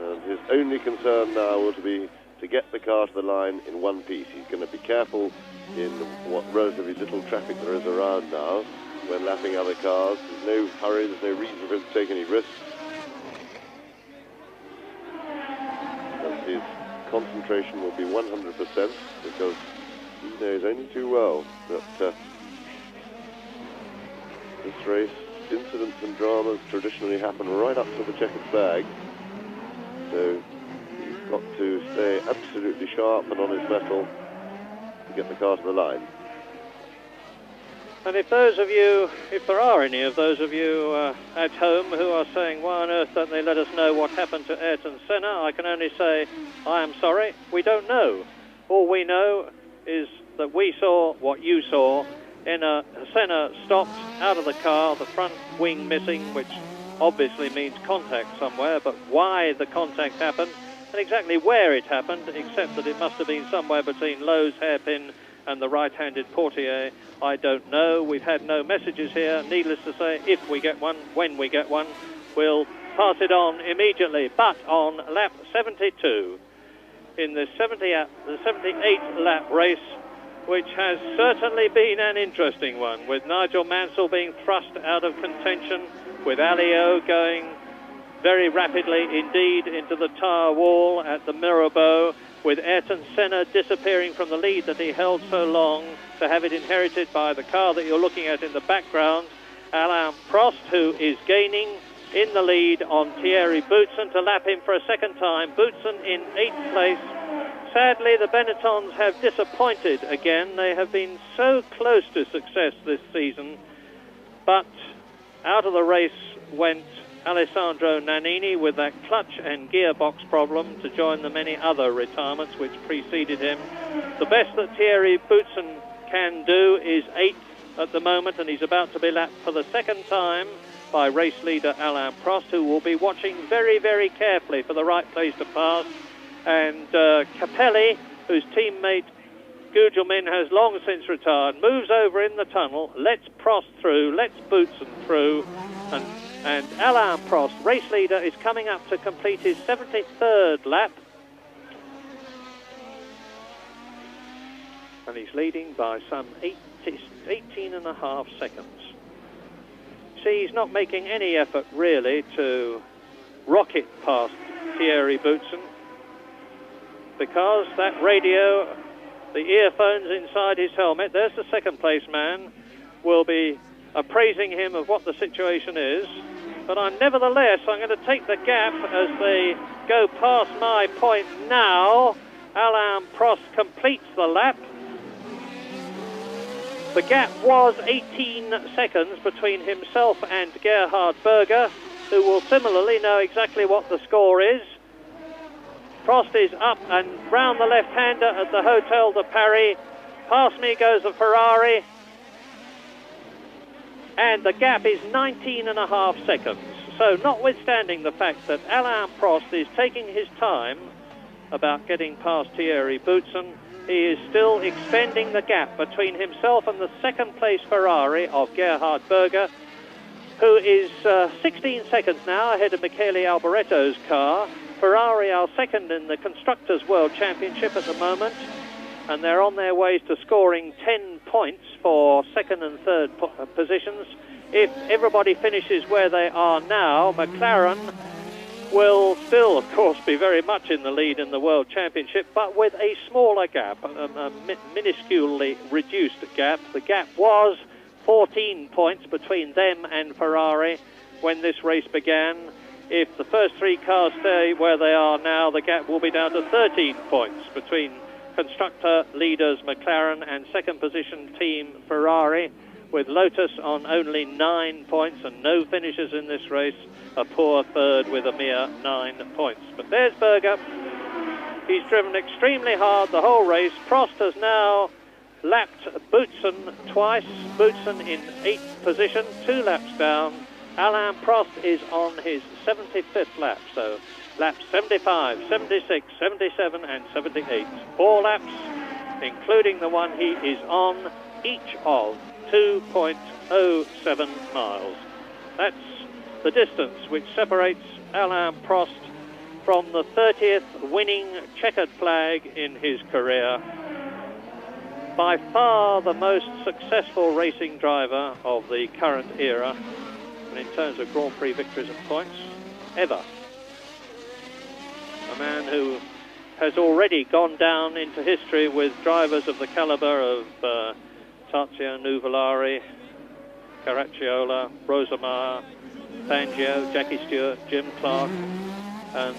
And his only concern now will be to get the car to the line in one piece. He's going to be careful in what relatively little traffic there is around now when lapping other cars. There's no hurry, there's no reason for him to take any risks. And his concentration will be 100% because he knows only too well that this race, incidents and dramas traditionally happen right up to the checkered flag. So he's got to stay absolutely sharp and on his mettle to get the car to the line. And if those of you, if there are any of those of you at home who are saying, why on earth don't they let us know what happened to Ayrton Senna, I can only say, I am sorry, we don't know. All we know is that we saw what you saw. Senna stopped out of the car, the front wing missing, which obviously means contact somewhere, but why the contact happened and exactly where it happened, except that it must have been somewhere between Lowe's hairpin and the right-handed portiere, I don't know. We've had no messages here. Needless to say, if we get one, when we get one, we'll pass it on immediately. But on lap 72, in the 78-lap race, which has certainly been an interesting one, with Nigel Mansell being thrust out of contention, with Alliot going very rapidly indeed into the tyre wall at the Mirabeau, with Ayrton Senna disappearing from the lead that he held so long to have it inherited by the car that you're looking at in the background. Alain Prost, who is gaining in the lead on Thierry Boutsen to lap him for a second time. Boutsen in 8th place. Sadly, the Benettons have disappointed again. They have been so close to success this season, but out of the race went Alessandro Nannini with that clutch and gearbox problem to join the many other retirements which preceded him. The best that Thierry Boutsen can do is 8th at the moment, and he's about to be lapped for the second time by race leader Alain Prost, who will be watching very, very carefully for the right place to pass. And Capelli, whose teammate Gugelmin has long since retired, moves over in the tunnel, lets Prost through, lets Boutsen through, and Alain Prost, race leader, is coming up to complete his 73rd lap. And he's leading by some 18.5 seconds. see he's not making any effort really to rocket past Thierry Boutsen, because that radio, the earphones inside his helmet, there's the second place man, will be appraising him of what the situation is. But nevertheless, I'm going to take the gap as they go past my point now. Alain Prost completes the lap. The gap was 18 seconds between himself and Gerhard Berger, who will similarly know exactly what the score is. Prost is up and round the left-hander at the Hotel de Paris. Past me goes the Ferrari. And the gap is 19.5 seconds. So notwithstanding the fact that Alain Prost is taking his time about getting past Thierry Boutsen, he is still extending the gap between himself and the second place Ferrari of Gerhard Berger, who is 16 seconds now ahead of Michele Alboretto's car. Ferrari are second in the Constructors' World Championship at the moment, and they're on their way to scoring 10 points for second and third positions. If everybody finishes where they are now, McLaren will still, of course, be very much in the lead in the World Championship, but with a smaller gap, a minusculely reduced gap. The gap was 14 points between them and Ferrari when this race began. If the first three cars stay where they are now, the gap will be down to 13 points between constructor leaders McLaren and second position team Ferrari, with Lotus on only 9 points and no finishes in this race, a poor third with a mere 9 points. But there's Berger. He's driven extremely hard the whole race. Prost has now lapped Boutsen twice. Boutsen in 8th position, 2 laps down. Alain Prost is on his 75th lap, so laps 75, 76, 77 and 78. 4 laps, including the one he is on, each of 2.07 miles. That's the distance which separates Alain Prost from the 30th winning checkered flag in his career. By far the most successful racing driver of the current era, and in terms of Grand Prix victories and points, ever. A man who has already gone down into history with drivers of the caliber of Tazio Nuvolari, Caracciola, Rosemeyer, Fangio, Jackie Stewart, Jim Clark, and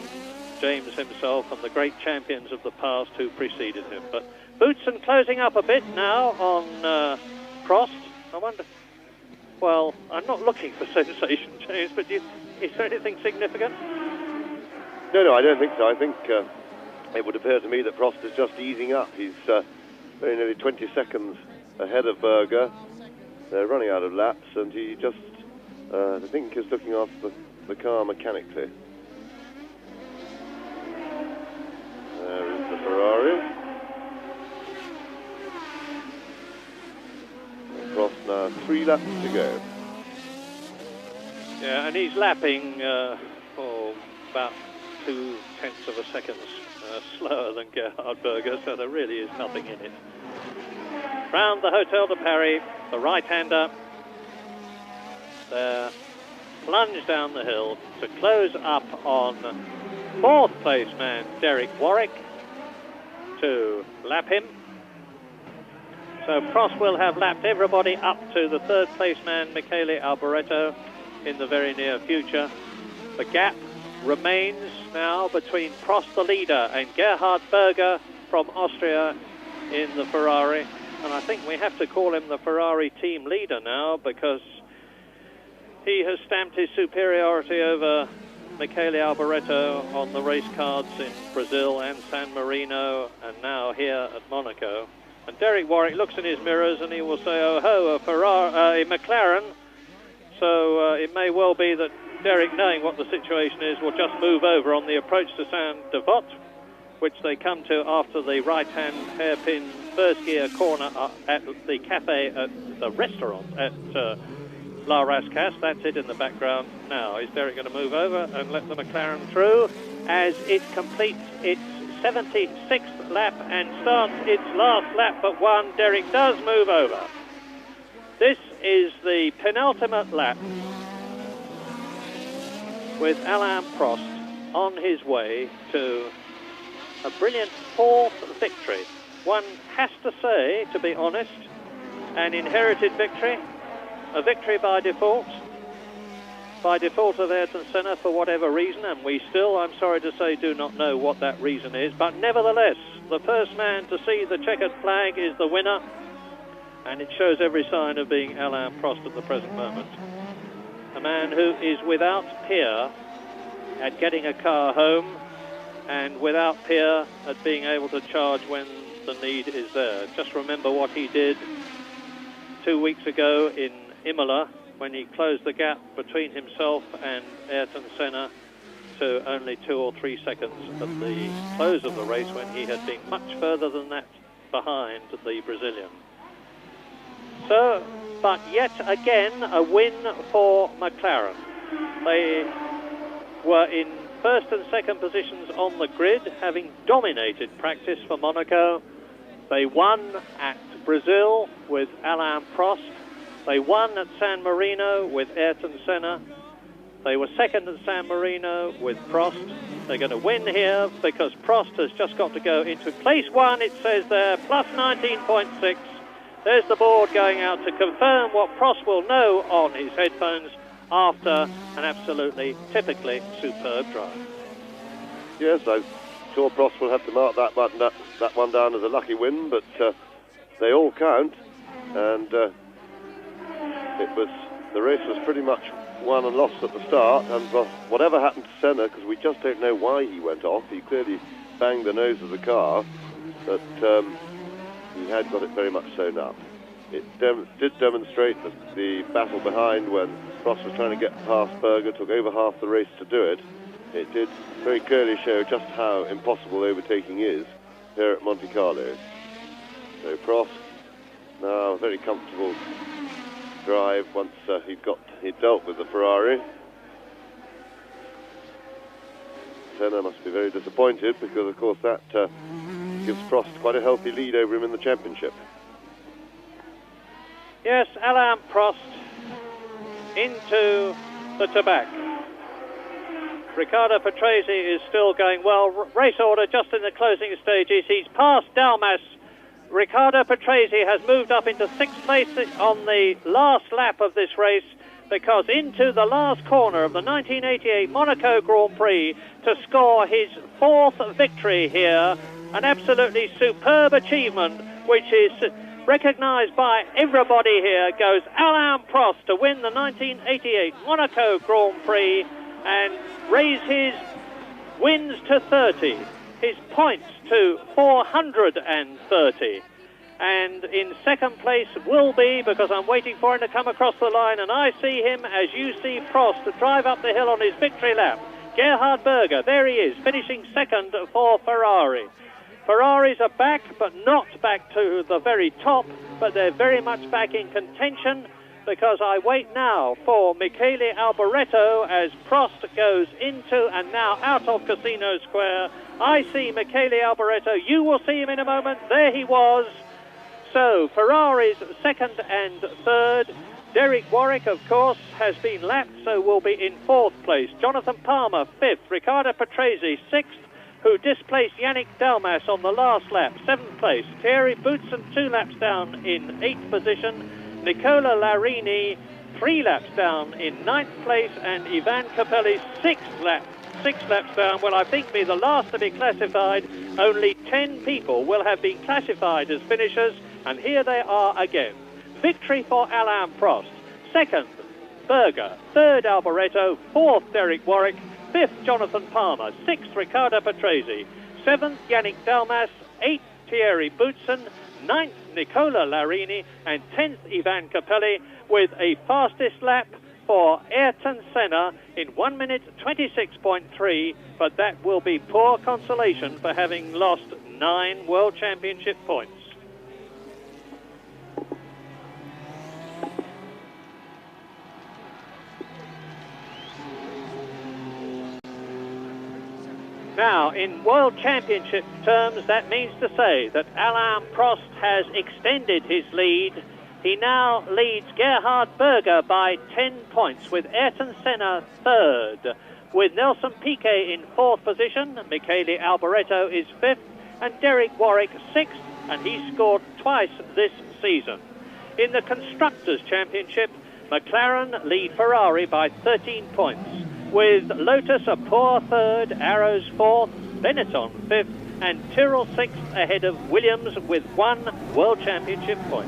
James himself, and the great champions of the past who preceded him. But Boutsen closing up a bit now on Prost. I wonder, well, I'm not looking for sensation, James, but is there anything significant? No, I don't think so. I think it would appear to me that Prost is just easing up. He's very nearly 20 seconds ahead of Berger. They're running out of laps, and he just, I think, is looking after the car mechanically. There is the Ferrari. And Prost now 3 laps to go. Yeah, and he's lapping about 0.2 of a second slower than Gerhard Berger, so there really is nothing in it. Round the Hotel de Paris, the right-hander there, plunge down the hill to close up on 4th place man Derek Warwick to lap him. So Prost will have lapped everybody up to the 3rd place man Michele Alboretto in the very near future. The gap remains now between Prost the leader and Gerhard Berger from Austria in the Ferrari. And I think we have to call him the Ferrari team leader now, because he has stamped his superiority over Michele Alboretto on the race cards in Brazil and San Marino, and now here at Monaco. And Derek Warwick looks in his mirrors and he will say, oh ho, a McLaren. So it may well be that Derek, knowing what the situation is, will just move over on the approach to Saint-Devote, which they come to after the right-hand hairpin first gear corner at the cafe, at the restaurant at La Rascasse. That's it in the background now. Is Derek going to move over and let the McLaren through as it completes its 76th lap and starts its last lap but one? Derek does move over. This is the penultimate lap with Alain Prost on his way to a brilliant 4th victory. One has to say, to be honest, an inherited victory, a victory by default of Ayrton Senna for whatever reason, and we still, I'm sorry to say, do not know what that reason is, but nevertheless, the first man to see the checkered flag is the winner, and it shows every sign of being Alain Prost at the present moment. A man who is without peer at getting a car home, and without peer at being able to charge when the need is there. Just remember what he did 2 weeks ago in Imola, when he closed the gap between himself and Ayrton Senna to only 2 or 3 seconds at the close of the race, when he had been much further than that behind the Brazilian. So, but yet again, a win for McLaren. They were in first and second positions on the grid, having dominated practice for Monaco. They won at Brazil with Alain Prost. They won at San Marino with Ayrton Senna. They were second at San Marino with Prost. They're going to win here because Prost has just got to go into place 1, it says there, plus 19.6. There's the board going out to confirm what Prost will know on his headphones after an absolutely, typically superb drive. Yes, I'm sure Prost will have to mark that one down as a lucky win, but they all count, and the race was pretty much won and lost at the start, and whatever happened to Senna, because we just don't know why he went off. He clearly banged the nose of the car, but he had got it very much sewn up. It did demonstrate the battle behind when Prost was trying to get past Berger, took over half the race to do it. It did very clearly show just how impossible overtaking is here at Monte Carlo. So Prost, now a very comfortable drive once he'd dealt with the Ferrari. Senna must be very disappointed because, of course, that gives Prost quite a healthy lead over him in the championship. Yes, Alain Prost into the Tabac. Riccardo Patrese is still going well. Race order just in the closing stages. He's passed Dalmas. Riccardo Patrese has moved up into 6th place on the last lap of this race, because into the last corner of the 1988 Monaco Grand Prix to score his 4th victory here, an absolutely superb achievement, which is recognised by everybody here, goes Alain Prost to win the 1988 Monaco Grand Prix and raise his wins to 30, his points to 430. And in second place will be, because I'm waiting for him to come across the line, and I see him, as you see Prost, to drive up the hill on his victory lap. Gerhard Berger, there he is, finishing second for Ferrari. Ferraris are back, but not back to the very top, but they're very much back in contention, because I wait now for Michele Alboreto as Prost goes into and now out of Casino Square. I see Michele Alboreto. You will see him in a moment. There he was. So Ferrari's second and third. Derek Warwick, of course, has been lapped, so will be in 4th place. Jonathan Palmer, 5th. Riccardo Patrese, 6th, who displaced Yannick Dalmas on the last lap, 7th place. Thierry Boutsen, 2 laps down in 8th position. Nicola Larini, 3 laps down in 9th place. And Ivan Capelli, 6 laps down, will I think be the last to be classified. Only 10 people will have been classified as finishers, and here they are again. Victory for Alain Prost. 2nd, Berger. 3rd, Alboreto. 4th, Derek Warwick. 5th, Jonathan Palmer. 6th, Riccardo Patrese. 7th, Yannick Dalmas. 8th, Thierry Boutsen. 9th, Nicola Larini. And 10th, Ivan Capelli, with a fastest lap for Ayrton Senna in 1 minute 26.3, but that will be poor consolation for having lost 9 World Championship points. Now, in World Championship terms, that means to say that Alain Prost has extended his lead. He now leads Gerhard Berger by 10 points, with Ayrton Senna third. with Nelson Piquet in 4th position. Michele Alboreto is 5th, and Derek Warwick 6th, and he scored twice this season. In the Constructors' Championship, McLaren lead Ferrari by 13 points, with Lotus a poor 3rd, Arrows 4th, Benetton 5th, and Tyrrell 6th ahead of Williams with 1 World Championship point.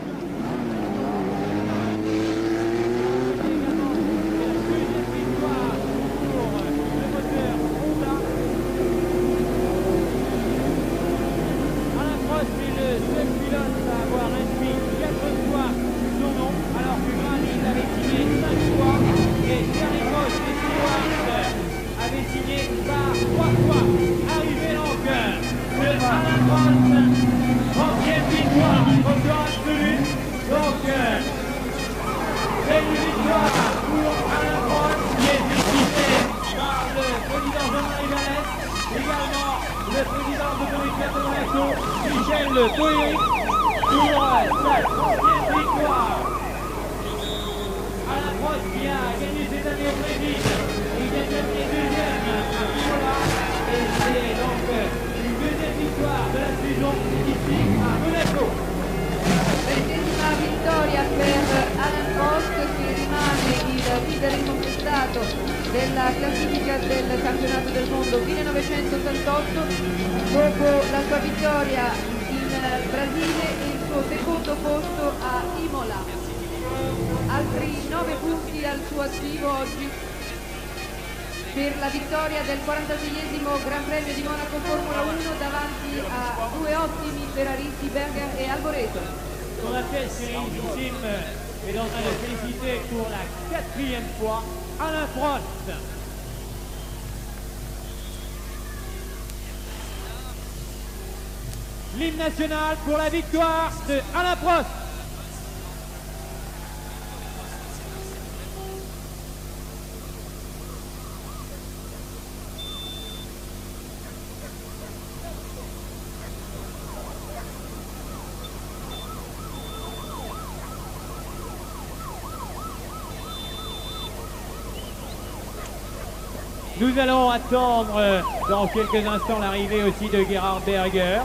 Le président de l'autorité de Monaco, Michel Boéry, pour sa 3e victoire. Alain Prost qui a gagné cette année au Brésil, il vient de gagner 2e à Imola, et c'est donc une 2e victoire de la saison ici à Monaco. 20ª vittoria per Alain Prost, che rimane il leader incontestato della classifica del campionato del mondo 1988, dopo la sua vittoria in Brasile e il suo secondo posto a Imola. Altri 9 punti al suo attivo oggi per la vittoria del 46esimo Gran Premio di Monaco Formula 1 davanti a 2 ottimi ferraristi, Berger e Alboreto. Son appel sérénissime est en train de féliciter pour la 4e fois Alain Prost. L'hymne national pour la victoire de Alain Prost. Nous allons attendre dans quelques instants l'arrivée aussi de Gerhard Berger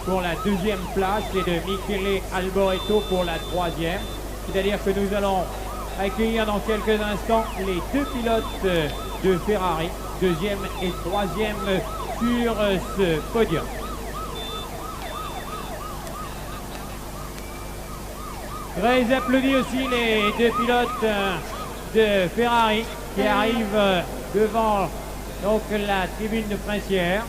pour la 2e place et de Michele Alboreto pour la 3e. C'est-à-dire que nous allons accueillir dans quelques instants les 2 pilotes de Ferrari, 2e et 3e sur ce podium. Très applaudis aussi les 2 pilotes de Ferrari qui arrivent devant donc la tribune de Princière.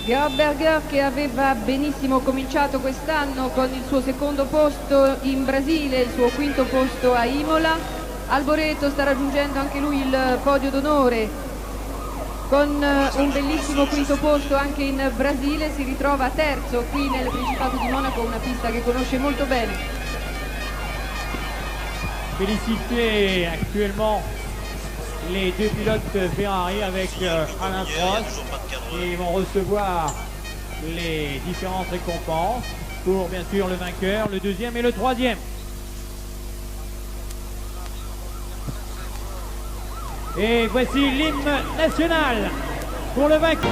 Gerhard Berger, che aveva benissimo cominciato quest'anno con il suo secondo posto in Brasile, il suo 5º posto a Imola. Alboreto sta raggiungendo anche lui il podio d'onore con un bellissimo 5º posto anche in Brasile, si ritrova terzo qui nel Principato di Monaco, una pista che conosce molto bene. Féliciter actuellement les 2 pilotes Ferrari avec Alain Prost qui vont recevoir les différentes récompenses pour bien sûr le vainqueur, le 2e et le 3e. Et voici l'hymne national pour le vainqueur.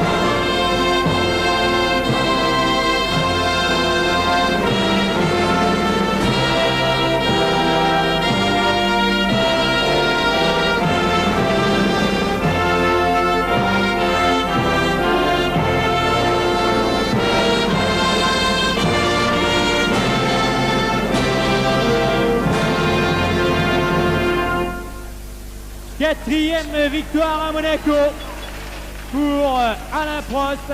Quatrième victoire à Monaco pour Alain Prost.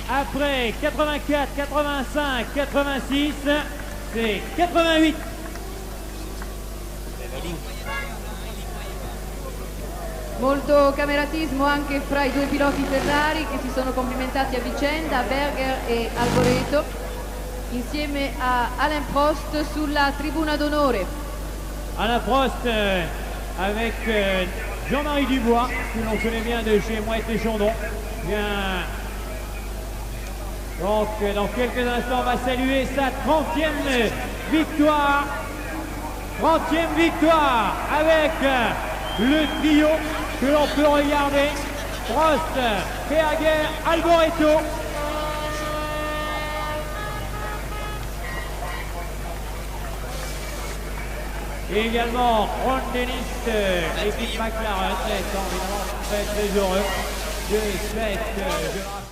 Après 84, 85, 86, c'est 88. Molto cameratismo anche fra i 2 piloti Ferrari che si sono complimentati a vicenda, Berger e Alboreto, insieme a Alain Prost sulla tribuna d'onore. Alain Prost avec Jean-Marie Dubois, que l'on connaît bien de chez Moët et Chandon. Bien. Donc dans quelques instants on va saluer sa 30e victoire. 30e victoire avec le trio que l'on peut regarder. Prost, Berger, Alboreto. Et également Ron Dennis, l'équipe McLaren, étant évidemment très heureux de cette